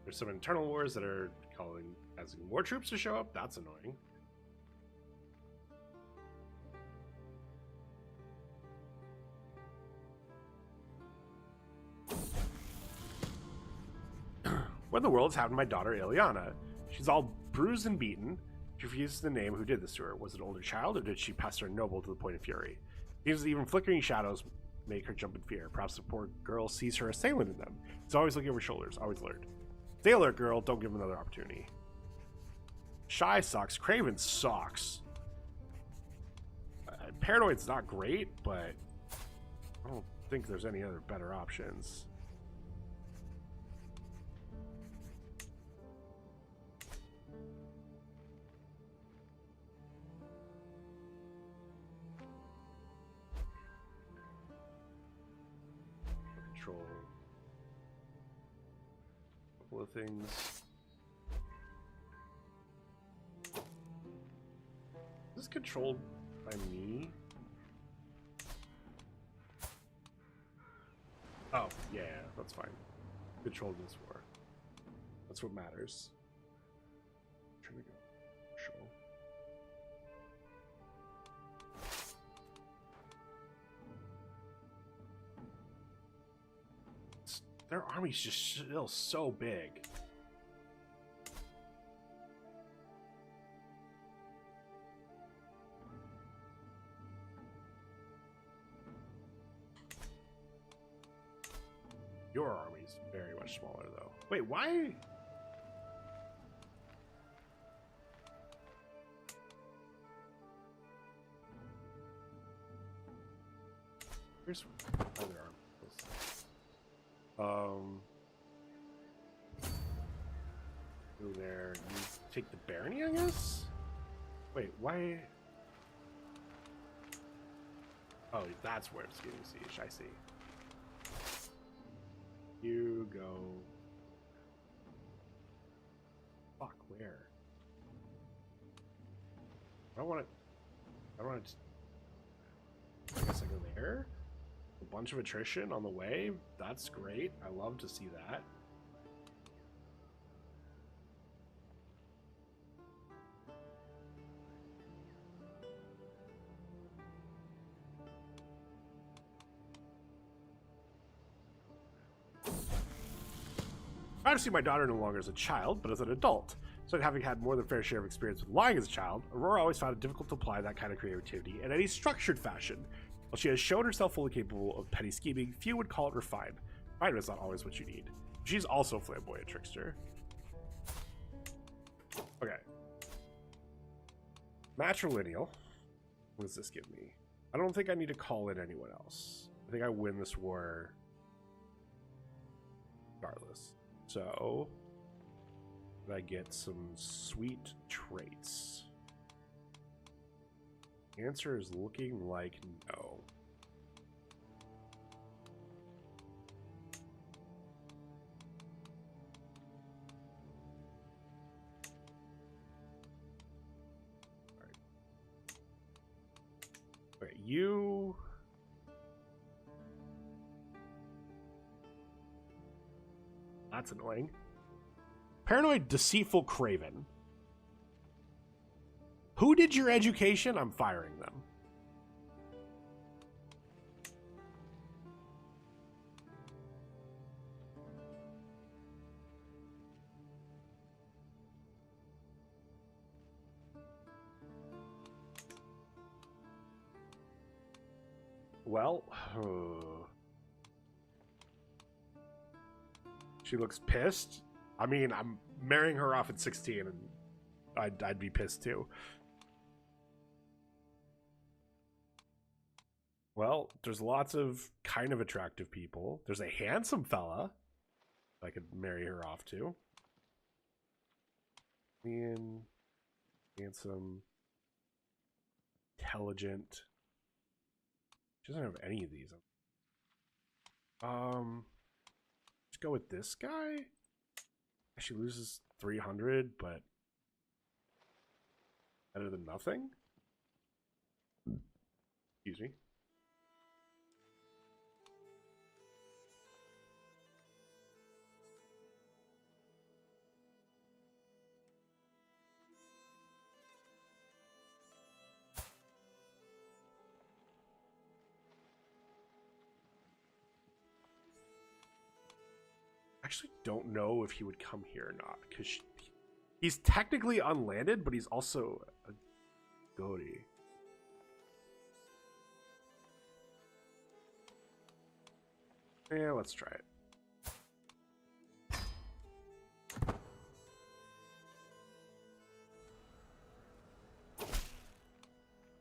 There's some internal wars that are asking more troops to show up. That's annoying. What in the world has happened to my daughter Ileana? She's all bruised and beaten. She refuses to name who did this to her. Was it an older child, or did she pass her noble to the point of fury? Seems that even flickering shadows make her jump in fear. Perhaps the poor girl sees her assailant in them. He's always looking over his shoulders, always alert. Stay alert, girl. Don't give him another opportunity. Shy sucks. Craven sucks. Paranoid's not great, but I don't think there's any other better options. Control a couple of things. Is this controlled by me? Oh, yeah, that's fine. Controlled this war. That's what matters. Trying to go. Sure. Their army's just still so big. Your army's very much smaller, though. Wait, why? Here's other army. Go there. You take the barony, I guess? Wait, why? Oh, that's where it's getting siege. I see. You go. Fuck, where? I don't want to. I guess I go there. A bunch of attrition on the way. That's great. I love to see that. I see my daughter no longer as a child, but as an adult. So having had more than fair share of experience with lying as a child, Aurora always found it difficult to apply that kind of creativity in any structured fashion. While she has shown herself fully capable of petty scheming, few would call it refined. Refinement is not always what you need. She's also a flamboyant trickster. Okay. Matrilineal. What does this give me? I don't think I need to call in anyone else. I think I win this war regardless. So, did I get some sweet traits? Answer is looking like no. Okay, you... That's annoying. Paranoid, deceitful, craven. Who did your education? I'm firing them. Well, she looks pissed. I mean, I'm marrying her off at 16, and I'd be pissed too. Well, there's lots of kind of attractive people. There's a handsome fella I could marry her off to. And handsome, intelligent. She doesn't have any of these. Let's go with this guy. She loses 300, but better than nothing. Excuse me. Actually don't know if he would come here or not, because he's technically unlanded, but he's also a goatee. Yeah, let's try it.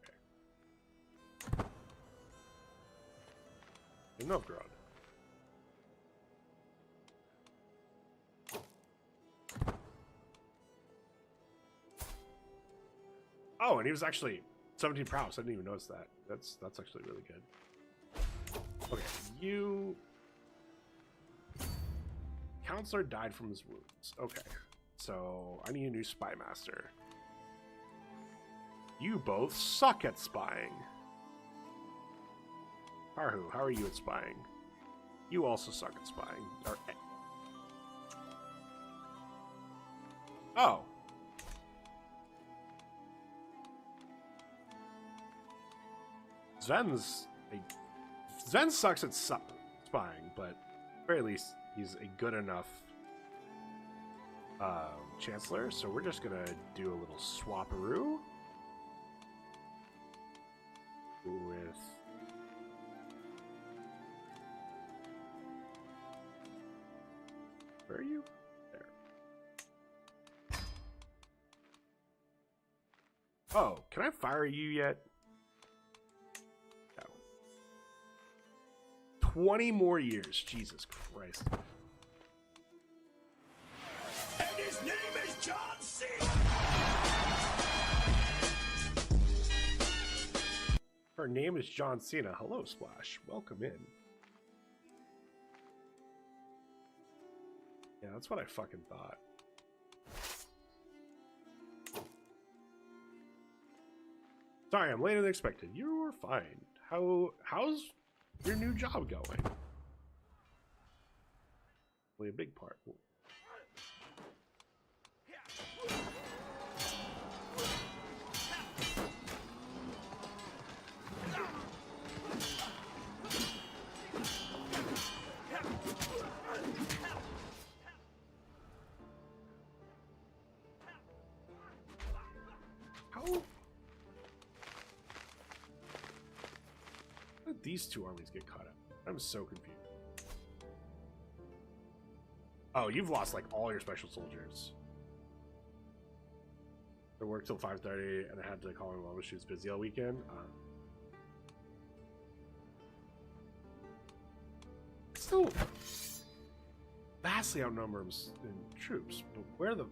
Okay. In Novgorod. Oh, and he was actually 17 prowess. I didn't even notice that. That's actually really good. Okay, you... Counselor died from his wounds. Okay, so I need a new spy master. You both suck at spying. Parhu, how are you at spying? You also suck at spying. Oh. Sven sucks at spying, but at the very least he's a good enough chancellor. So we're just gonna do a little swapperoo with where are you? There. Oh, can I fire you yet? 20 more years. Jesus Christ. And his name is John C. Her name is John Cena. Hello, Splash. Welcome in. Yeah, that's what I fucking thought. Sorry, I'm later than expected. You were fine. How's your new job going? Really a big part. How did these two armies get caught up? I'm so confused. Oh, you've lost like all your special soldiers. I worked till 5:30 and I had to call my mom when she was busy all weekend. Still vastly outnumbers in troops, but where the...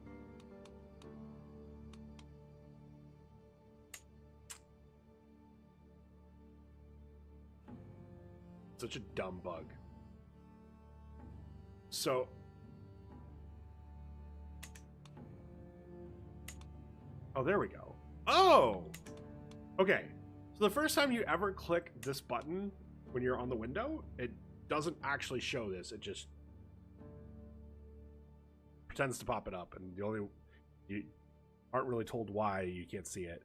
Such a dumb bug. So... Oh, there we go. Oh! Okay. So the first time you ever click this button when you're on the window, it doesn't actually show this. It just pretends to pop it up, and you aren't really told why you can't see it.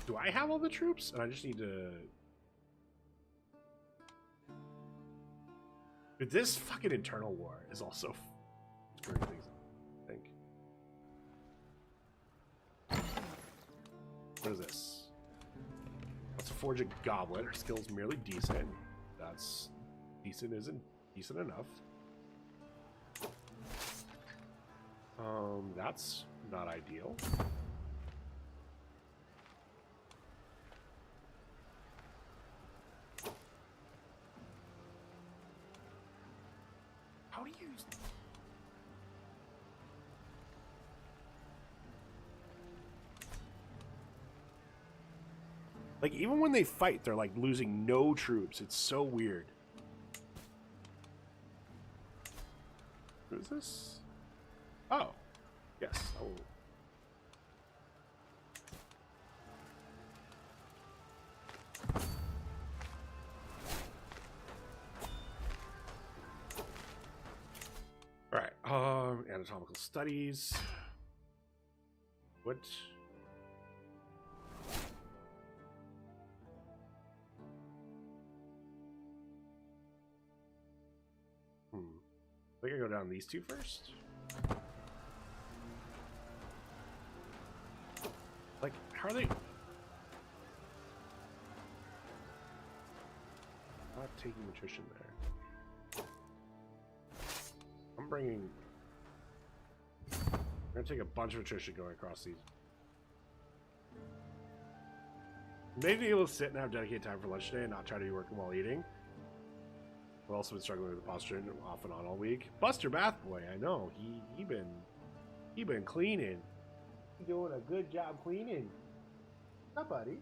Do I have all the troops? And I just need to... Dude, this fucking internal war is also screwing things up, I think. What is this? Let's forge a goblet. Her skill's merely decent. That's... Decent isn't decent enough. That's not ideal. How do you... Like, even when they fight, they're, like, losing no troops. It's so weird. What is this? Oh. Yes. I will... Alright, anatomical studies. What? I think I go down these two first. Like, how are they not taking attrition there? I'm gonna take a bunch of attrition going across these. Maybe able to sit and have dedicated time for lunch today and not try to be working while eating. I've also been struggling with the posture off and on all week. Buster Bath Boy, I know. He been cleaning. He doing a good job cleaning. Hi, buddy.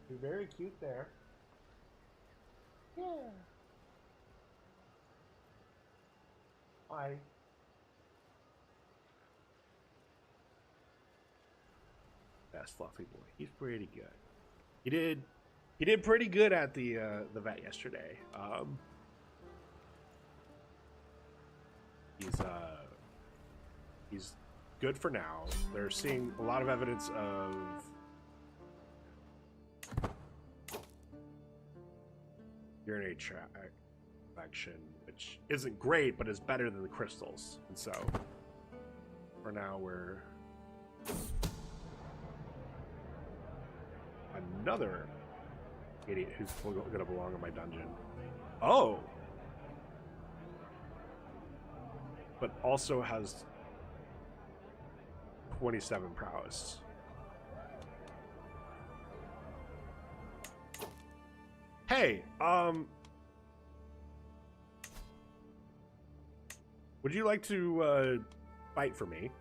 You're very cute there. Yeah. Hi. That's Fluffy Boy. He's pretty good. He did pretty good at the vet yesterday. He's good for now. They're seeing a lot of evidence of urinary tract infection, which isn't great, but is better than the crystals. And so, for now, we're another idiot who's gonna belong in my dungeon. Oh! But also has 27 prowess. Hey, would you like to fight for me?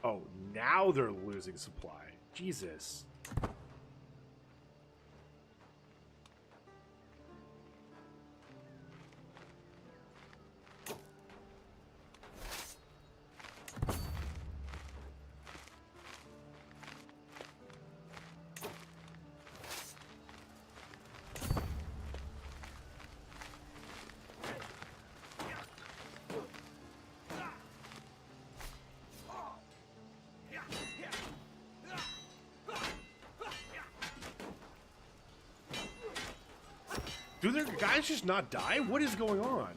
Oh, now they're losing supply. Jesus. Do their guys just not die? What is going on?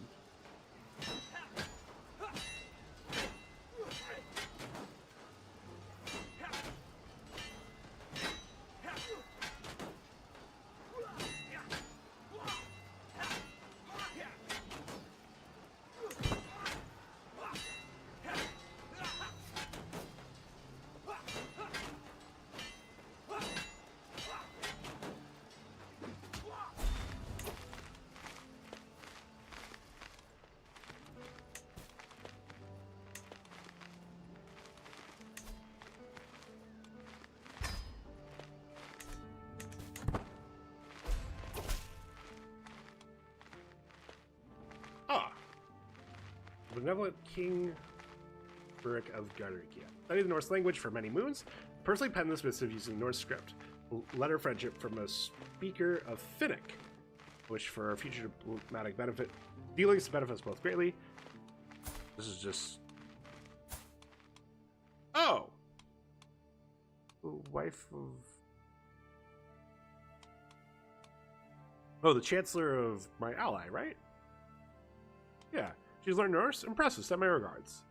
Benevolent King Rurik of Rurikids. Studied the Norse language for many moons. Personally penned this missive using Norse script. Letter of friendship from a speaker of Finnic, which for our future diplomatic benefit dealings benefit us both greatly. This is just wife of the Chancellor of my ally, right? Yeah. She's learned Norse? Impressive. Send my regards.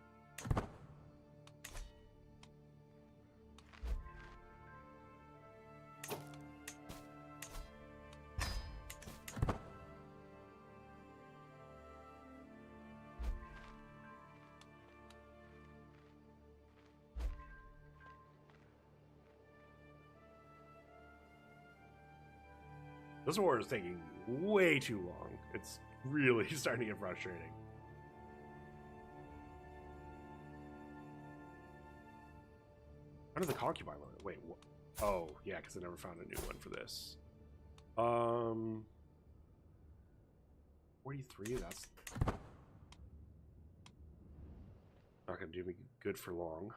This war is taking way too long. It's really starting to get frustrating. When did the concubine limit? Wait, what? Oh, yeah, because I never found a new one for this. 43, that's not going to do me good for long.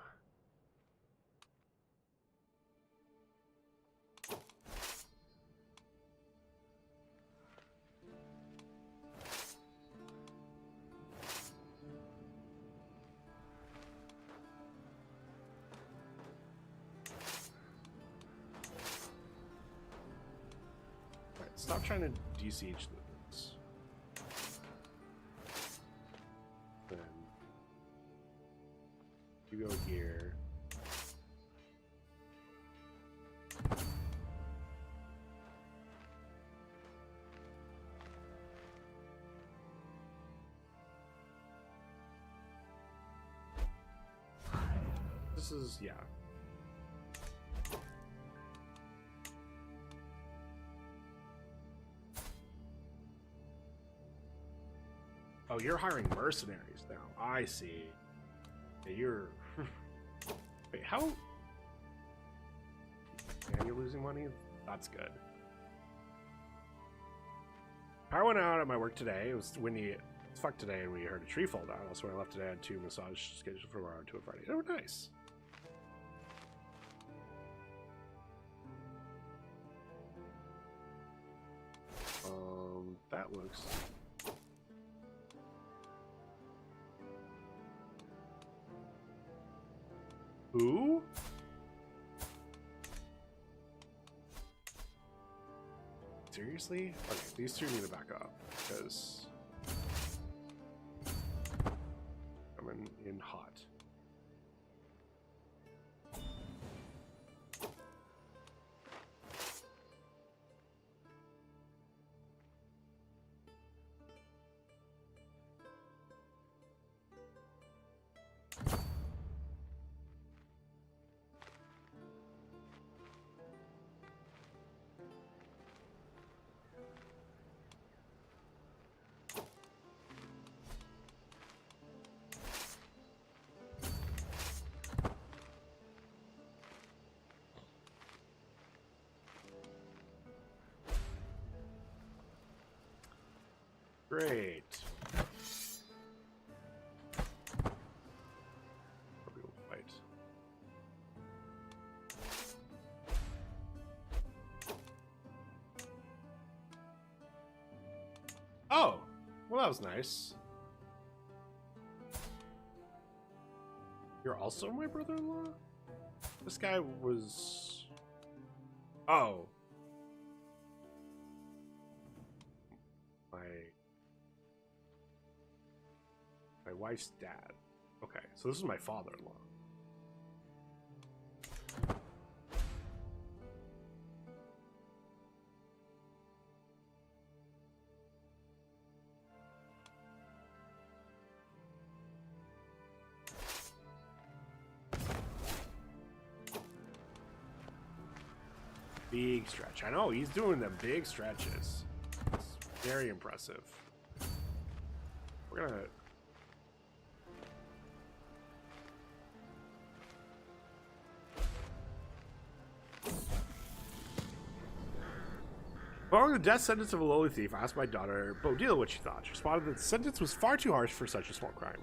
Stop trying to DCH this. Then you go here. This is, yeah. Oh, you're hiring mercenaries now. I see. Yeah, you're... Wait, how... And you're losing money? That's good. Power went out at my work today. It was windy as fuck today, and we heard a tree fall down. Also, when I left today, I had 2 massage scheduled for tomorrow to a Friday. They were nice. That looks... Who? Seriously? Okay, these two need to back up because I'm in hot. Great. Fight. Oh, well, that was nice. You're also my brother-in-law? This guy was... Oh. wife's dad. Okay, so this is my father-in-law. Big stretch. I know, he's doing them big stretches. It's very impressive. We're gonna... Following the death sentence of a lowly thief, I asked my daughter Bodil what she thought. She responded that the sentence was far too harsh for such a small crime.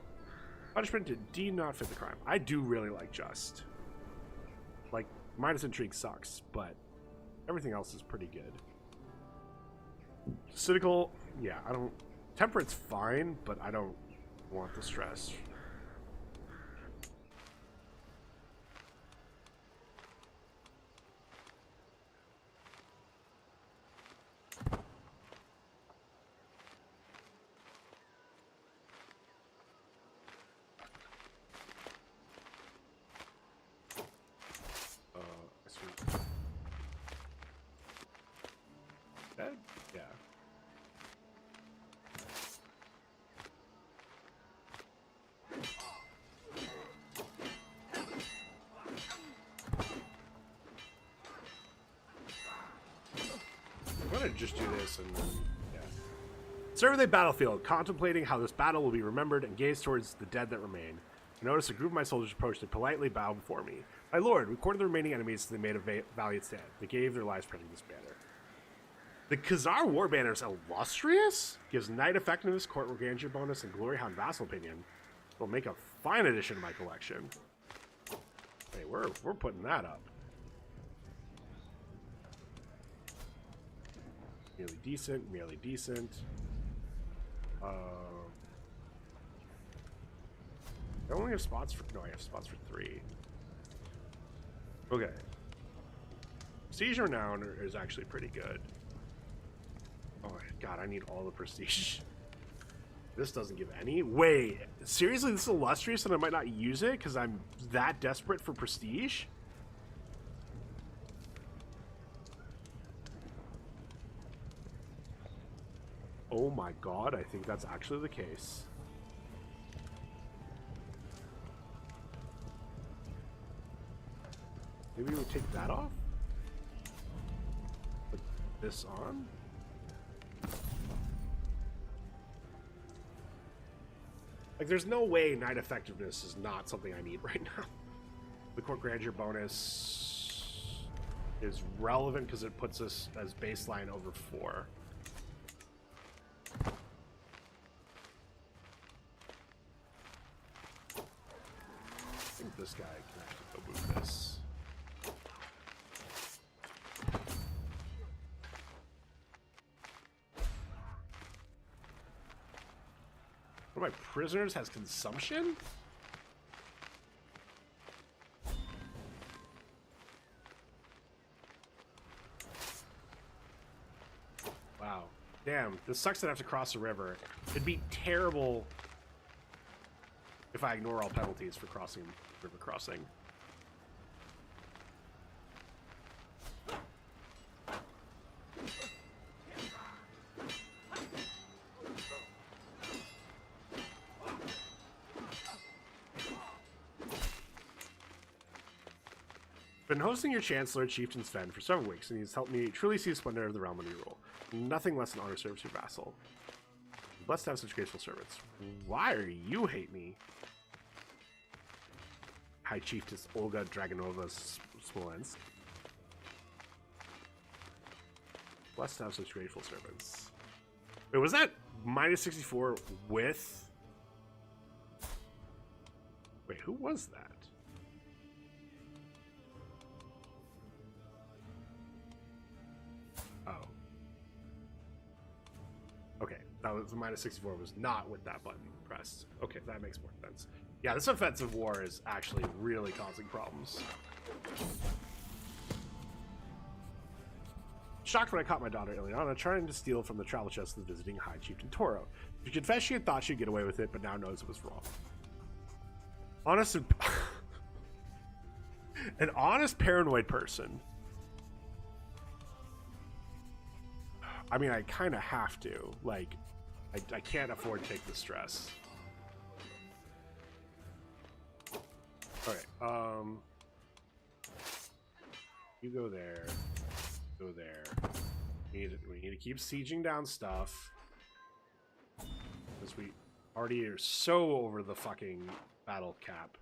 Punishment did not fit the crime. I do really like Just. Like, minus intrigue sucks, but everything else is pretty good. Cynical, yeah, I don't... Temperate's fine, but I don't want the stress. Dead? Yeah. I'm gonna just do this and then, yeah. Survey the battlefield, contemplating how this battle will be remembered and gaze towards the dead that remain. I noticed a group of my soldiers approached and politely bow before me. My lord, we quartered the remaining enemies so they made a valiant stand. They gave their lives protecting this banner. The Khazar War Banner is illustrious? Gives knight effectiveness, court grandeur bonus, and glory hound vassal opinion. Will make a fine addition to my collection. Hey, we're putting that up. Merely decent, merely decent. I only have spots for... No, I have spots for 3. Okay. Prestige Renown is actually pretty good. Oh my god, I need all the prestige. This doesn't give any. Wait, seriously, this is illustrious and I might not use it because I'm that desperate for prestige? Oh my god, I think that's actually the case. Maybe we take that off? Put this on? Like, there's no way knight effectiveness is not something I need right now. The court grandeur bonus is relevant because it puts us as baseline over 4. I think this guy can actually go move this. One of my prisoners has consumption? Wow. Damn, this sucks that I have to cross the river. It'd be terrible if I ignore all penalties for crossing river crossing. Been hosting your Chancellor, Chieftain Sven, for several weeks, and he's helped me truly see the splendor of the realm under your rule. Nothing less than honor serves your vassal. Blessed to have such graceful servants. Why are you hate me? High Chiefess Olga Dragonova Smolensk. Blessed to have such grateful servants. Wait, was that minus 64 with... Wait, who was that? Oh. Okay, that was the minus 64 was not with that button pressed. Okay, that makes more sense. Yeah, this offensive war is actually really causing problems. Shocked when I caught my daughter Ileana trying to steal from the travel chest of the visiting High Chieftain Toro. She confessed she had thought she'd get away with it, but now knows it was wrong. Honest and an honest paranoid person. I mean, I kind of have to. Like, I can't afford to take the stress. Okay, you go there. Go there. We need to keep sieging down stuff. Because we already are so over the fucking battle cap.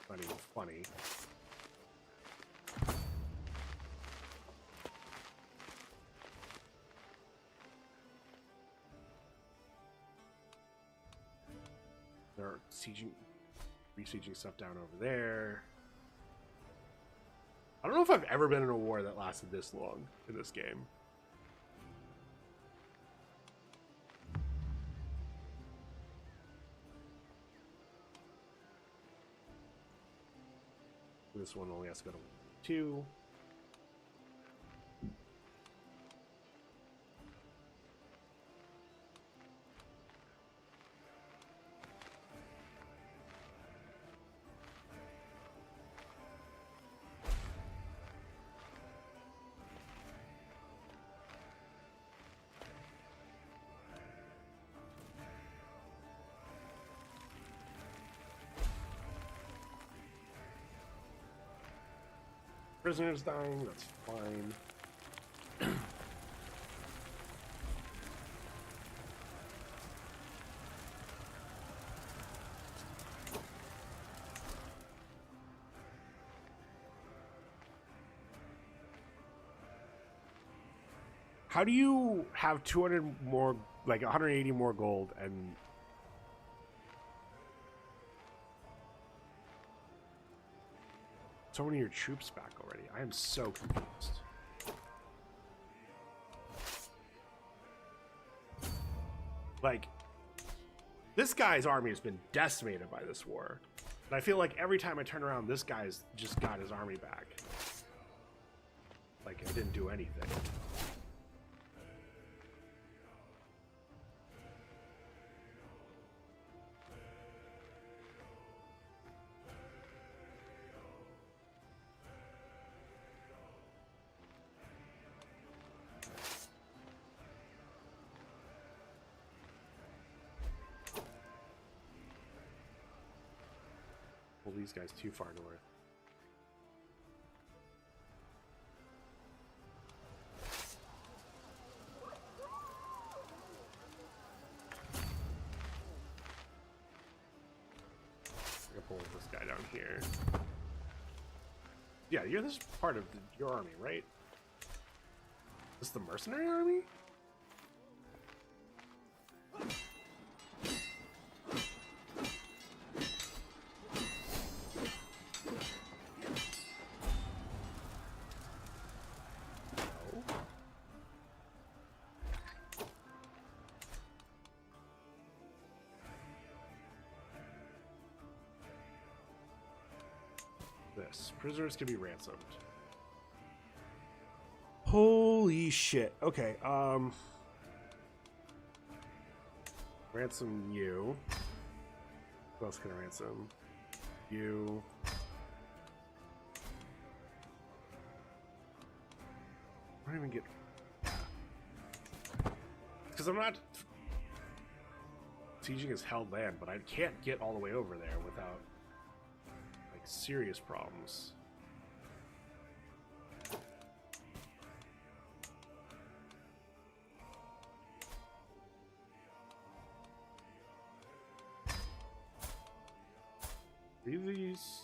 Not even funny. They're besieging stuff down over there. I don't know if I've ever been in a war that lasted this long in this game. This one only has to go to 2. Prisoners dying, that's fine. How do you have 200 more, like 180 more gold and so many of your troops back already? I am so confused. Like, this guy's army has been decimated by this war. And I feel like every time I turn around, this guy's just got his army back. Like, it didn't do anything. These guys too far north. I'm gonna pull this guy down here. Yeah, you're this part of your army, right? Is this the mercenary army? Prisoners can be ransomed. Holy shit. Okay, ransom you. Who else can I ransom? You. I don't even get... Because I'm not... Sieging is held land, but I can't get all the way over there without... serious problems. Leave these.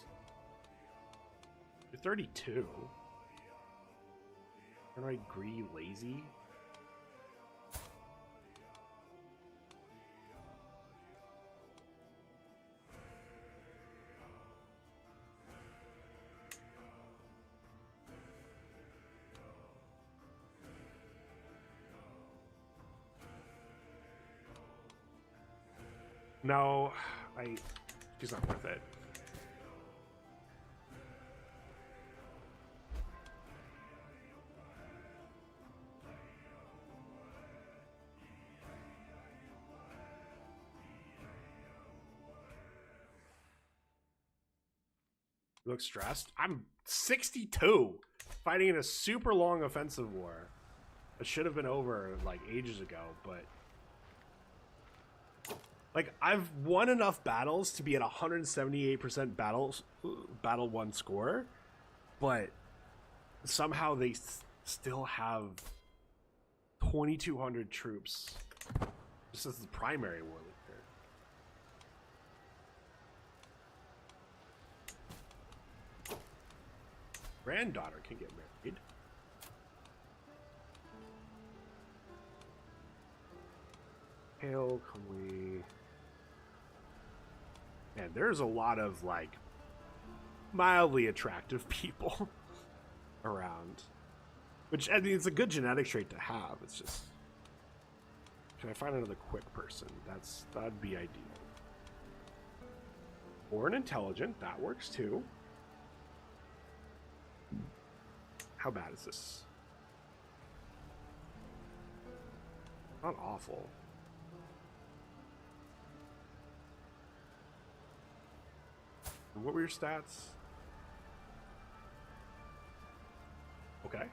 You're 32. Aren't I greedy, lazy? No, she's not worth it. You look stressed. I'm 62, fighting in a super long offensive war. It should have been over like ages ago, but like I've won enough battles to be at 178% battle won score, but somehow they still have 2,200 troops just as the primary war leader. Granddaughter can get married. Hail, can we... Man, there's a lot of, like, mildly attractive people around. Which, I mean, it's a good genetic trait to have. It's just... Can I find another quick person? That'd be ideal. Born intelligent, that works too. How bad is this? Not awful. What were your stats? Okay.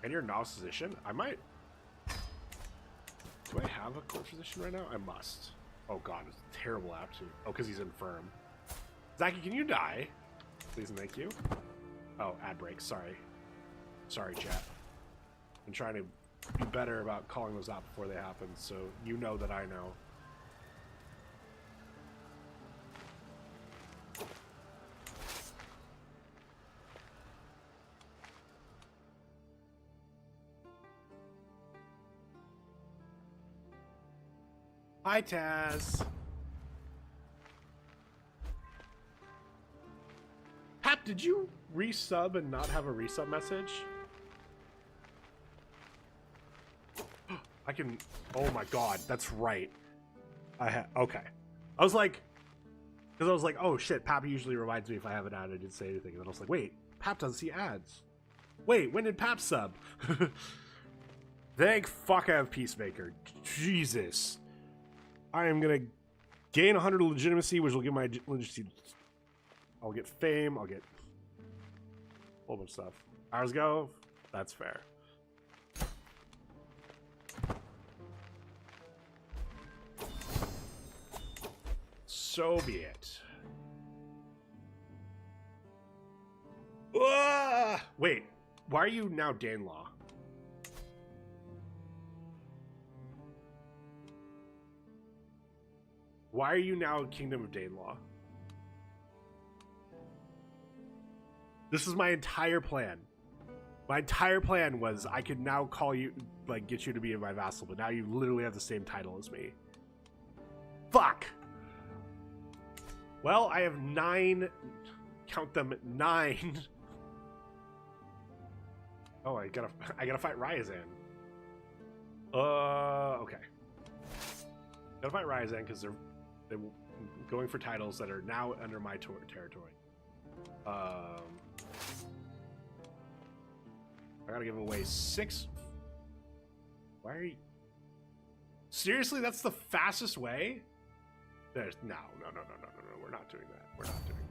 And your novice physician? I might... Do I have a coach physician right now? I must. Oh god, it's a terrible aptitude. Oh, because he's infirm. Zachy, can you die? Please and thank you. Oh, ad break. Sorry. Sorry, chat. I'm trying to be better about calling those out before they happen, so you know that I know. Hi, Taz. Hap, did you resub and not have a resub message? I can... Oh my god, that's right. Okay. I was like... Because I was like, oh shit, Pap usually reminds me if I have an ad, I didn't say anything. And then I was like, wait, Pap doesn't see ads. Wait, when did Pap sub? Thank fuck I have Peacemaker. Jesus. I am gonna gain 100 legitimacy, which will give my legitimacy... I'll get fame, I'll get a whole bunch of stuff. Hours go, that's fair. So be it. Wait, why are you now Danelaw? Why are you now Kingdom of Danelaw? This is my entire plan. My entire plan was I could now call you, like, get you to be my vassal, but now you literally have the same title as me. Fuck! Well, I have 9, count them, 9. Oh, I gotta fight Ryazan. Okay. Gotta fight Ryazan because they're going for titles that are now under my territory. I gotta give away 6. Why are you... Seriously, that's the fastest way? There's no. We're not doing that. We're not doing that.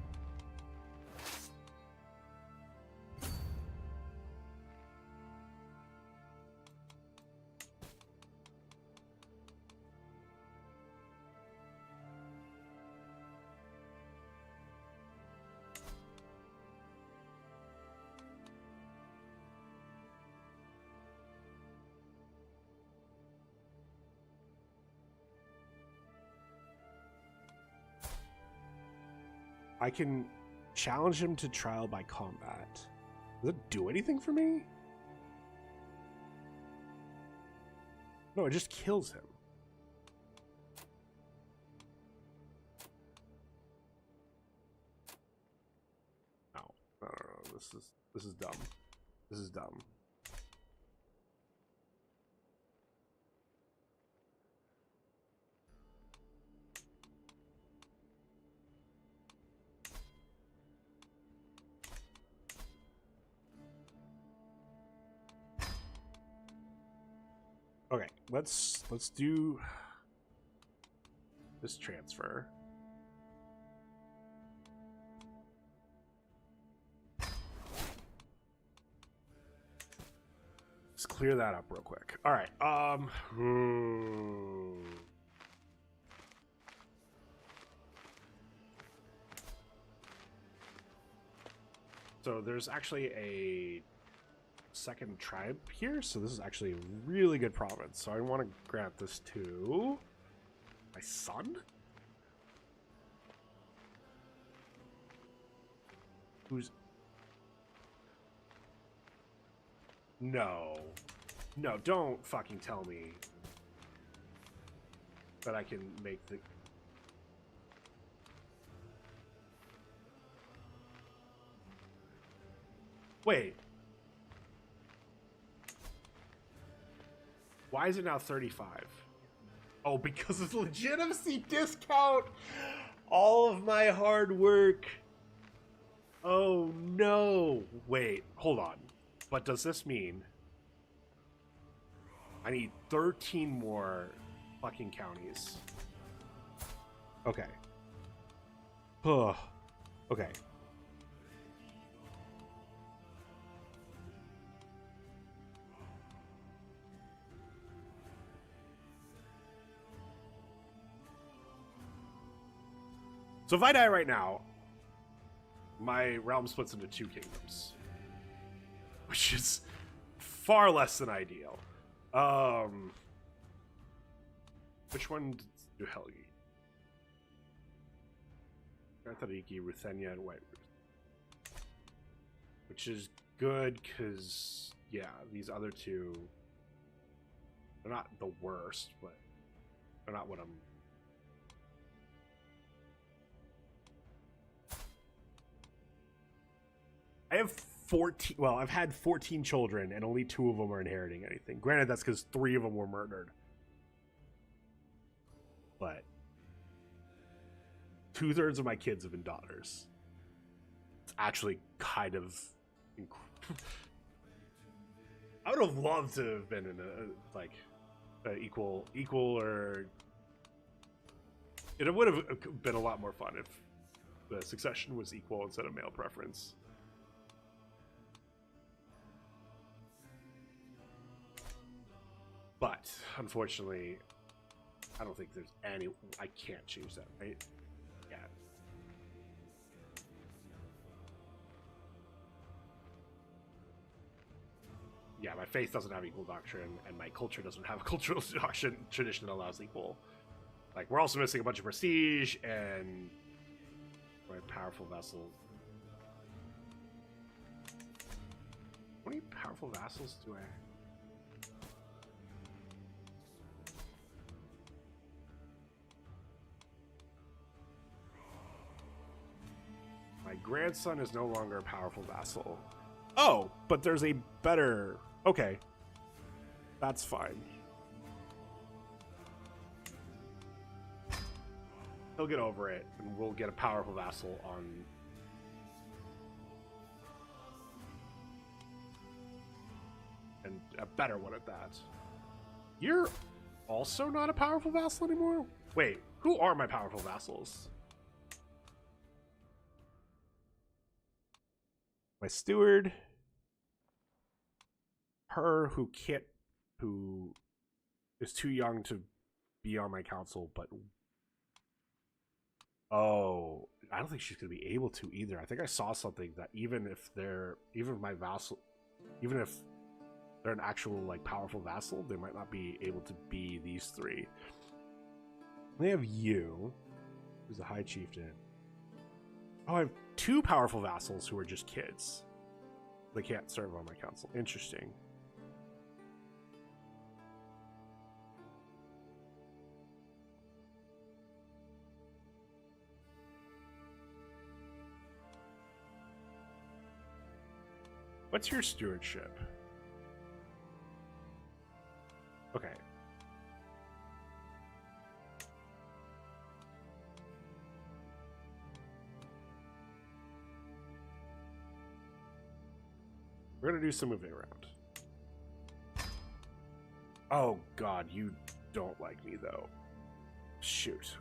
I can challenge him to trial by combat. Does it do anything for me? No, it just kills him. No. This is dumb. This is dumb. Okay, let's do this transfer. clear that up real quick. All right. So there's actually a second tribe here, so this is actually a really good province. So I want to grant this to my son, who's no, don't fucking tell me that I can make the wait. Why is it now 35? Oh, because of the legitimacy discount. All of my hard work. Oh no. Wait, hold on. But does this mean I need 13 more fucking counties? Okay. Ugh. Okay. So if I die right now, my realm splits into 2 kingdoms, which is far less than ideal. Which one do Helgi? Garthariki, Ruthenia, and White Ruth. Which is good because, yeah, these other 2, they're not the worst, but they're not what I'm... I have 14. Well, I've had 14 children, and only 2 of them are inheriting anything. Granted, that's because 3 of them were murdered. But 2/3 of my kids have been daughters. It's actually kind of. I would have loved to have been in a equal, or it would have been a lot more fun if the succession was equal instead of male preference. But unfortunately, I don't think there's any. I can't change that, right? Yeah. Yeah, my faith doesn't have equal doctrine, and my culture doesn't have a cultural doctrine tradition that allows equal. Like, we're also missing a bunch of prestige and my powerful vassals. How many powerful vassals do I have? My grandson is no longer a powerful vassal. Oh, but there's a better... Okay. That's fine. He'll get over it, and we'll get a powerful vassal on... And a better one at that. You're also not a powerful vassal anymore? Wait, who are my powerful vassals? My steward, her who is too young to be on my council, but oh, I don't think she's gonna be able to either. I think I saw something that even if they're an actual like powerful vassal, they might not be able to be these 3. They have you, who's the high chieftain. Oh, I have 2 powerful vassals who are just kids. They can't serve on my council. Interesting. What's your stewardship? Okay. We're gonna do some moving around. Oh god, you don't like me though. Shoot.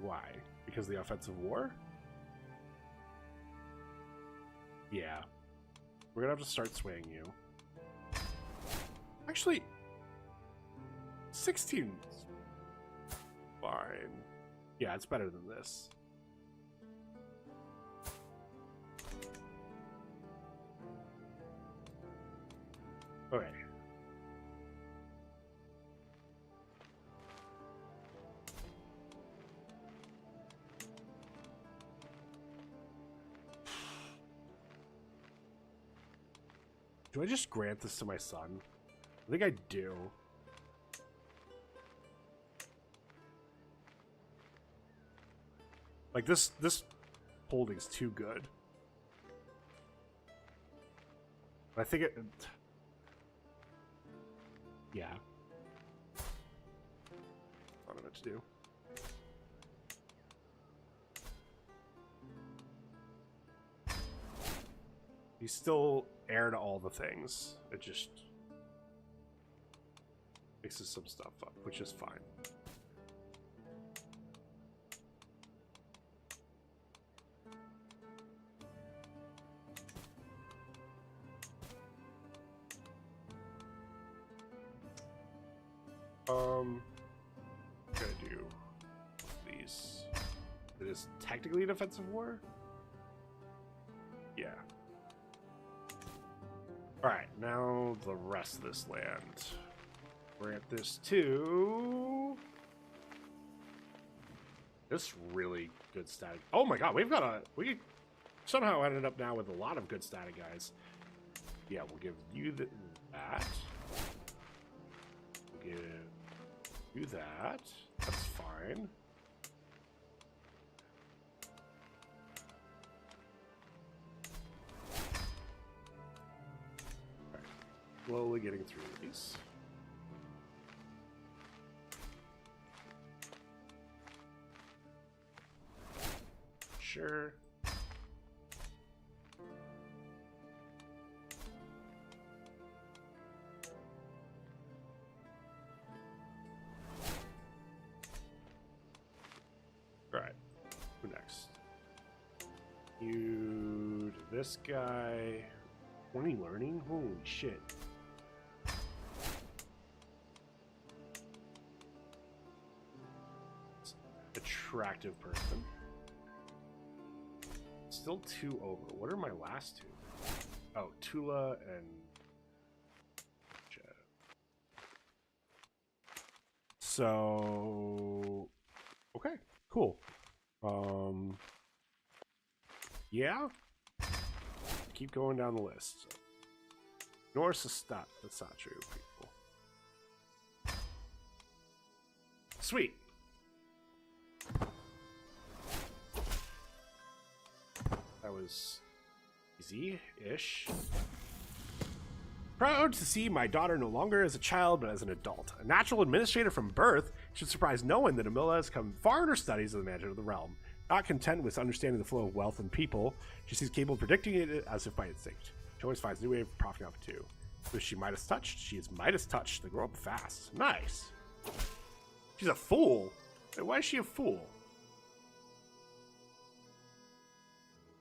Why? Because of the offensive war? Yeah. We're gonna have to start swaying you. Actually, 16 's fine. Yeah, it's better than this. Okay. Do I just grant this to my son? I think I do. Like this holding's too good. I think it. Yeah. I don't know what to do. He's still heir to all the things. It just mixes some stuff up, which is fine. I'm gonna do these. It is technically a defensive war? Yeah. Alright, now the rest of this land. Grant this to this really good static. Oh my god, we somehow ended up now with a lot of good static guys. Yeah, we'll give you that. We'll give you that. That's fine. Right. Slowly getting through these. Sure. Alright. Who next? You this guy. 20 learning? Holy shit. Attractive person. Still 2 over. What are my last 2? Oh, Tula and Jet. So okay, cool. Yeah. Keep going down the list. Norse is stop. That's not true, people. Sweet. That was easy-ish. Proud to see my daughter no longer as a child, but as an adult. A natural administrator from birth, should surprise no one that Amila has come far in her studies of the management of the realm. Not content with understanding the flow of wealth and people, she seems capable of predicting it as if by instinct. She always finds a new way of profiting off it too. Is she Midas touched? She is Midas touched. They grow up fast. Nice. She's a fool. Why is she a fool?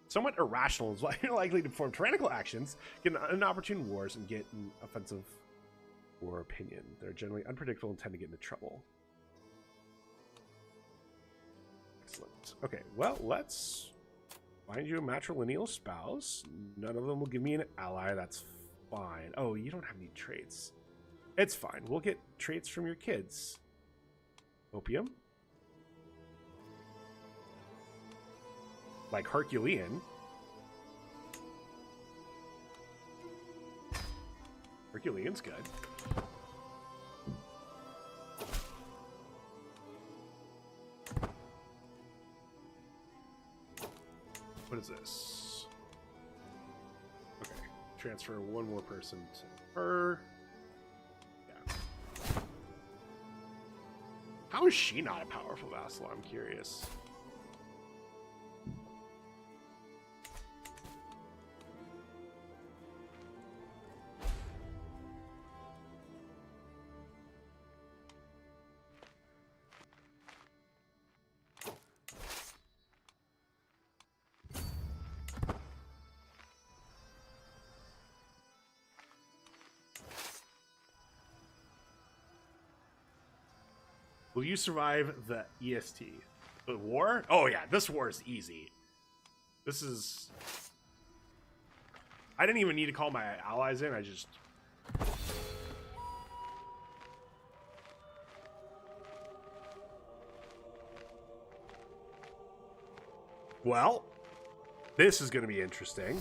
Somewhat irrational is why you're likely to perform tyrannical actions, get inopportune wars, and get an offensive war opinion. They're generally unpredictable and tend to get into trouble. Excellent. Okay, well, let's find you a matrilineal spouse. None of them will give me an ally. That's fine. Oh, you don't have any traits. It's fine. We'll get traits from your kids. Opium. Like Herculean. Herculean's good. What is this? Okay. Transfer one more person to her. Yeah. How is she not a powerful vassal? I'm curious. Will you survive the EST? The war? Oh yeah, this war is easy. This is... I didn't even need to call my allies in, I just... Well, this is going to be interesting.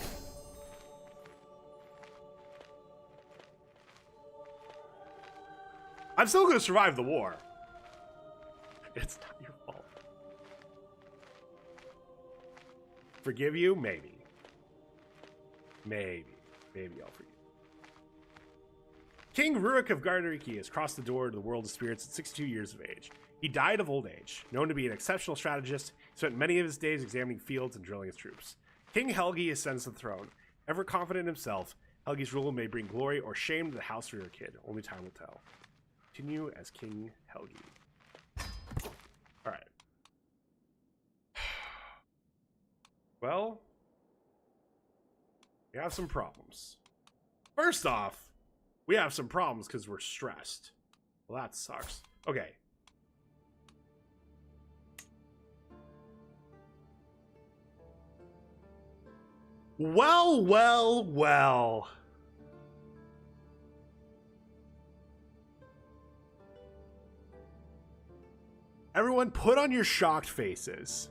I'm still going to survive the war. It's not your fault. Forgive you? Maybe. Maybe I'll forgive. King Rurik of Gardariki has crossed the door to the world of spirits at 62 years of age. He died of old age. Known to be an exceptional strategist, he spent many of his days examining fields and drilling his troops. King Helgi ascends the throne. Ever confident in himself, Helgi's rule may bring glory or shame to the House Rurikid. Only time will tell. Continue as King Helgi. Alright. Well, we have some problems. First off, we have some problems because we're stressed. Well, that sucks. Okay. Well. Everyone, put on your shocked faces.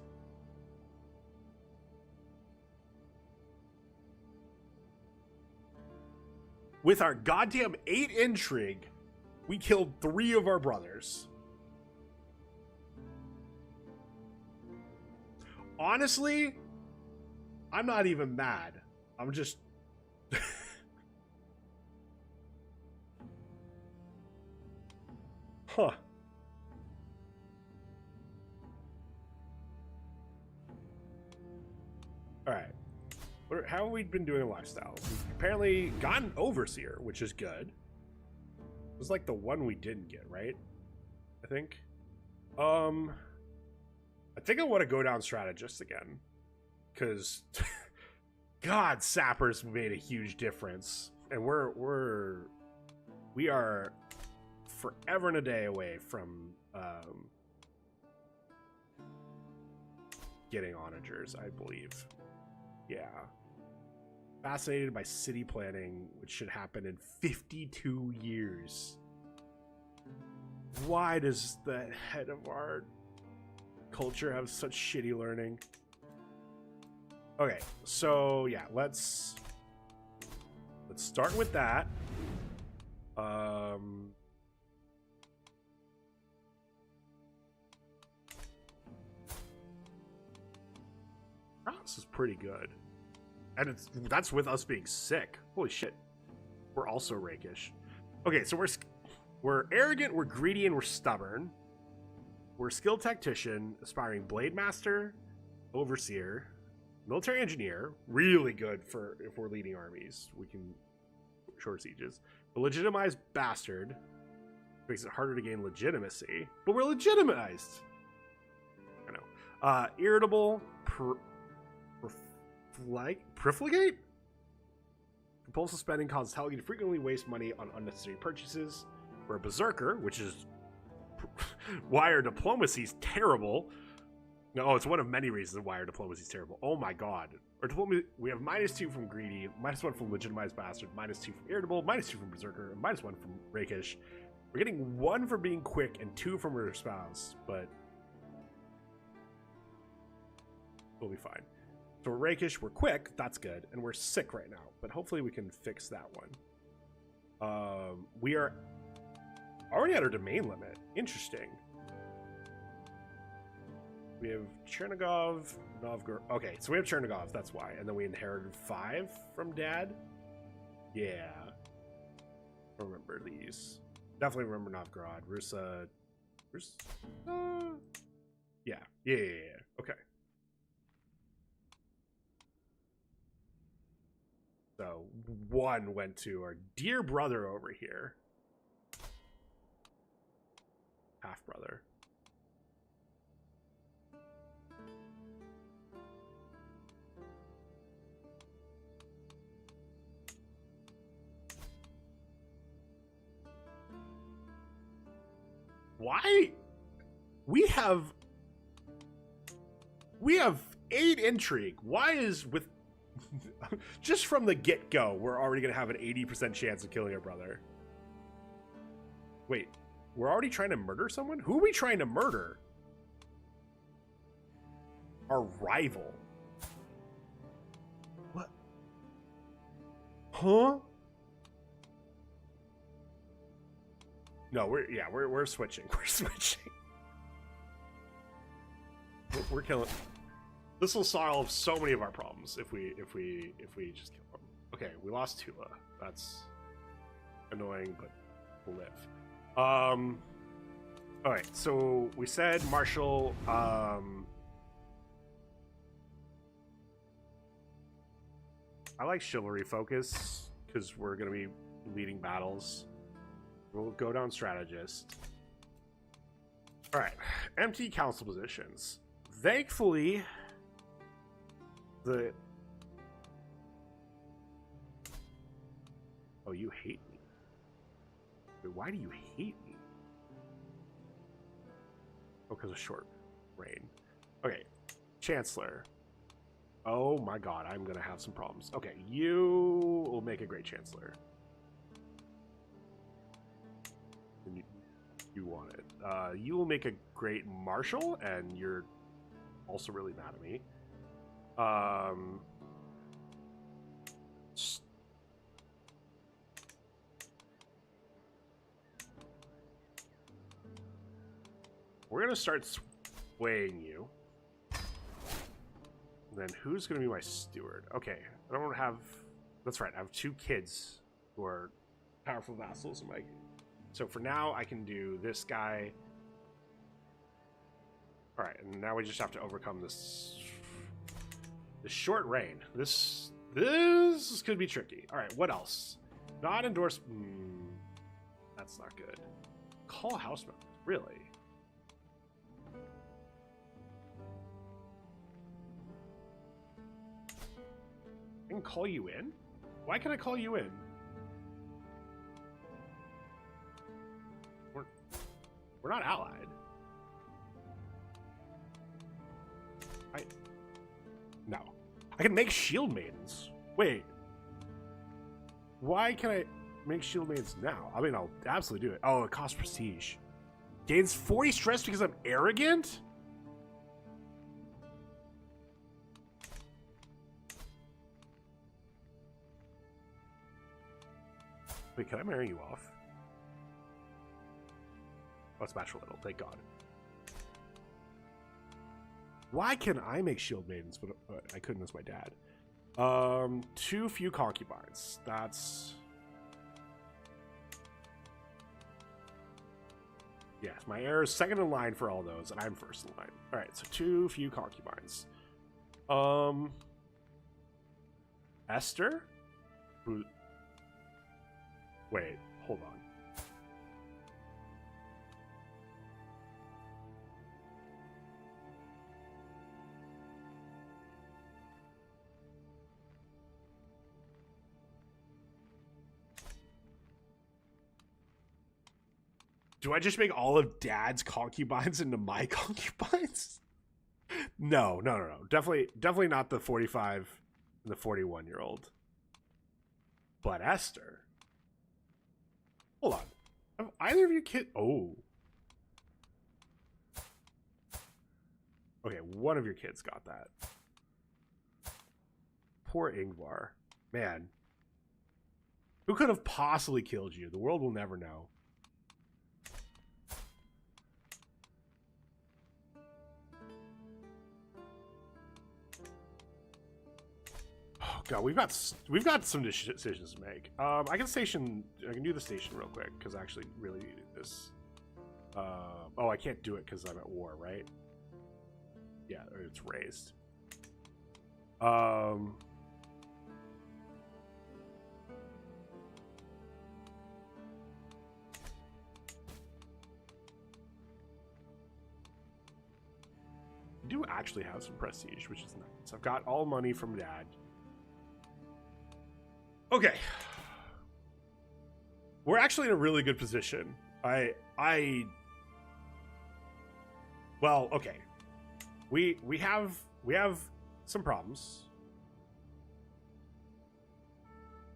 With our goddamn 8 intrigue, we killed 3 of our brothers. Honestly, I'm not even mad. I'm just... Huh. Alright. How have we been doing in lifestyle? We've apparently gotten Overseer, which is good. It was like the one we didn't get, right? I think. I think I want to go down Strategist again. Because, God, Sappers made a huge difference. And we are forever and a day away from getting onagers, I believe. Yeah. Fascinated by city planning, which should happen in 52 years. Why does the head of our culture have such shitty learning? Okay, so yeah, let's start with that. This is pretty good. And that's with us being sick. Holy shit. We're also rakish. Okay, so we're arrogant, we're greedy, and we're stubborn. We're skilled tactician, aspiring blade master, overseer, military engineer, really good for if we're leading armies. We can short sieges. A legitimized bastard makes it harder to gain legitimacy, but we're legitimized. I know. Irritable, profligate? Compulsive spending causes Helgi to frequently waste money on unnecessary purchases. We're a berserker, which is why our diplomacy is terrible. No, it's one of many reasons why our diplomacy is terrible. Oh my god. Our diplomacy, we have -2 from greedy, -1 from legitimized bastard, -2 from irritable, -2 from berserker, and -1 from rakish. We're getting 1 for being quick and 2 from our spouse, but we'll be fine. So we're rakish, we're quick, that's good, and we're sick right now, but hopefully we can fix that one. We are already at our domain limit. Interesting. We have Chernigov, Novgorod. Okay, so we have Chernigov, that's why. And then we inherited 5 from Dad. Yeah. Remember these. Definitely remember Novgorod. Rusa. Yeah. Okay. So 1 went to our dear brother over here. Half brother. Why? We have 8 intrigue. Why is with just from the get-go, we're already gonna have an 80% chance of killing our brother. Wait, we're already trying to murder someone? Who are we trying to murder? Our rival. What? Huh? No, we're switching. We're switching. We're killing. This will solve so many of our problems if we just kill them. Okay, we lost Tula. That's annoying, but we'll live. All right, so we said Marshall. I like chivalry focus because we're gonna be leading battles. We'll go down strategist. All right, empty council positions. Thankfully, oh, you hate me. Wait, why do you hate me? Oh, because of short reign. Okay, Chancellor. Oh my god, I'm gonna have some problems. Okay, you will make a great Chancellor. You want it. You will make a great Marshal, and you're also really mad at me. We're gonna start swaying you. And then who's gonna be my steward? Okay, I don't have. That's right. I have 2 kids who are powerful vassals in my. So for now, I can do this guy. All right, and now we just have to overcome this short reign. This could be tricky. All right, what else? Not endorse. That's not good. Call house members. Really? I can call you in? Why can I call you in? We're not allied. No. I can make shield maidens. Wait. Why can I make shield maidens now? I mean, I'll absolutely do it. Oh, it costs prestige. Gains 40 stress because I'm arrogant? Wait, can I marry you off? Let's match a little, thank God. Why can I make shield maidens, but I couldn't as my dad? Too few concubines. That's... Yes, my heir is second in line for all those, and I'm first in line. All right, so too few concubines. Esther? Who... Wait, hold on. Do I just make all of Dad's concubines into my concubines? No. Definitely not the 45 and the 41-year-old. But Esther. Hold on. Have either of you kids... Oh. Okay, one of your kids got that. Poor Ingvar. Man. Who could have possibly killed you? The world will never know. God, we've got some decisions to make. I can do the station real quick because I actually really needed this. Oh, I can't do it because I'm at war, right? Yeah, or it's raised. I do actually have some prestige, which is nice. I've got all money from Dad. Okay. We're actually in a really good position. Well, okay. We have some problems.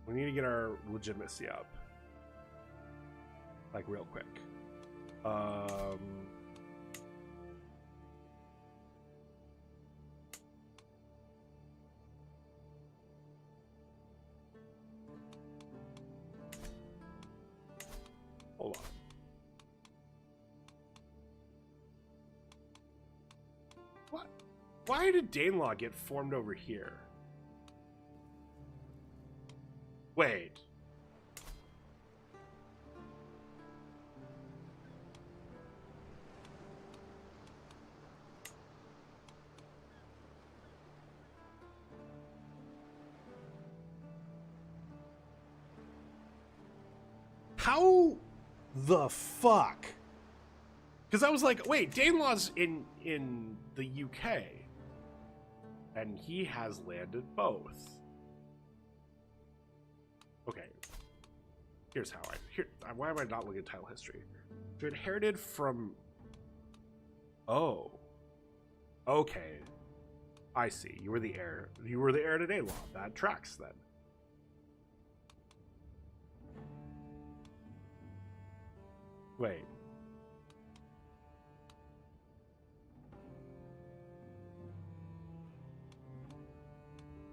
We need to get our legitimacy up. Like real quick. Hold on. What? Why did Danelaw get formed over here? Wait. How the fuck? Because I was like, wait, Danelaw's in the UK, and he has landed both. Okay, here's how why am I not looking at title history? You inherited from. Oh, okay, I see. You were the heir. You were the heir to Danelaw. That tracks then. Wait.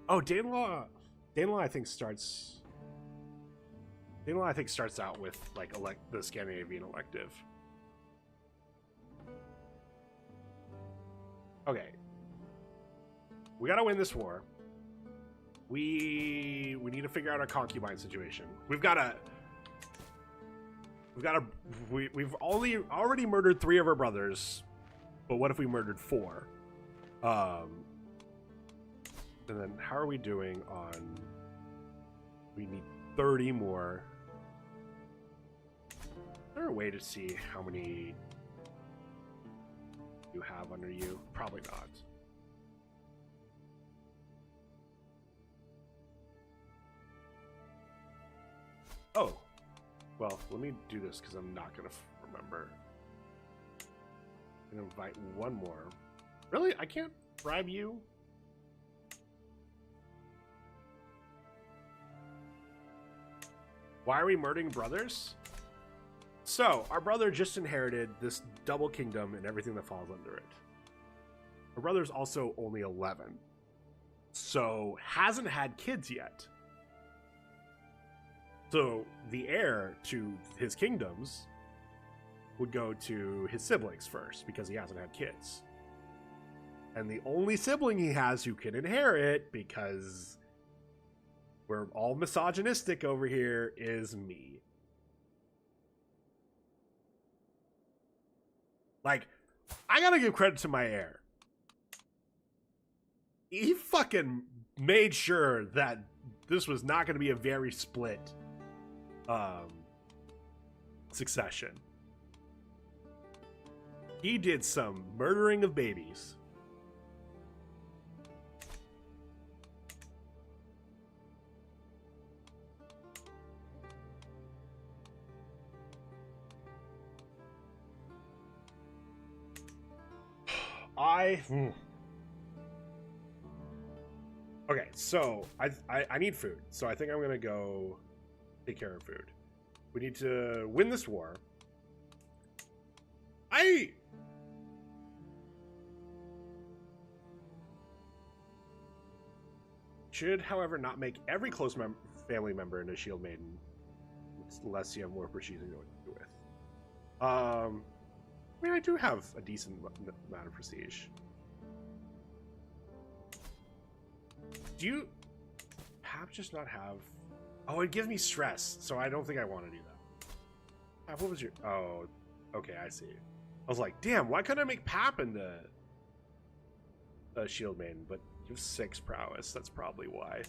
Oh, Danelaw I think starts out with like the Scandinavian elective. Okay. We gotta win this war. We need to figure out our concubine situation. We've already murdered 3 of our brothers, but what if we murdered 4? And then how are we doing on? We need 30 more. Is there a way to see how many you have under you? Probably not. Oh. Well, let me do this because I'm not going to remember. I'm going to invite one more. Really? I can't bribe you? Why are we murdering brothers? So, our brother just inherited this double kingdom and everything that falls under it. Our brother's also only 11. So, hasn't had kids yet. So, the heir to his kingdoms would go to his siblings first because he hasn't had kids. And the only sibling he has who can inherit, because we're all misogynistic over here, is me. Like, I gotta give credit to my heir. He fucking made sure that this was not going to be a very split succession. He did some murdering of babies. Okay, so I need food. So I think I'm gonna go take care of food. We need to win this war. I should, however, not make every close family member into Shield Maiden, unless you have more prestige to go with. I mean, I do have a decent amount of prestige. Do you perhaps just not have? Oh, it gives me stress, so I don't think I want to do that. What was your? Oh, okay, I see. I was like, damn, why couldn't I make Pap into a Shield Maiden? But you have 6 prowess. That's probably why.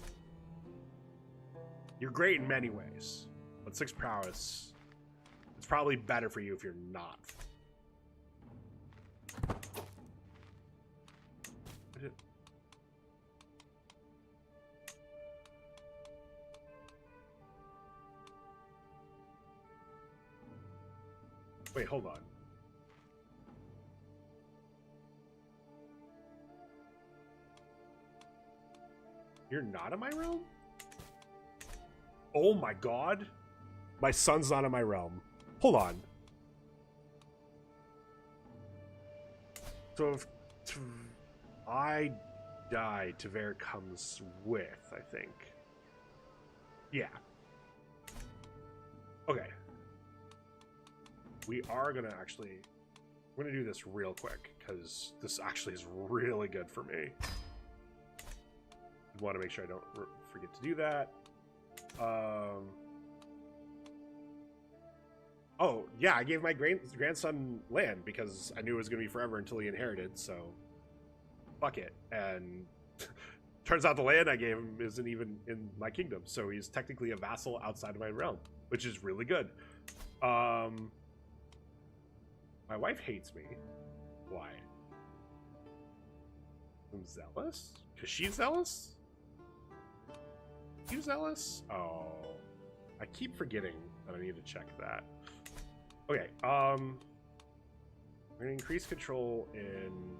You're great in many ways, but 6 prowess. It's probably better for you if you're not. Wait, hold on. You're not in my realm? Oh my god. My son's not in my realm. Hold on. So if I die, Tavere comes with, I think. Yeah. Okay. We are gonna actually... We're gonna do this real quick, because this actually is really good for me. I want to make sure I don't forget to do that. Oh, yeah, I gave my grandson land because I knew it was going to be forever until he inherited, so fuck it. And turns out the land I gave him isn't even in my kingdom, so he's technically a vassal outside of my realm, which is really good. My wife hates me. Why? I'm zealous? Because she's zealous? You zealous? Oh, I keep forgetting that I need to check that. Okay, I'm gonna increase control in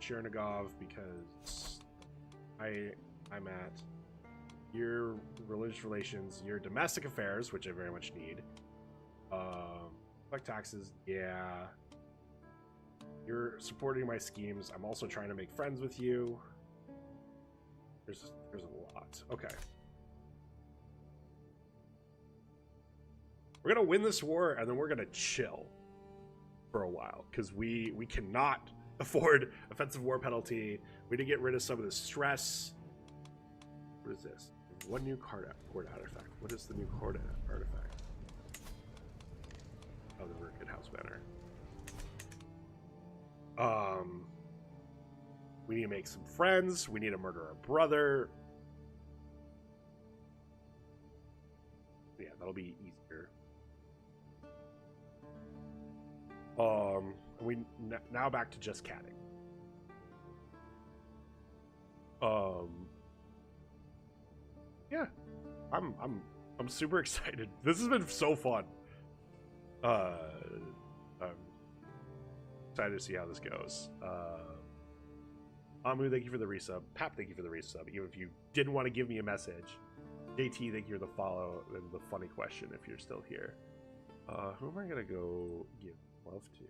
Chernigov because I'm at your religious relations, your domestic affairs, which I very much need. Collect taxes, yeah. You're supporting my schemes. I'm also trying to make friends with you. There's a lot. Okay. We're gonna win this war and then we're gonna chill for a while because we cannot afford offensive war penalty. We need to get rid of some of the stress. What is this? One new card artifact. What is the new card artifact? Oh, the Rurikid House banner. We need to make some friends. We need to murder our brother. Yeah, that'll be easier. We now back to just catting. Yeah, I'm super excited. This has been so fun. I'm excited to see how this goes. Amu, thank you for the resub. Pap, thank you for the resub. Even if you didn't want to give me a message. JT, thank you for the follow and the funny question if you're still here. Who am I gonna go give love to?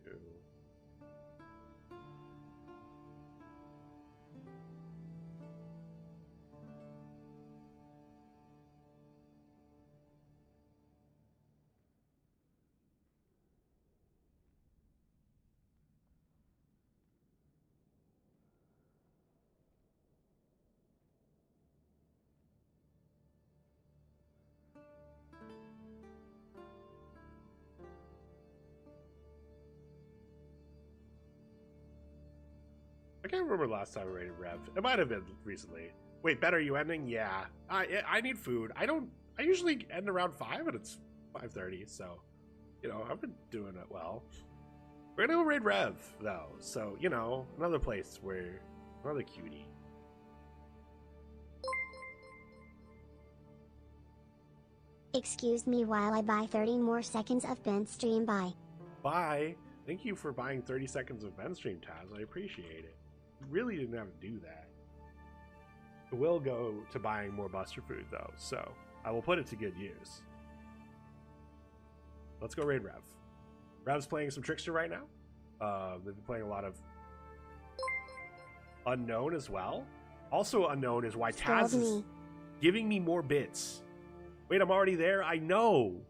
I can't remember last time I rated Rev. It might have been recently. Wait, Ben, are you ending? Yeah. I need food. I usually end around 5 and it's 5:30, so you know, I've been doing it well. We're gonna go raid Rev though, so you know, another place where another cutie. Excuse me while I buy 30 more seconds of Ben's stream. Bye. Bye. Thank you for buying 30 seconds of Ben stream, Taz. I appreciate it. You really didn't have to do that. It will go to buying more Buster food though, so I will put it to good use. Let's go raid Rev. Rev's playing some Trickster right now. They've been playing a lot of Unknown as well. Also Unknown is why Taz is giving me more bits. Wait, I'm already there? I know!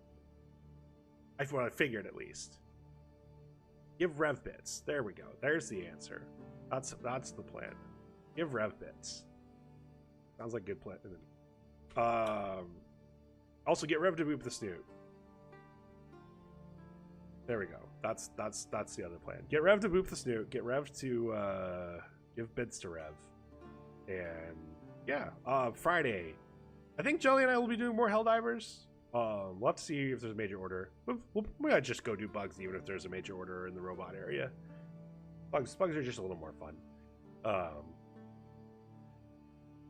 I figured at least. Give Rev bits. There we go. There's the answer. That's the plan. Give Rev bits. Sounds like a good plan. Also get Rev to boop the snoot. There we go. That's the other plan. Get Rev to boop the snoot. Get Rev to give bits to Rev. And yeah, Friday. I think Jelly and I will be doing more Helldivers. We'll have to see if there's a major order. We might just go do bugs even if there's a major order in the robot area. Bugs are just a little more fun.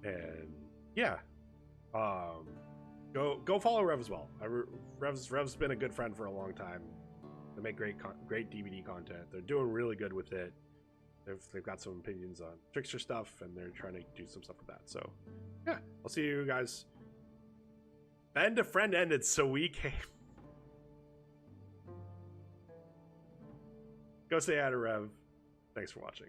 And yeah. Go follow Rev as well. Rev's been a good friend for a long time. They make great DVD content. They're doing really good with it. They've got some opinions on Trickster stuff, and they're trying to do some stuff with that. So Yeah, I'll see you guys. Band a friend ended, so we came. Go say hi to Rev. Thanks for watching.